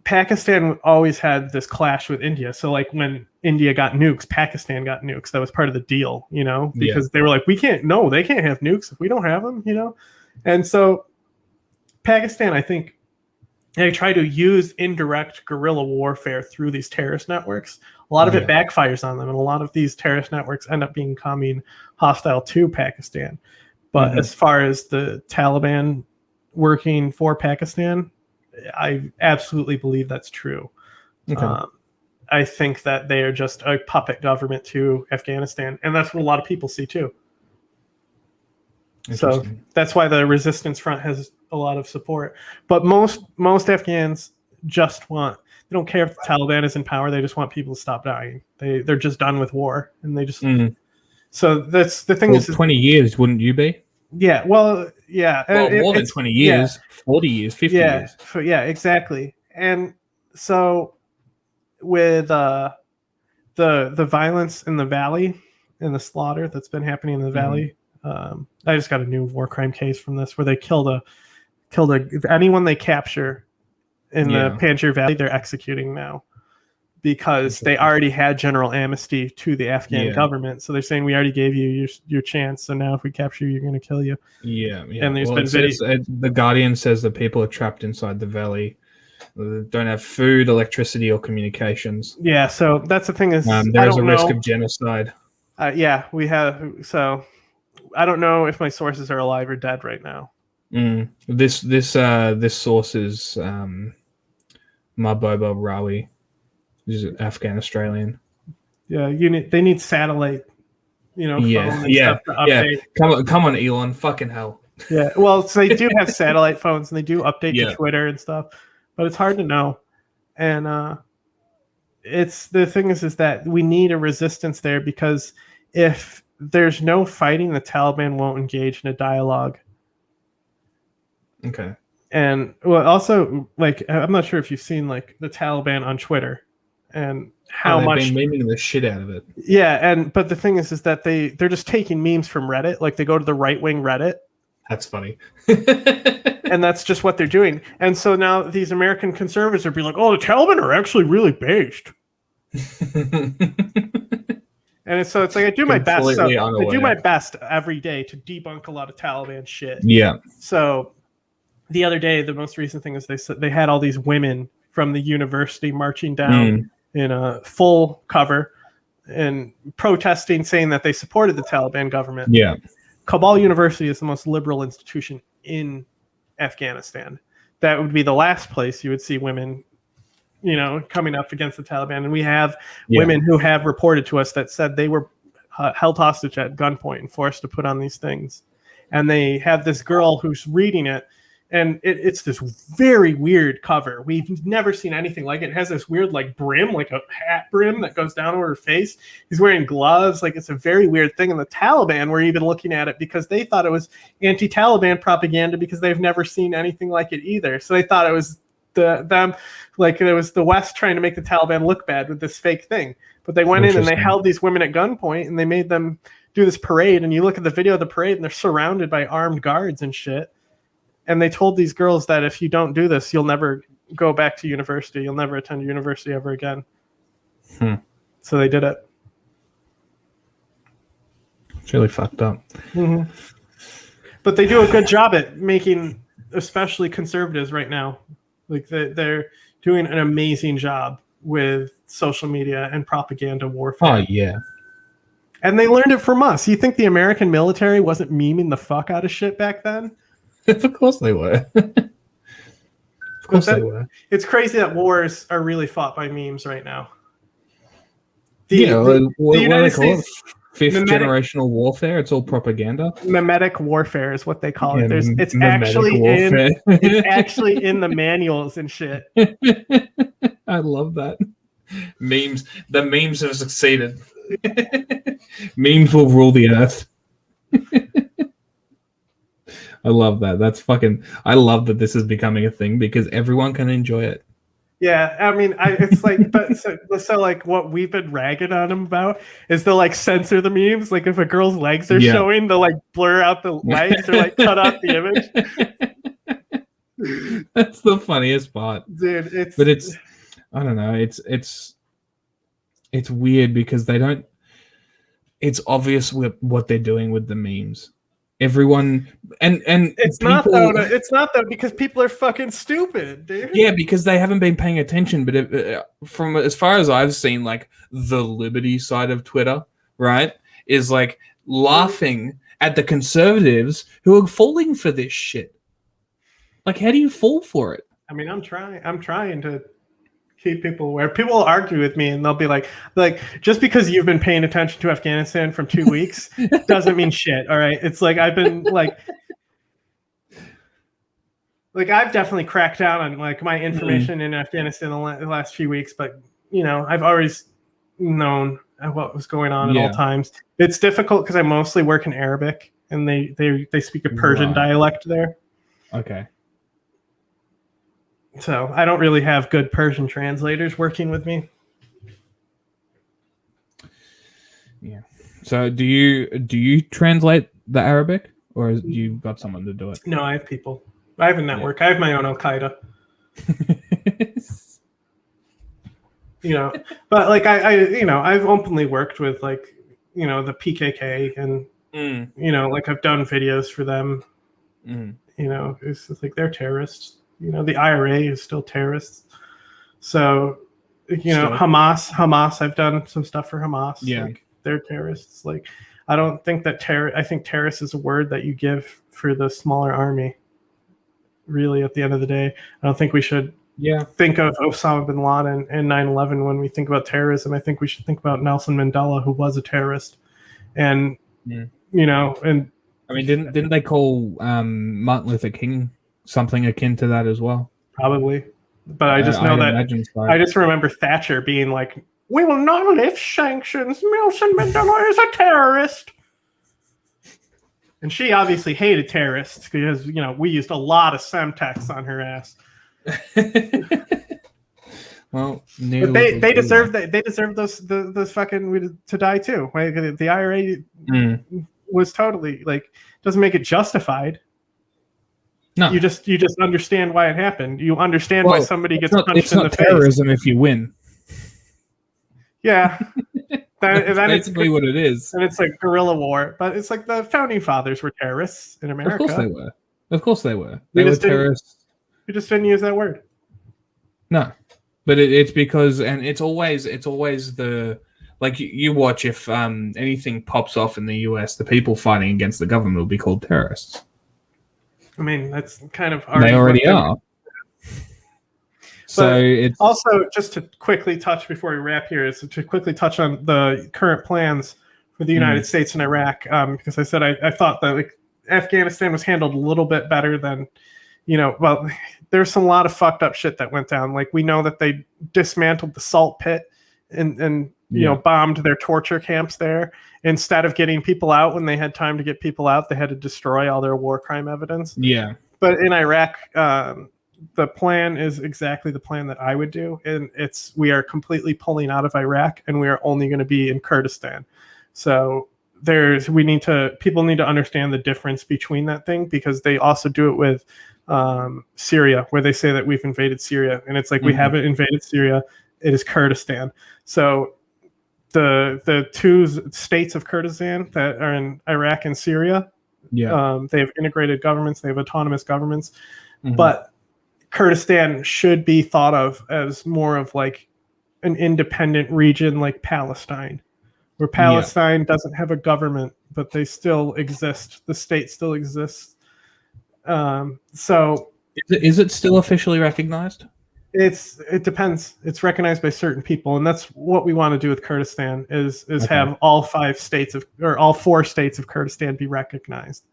Pakistan always had this clash with India. So like when India got nukes, Pakistan got nukes. That was part of the deal, because they were like, they can't have nukes if we don't have them, And so Pakistan, I think, they try to use indirect guerrilla warfare through these terrorist networks. A lot of it backfires on them, and a lot of these terrorist networks end up becoming hostile to Pakistan. But as far as the Taliban working for Pakistan, I absolutely believe that's true. Okay. I think that they are just a puppet government to Afghanistan, and that's what a lot of people see too. So that's why the resistance front has a lot of support. But most Afghans they don't care if the Taliban is in power. They just want people to stop dying. They're just done with war, and they just. So that's the thing. 20 years, wouldn't you be? Yeah. Well, yeah. Well, more than 20 years, 40 years, 50 years. Yeah, exactly. And so with the violence in the valley and the slaughter that's been happening in the valley. I just got a new war crime case from this where they killed anyone they capture in the Panjshir Valley, they're executing now because they already had general amnesty to the Afghan government. So they're saying, we already gave you your chance. So now if we capture you, you're going to kill you. Yeah. And there's the Guardian says that people are trapped inside the valley. They don't have food, electricity, or communications. Yeah. So that's the thing is there is a risk of genocide. We have. So I don't know if my sources are alive or dead right now. This source is Mahbooba Rawi, who's an Afghan Australian. Yeah, they need satellite, phone and stuff to update. Come on, Elon, fucking hell. Yeah, well, so they do have satellite phones and they do update to Twitter and stuff, but it's hard to know. And it's the thing is that we need a resistance there because if there's no fighting, the Taliban won't engage in a dialogue. Okay. And also, I'm not sure if you've seen the Taliban on Twitter and how much they've been memeing the shit out of it. Yeah, but the thing is that they're just taking memes from Reddit. Like they go to the right wing Reddit. That's funny. And that's just what they're doing. And so now these American conservatives are being like, "Oh, the Taliban are actually really based." And so it's like I do my best. So I do my best every day to debunk a lot of Taliban shit. Yeah. So the other day, the most recent thing is they had all these women from the university marching down in a full cover and protesting, saying that they supported the Taliban government. Yeah. Kabul University is the most liberal institution in Afghanistan. That would be the last place you would see women coming up against the Taliban. And we have women who have reported to us that said they were held hostage at gunpoint and forced to put on these things. And they have this girl who's reading it, and it's this very weird cover. We've never seen anything like it. It has this weird brim, like a hat brim that goes down over her face. He's wearing gloves. It's a very weird thing. And the Taliban were even looking at it because they thought it was anti-Taliban propaganda because they've never seen anything like it either. So they thought it was it was the West trying to make the Taliban look bad with this fake thing. But they went in and they held these women at gunpoint and they made them do this parade. And you look at the video of the parade and they're surrounded by armed guards and shit. And they told these girls that if you don't do this, you'll never go back to university. You'll never attend university ever again. So they did it. It's really fucked up. But they do a good job at making, especially conservatives right now. They're doing an amazing job with social media and propaganda warfare. Oh, yeah. And they learned it from us. You think the American military wasn't memeing the fuck out of shit back then? Of course they were. Of course they were. It's crazy that wars are really fought by memes right now. The United States, fifth generational warfare. It's all propaganda. Memetic warfare is what they call it. It's actually in the manuals and shit. I love that. The memes have succeeded. Memes will rule the earth. I love that. I love that this is becoming a thing because everyone can enjoy it. Yeah, I mean, it's but what we've been ragging on them about is they'll censor the memes. If a girl's legs are showing, they'll blur out the legs or cut out the image. That's the funniest part. Dude, But it's, I don't know, it's weird because they don't. It's obvious what they're doing with the memes. Everyone and it's people, not though because people are fucking stupid, dude. yeah, because they haven't been paying attention. But from as far as I've seen, like the Liberty side of Twitter, right, is like laughing at the conservatives who are falling for this shit. Like, how do you fall for it? I mean, I'm trying to keep people aware. People will argue with me and they'll be like, just because you've been paying attention to Afghanistan from 2 weeks doesn't mean shit. All right. It's like, I've been like I've definitely cracked down on like my information in Afghanistan the last few weeks, but you know, I've always known what was going on at all times. It's difficult because I mostly work in Arabic and they speak a Persian dialect there. Okay. So I don't really have good Persian translators working with me. Yeah. So do you translate the Arabic, or you got someone to do it? No, I have people. I have a network. I have my own Al Qaeda. You know, but like I've openly worked with like, you know, the PKK and you know, like I've done videos for them. You know, it's like they're terrorists. You know, the IRA is still terrorists. So, you know, Hamas, I've done some stuff for Hamas. Yeah. Like, they're terrorists. Like, I don't think that I think terrorist is a word that you give for the smaller army. Really, at the end of the day, I don't think we should think of Osama bin Laden and 9/11 when we think about terrorism. I think we should think about Nelson Mandela, who was a terrorist. And, you know, and I mean, didn't they call Martin Luther King something akin to that as well? Probably. But I just know that I just remember Thatcher being like, "We will not lift sanctions. Nelson Mandela is a terrorist." And she obviously hated terrorists because, you know, we used a lot of Semtex on her ass. Well, but they deserve that. They deserve those fucking to die too. Like, the IRA was totally like, doesn't make it justified. No, you just understand why it happened. You understand why somebody gets punched in the face. It's not terrorism if you win. Yeah, that's basically what it is. And it's like guerrilla war, but it's like the founding fathers were terrorists in America. Of course they were. Of course they were. They were terrorists. You just didn't use that word. No, but it's because, and it's always the, like, you watch, if anything pops off in the US, the people fighting against the government will be called terrorists. I mean, that's kind of they already are. So it's also, just to quickly touch before we wrap here, is to quickly touch on the current plans for the United States and Iraq, because I said I thought that like Afghanistan was handled a little bit better than, you know, well, there's a lot of fucked up shit that went down. Like, we know that they dismantled the salt pit and you know, bombed their torture camps there. Instead of getting people out when they had time to get people out, they had to destroy all their war crime evidence. Yeah. But in Iraq, the plan is exactly the plan that I would do. And we are completely pulling out of Iraq and we are only going to be in Kurdistan. So people need to understand the difference between that thing, because they also do it with Syria, where they say that we've invaded Syria. And it's like, we haven't invaded Syria. It is Kurdistan. So the two states of Kurdistan that are in Iraq and Syria, they have integrated governments, they have autonomous governments, but Kurdistan should be thought of as more of like an independent region like Palestine, where Palestine doesn't have a government, but they still exist. The state still exists. So is it still officially recognized? It depends. It's recognized by certain people, and that's what we want to do with Kurdistan is have all 5 states or all 4 states of Kurdistan be recognized.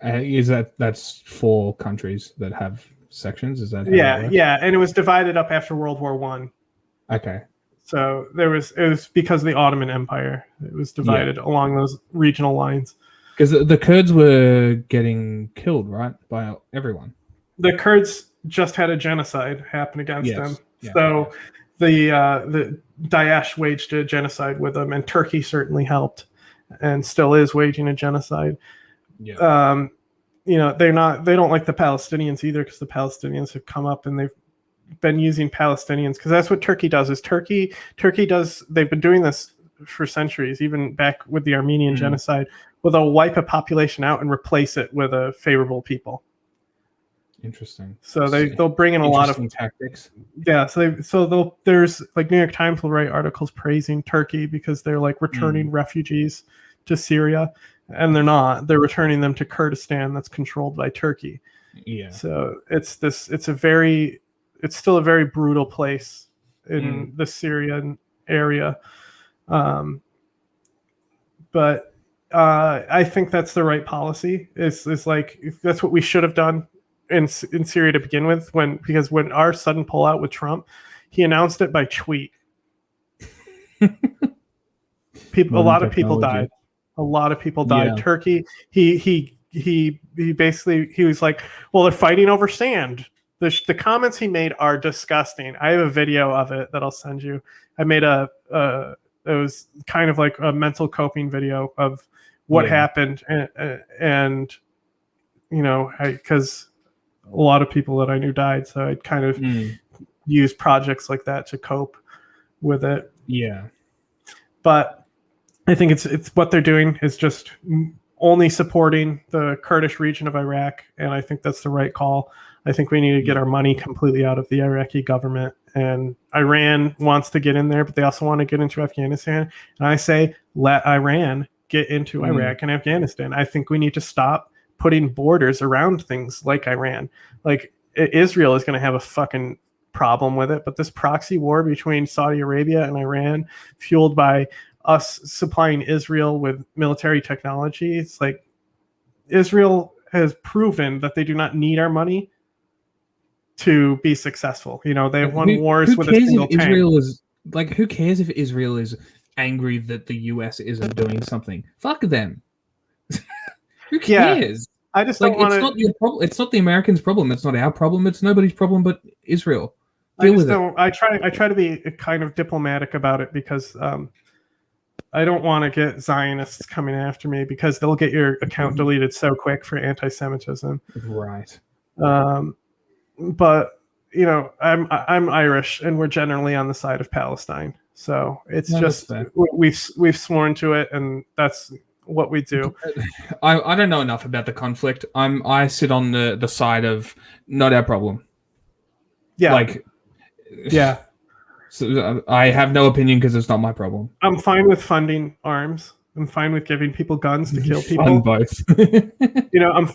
That's 4 countries that have sections? Is that yeah, and it was divided up after World War I. Okay. So it was because of the Ottoman Empire. It was divided along those regional lines. Because the Kurds were getting killed, right, by everyone. The Kurds just had a genocide happen against them. Yeah. So the Daesh waged a genocide with them, and Turkey certainly helped and still is waging a genocide. Yeah. they don't like the Palestinians either, because the Palestinians have come up and they've been using Palestinians, because that's what Turkey does. They've been doing this for centuries, even back with the Armenian genocide, where they'll wipe a population out and replace it with a favorable people. Interesting. So they'll bring in a lot of tactics. Yeah. There's like New York Times will write articles praising Turkey because they're like returning refugees to Syria, and they're not. They're returning them to Kurdistan, that's controlled by Turkey. Yeah. So it's still a very brutal place in the Syrian area. But I think that's the right policy. It's like, that's what we should have done in Syria to begin with, because when our sudden pullout with Trump, he announced it by tweet. A lot of people died. Yeah. Turkey, he basically, he was like, well, they're fighting over sand. The comments he made are disgusting. I have a video of it that I'll send you. I made it was kind of like a mental coping video of what happened, and because a lot of people that I knew died, so I kind of used projects like that to cope with it. Yeah. But I think it's what they're doing is just only supporting the Kurdish region of Iraq, and I think that's the right call. I think we need to get our money completely out of the Iraqi government, and Iran wants to get in there, but they also want to get into Afghanistan. And I say, let Iran get into Iraq and Afghanistan. I think we need to stop putting borders around things like Iran. Like, Israel is going to have a fucking problem with it, but this proxy war between Saudi Arabia and Iran, fueled by us supplying Israel with military technology, it's like Israel has proven that they do not need our money to be successful. They have won wars with a single tank. Who cares if Israel is angry that the US isn't doing something? Fuck them. Who cares? I just don't want to. It's not your problem. It's not the Americans' problem. It's not our problem. It's nobody's problem but Israel. I try to be kind of diplomatic about it, because I don't want to get Zionists coming after me, because they'll get your account deleted so quick for anti-Semitism. Right. But I'm Irish, and we're generally on the side of Palestine. So it's we've sworn to it, and that's what we do. I don't know enough about the conflict. I sit on the side of not our problem. Yeah. Yeah. So I have no opinion because it's not my problem. I'm fine with funding arms. I'm fine with giving people guns to kill people. Fund both. I'm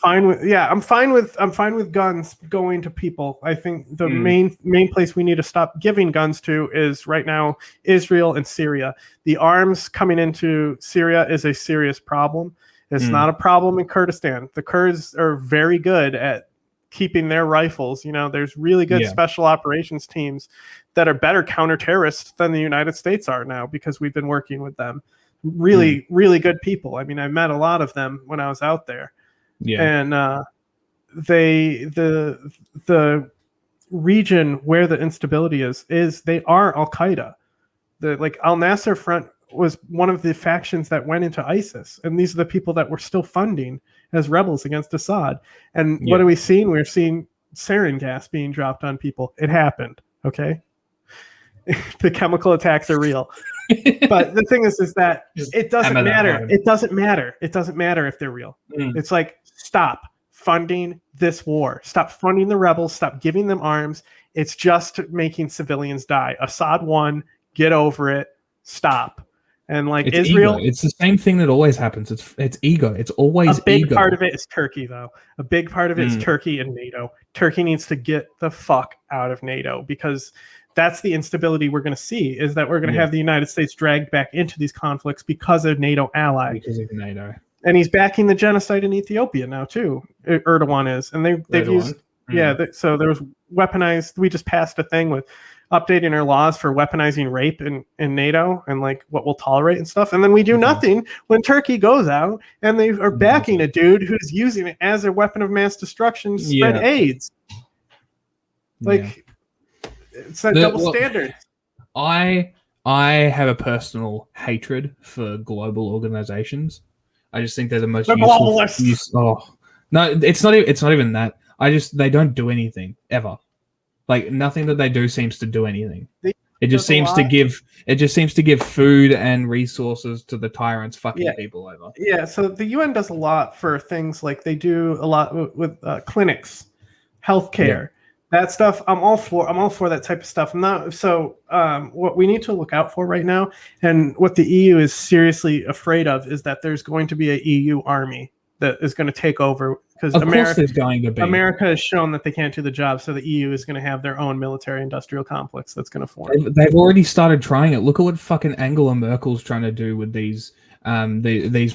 fine with guns going to people. I think the main place we need to stop giving guns to is right now Israel and Syria. The arms coming into Syria is a serious problem. It's not a problem in Kurdistan. The Kurds are very good at keeping their rifles. There's really good special operations teams that are better counter-terrorists than the United States are now, because we've been working with them. Really, really good people. I mean, I met a lot of them when I was out there. Yeah. And the region where the instability is they are Al-Qaeda. The Al-Nasser Front was one of the factions that went into ISIS, and these are the people that we're still funding as rebels against Assad. And what are we seeing? We're seeing sarin gas being dropped on people. It happened. Okay. The chemical attacks are real. But the thing is that it doesn't matter. It doesn't matter. It doesn't matter if they're real. It's like, stop funding this war. Stop funding the rebels. Stop giving them arms. It's just making civilians die. Assad won. Get over it. Stop. And it's Israel, ego. It's the same thing that always happens. It's ego. It's always a big ego. part of it is Turkey, though. A big part of it is Turkey and NATO. Turkey needs to get the fuck out of NATO, because that's the instability we're going to see, is that we're going to have the United States dragged back into these conflicts because of NATO ally. Because of NATO. And he's backing the genocide in Ethiopia now, too. Erdogan is. And they've used... so there was weaponized... We just passed a thing with updating our laws for weaponizing rape in NATO and what we'll tolerate and stuff. And then we do nothing when Turkey goes out and they are backing a dude who's using it as a weapon of mass destruction to spread AIDS. It's a double standard. I have a personal hatred for global organizations. I just think they're the most globalists. No, it's not even that. They don't do anything ever. Like nothing that they do seems to do anything. It just seems to give food and resources to the tyrants fucking people over. Yeah, so the UN does a lot for things like they do a lot with clinics, healthcare, that stuff. I'm all for that type of stuff. What we need to look out for right now, and what the EU is seriously afraid of, is that there's going to be a EU army that is going to take over, because America has shown that they can't do the job, so the EU is going to have their own military-industrial complex that's going to form. They've already started trying it. Look at what fucking Angela Merkel's trying to do with these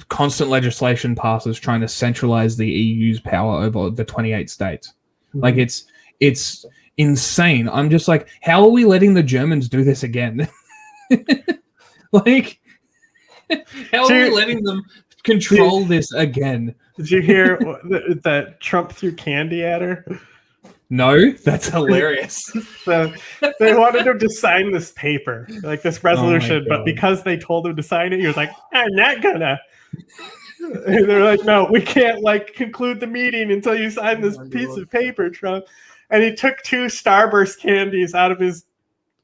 constant legislation passes, trying to centralize the EU's power over the 28 states. Mm-hmm. Like it's insane. I'm just like, how are we letting the Germans do this again? Like, how are we letting them control this again? Did you hear that Trump threw candy at her? No, that's hilarious. So they wanted him to sign this paper, like this resolution, but because they told him to sign it, he was like, "I'm not gonna." And they're like, "No, we can't conclude the meeting until you sign this piece of paper, Trump." And he took 2 Starburst candies out of his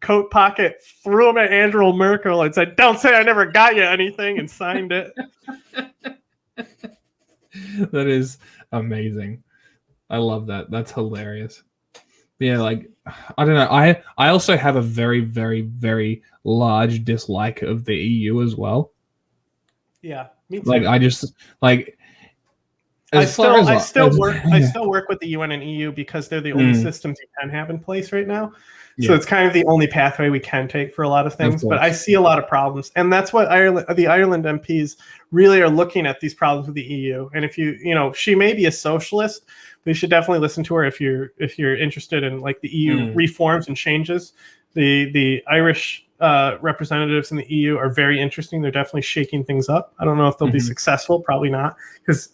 coat pocket, threw them at Angela Merkel, and said, "Don't say I never got you anything," and signed it. That is amazing. I love that. That's hilarious. Yeah, like, I don't know. I also have a very, very, very large dislike of the EU as well. Yeah, me too. Like, I just like. I still work with the UN and EU because they're the only systems you can have in place right now. So it's kind of the only pathway we can take for a lot of things. But I see a lot of problems, and that's what the Ireland MPs really are looking at, these problems with the EU. And if she may be a socialist, but you should definitely listen to her if you're interested in like the EU reforms and changes. The Irish representatives in the EU are very interesting. They're definitely shaking things up. I don't know if they'll be successful. Probably not, because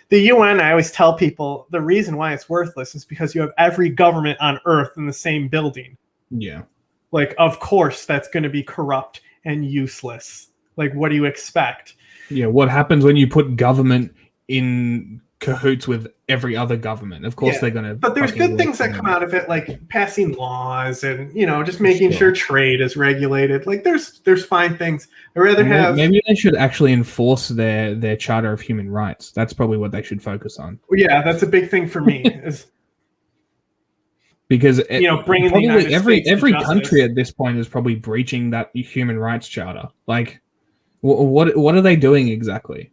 the UN, I always tell people, the reason why it's worthless is because you have every government on earth in the same building. Yeah. Like, of course, that's going to be corrupt and useless. Like, what do you expect? Yeah, what happens when you put government in cahoots with every other government? Of course they're going to... But there's good things that come out of it, like passing laws and, just making sure trade is regulated. Like, there's fine things. I'd rather have... Maybe they should actually enforce their Charter of Human Rights. That's probably what they should focus on. Yeah, that's a big thing for me. Is because bringing the every country at this point is probably breaching that human rights charter. Like, what are they doing exactly?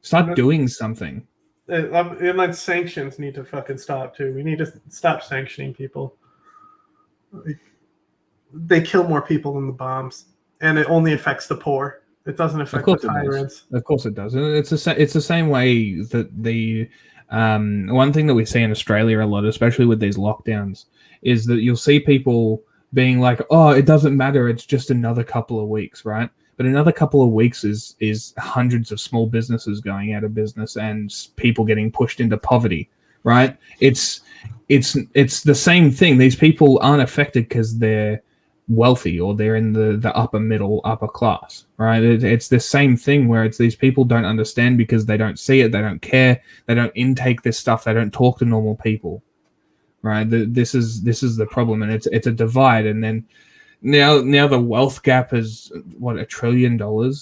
Start doing something. And like sanctions need to fucking stop too. We need to stop sanctioning people. They kill more people than the bombs, and it only affects the poor. It doesn't affect the tyrants. Of course it does. And it's the same way that the one thing that we see in Australia a lot, especially with these lockdowns, is that you'll see people being like, "Oh, it doesn't matter. It's just another couple of weeks, right?" But another couple of weeks is hundreds of small businesses going out of business and people getting pushed into poverty, right? It's the same thing. These people aren't affected because they're wealthy or they're in the upper class, right? It's the same thing where it's these people don't understand because they don't see it, they don't care, they don't intake this stuff, they don't talk to normal people, right? This is the problem, and it's a divide. And then now the wealth gap is $1 trillion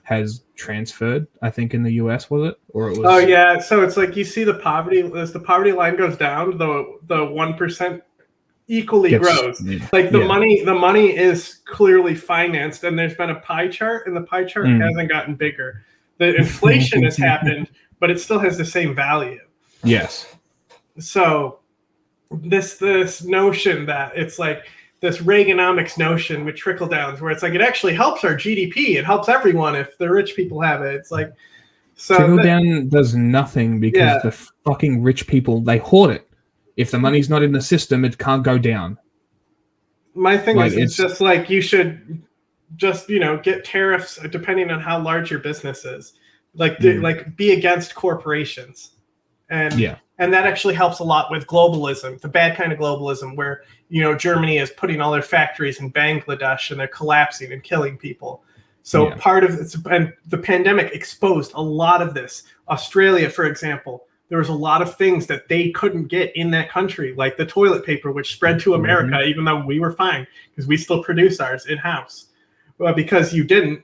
has transferred, I think, in the US, was it? Or it was... Oh yeah, so it's like you see the poverty, as the poverty line goes down, the 1% equally grows. Like the money is clearly financed, and there's been a pie chart, and the pie chart hasn't gotten bigger. The inflation has happened, but it still has the same value. Yes. So this notion that it's like this Reaganomics notion with trickle downs, where it's like it actually helps our GDP. It helps everyone if the rich people have it. It's like, so trickle down does nothing because the fucking rich people, they hoard it. If the money's not in the system, it can't go down. My thing is, it's just like you should just get tariffs depending on how large your business is. Like like be against corporations, and that actually helps a lot with globalism, the bad kind of globalism, where Germany is putting all their factories in Bangladesh and they're collapsing and killing people. So part of it's, and the pandemic exposed a lot of this. Australia, for example, there was a lot of things that they couldn't get in that country, like the toilet paper, which spread to America, even though we were fine because we still produce ours in-house. Well, because you didn't,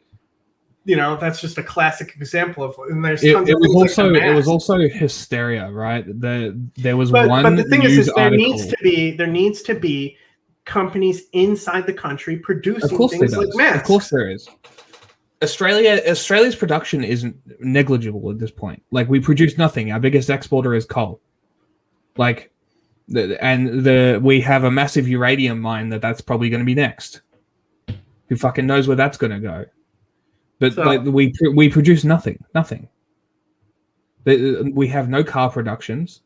that's just a classic example of. And there's tons of things like it was also hysteria, right? There was but one. But the thing is there needs to be companies inside the country producing things like masks. Of course, there is. Australia's production isn't negligible at this point. Like, we produce nothing. Our biggest exporter is coal. Like, we have a massive uranium mine that's probably going to be next. Who fucking knows where that's going to go? But we produce nothing. We have no car productions,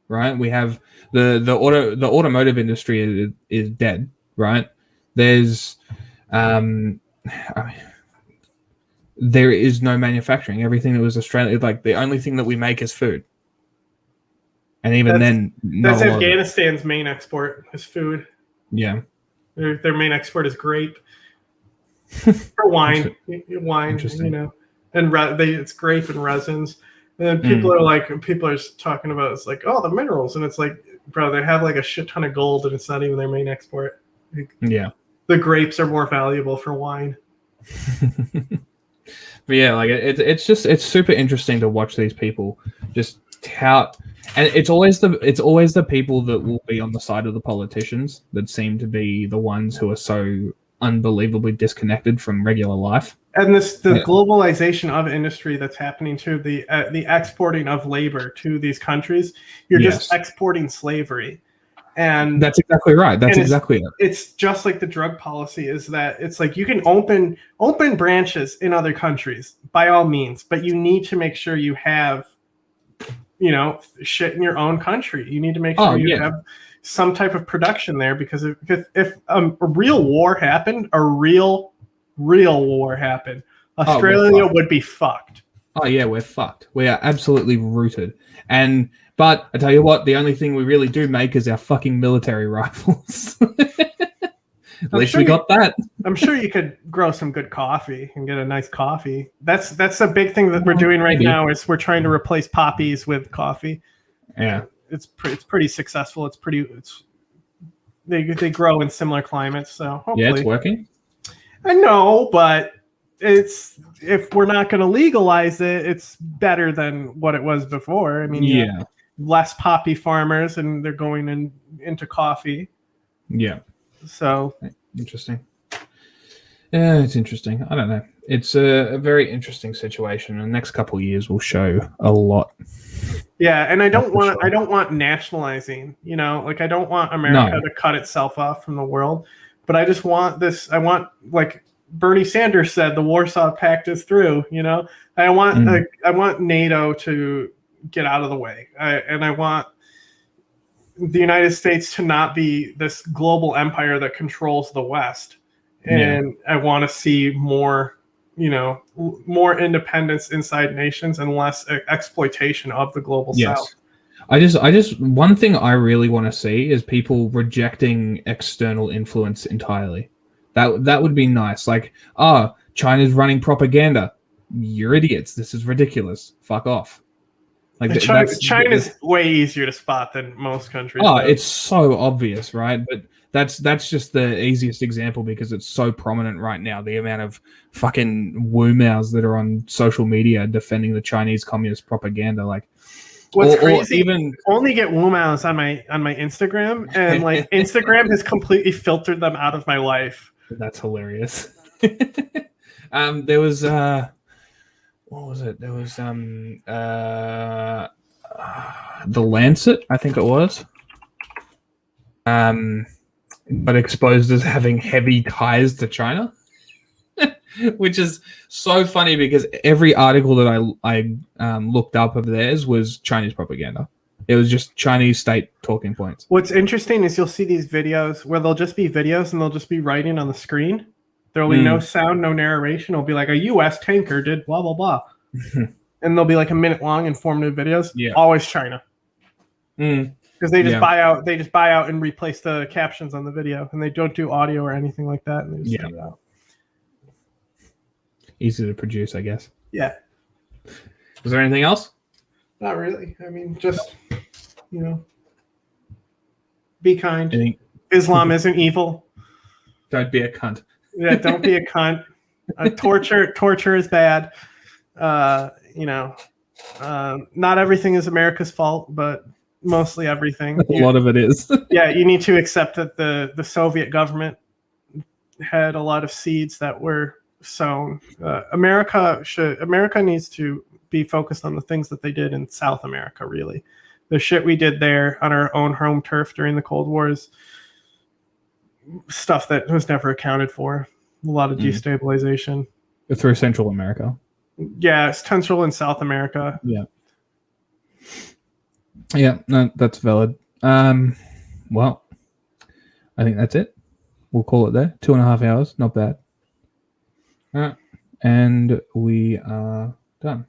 right? We have the automotive industry is dead, right? There's there is no manufacturing. Everything that was Australia, like the only thing that we make is food. And even that's Afghanistan's main export is food. Yeah. Their main export is grape. For wine, and it's grape and resins. And then people are talking about it's like, oh, the minerals, and it's like, bro, they have like a shit ton of gold, and it's not even their main export. Yeah, the grapes are more valuable for wine. But yeah, like it's super interesting to watch these people just tout, and it's always the people that will be on the side of the politicians that seem to be the ones who are so unbelievably disconnected from regular life. And the globalization of industry that's happening to the exporting of labor to these countries, you're just exporting slavery. And that's exactly right. That's exactly it. It's just like the drug policy is that it's like you can open branches in other countries by all means, but you need to make sure you have, shit in your own country. You need to make sure you have some type of production there, because if a real war happened, Australia would be fucked. Oh yeah, we're fucked. We are absolutely rooted. But I tell you what, the only thing we really do make is our fucking military rifles. At least we got that. I'm sure you could grow some good coffee and get a nice coffee. That's a big thing that we're doing right now is we're trying to replace poppies with coffee. Yeah. It's pretty successful. They grow in similar climates, so hopefully. Yeah, it's working. I know, but if we're not going to legalize it, it's better than what it was before. I mean, less poppy farmers, and they're going into coffee. Yeah. So interesting. Yeah, it's interesting. I don't know. It's a very interesting situation. The next couple of years will show a lot. Yeah, and I don't want nationalizing. Like I don't want America to cut itself off from the world, but I just want this. I want, like Bernie Sanders said, the Warsaw Pact is through. I want NATO to get out of the way, and I want the United States to not be this global empire that controls the West. And I want to see more, more independence inside nations and less exploitation of the global South. I just one thing I really want to see is people rejecting external influence entirely. That would be nice. Like, China's running propaganda. You're idiots. This is ridiculous. Fuck off. Like, China's way easier to spot than most countries. It's so obvious, right? But that's just the easiest example because it's so prominent right now. The amount of fucking Wu Maos that are on social media defending the Chinese communist propaganda, like. What's crazy? Even only get Wu Maos on my Instagram, and like Instagram has completely filtered them out of my life. That's hilarious. There was what was it? There was The Lancet, I think it was. But exposed as having heavy ties to China, which is so funny because every article that I looked up of theirs was Chinese propaganda. It was just Chinese state talking points. What's interesting is you'll see these videos where they'll just be videos and they'll just be writing on the screen. There'll be no sound, no narration. It'll be like a U.S. tanker did blah, blah, blah. And they'll be like a minute long informative videos. Yeah. Always China. Because they just buy out and replace the captions on the video, and they don't do audio or anything like that. And they just take it out. Easy to produce, I guess. Yeah, Was there anything else? not really. I mean, just be kind. Anything? Islam isn't evil. Don't be a cunt. Yeah, don't be a cunt. Torture is bad. Not everything is America's fault, but mostly everything. A lot of it is. Yeah, you need to accept that the Soviet government had a lot of seeds that were sown. America needs to be focused on the things that they did in South America. Really, the shit we did there on our own home turf during the Cold War is stuff that was never accounted for. A lot of destabilization Through Central America. Yeah, Central and South America. Yeah, no, that's valid. Well, I think that's it. We'll call it there. 2.5 hours, not bad. And we are done.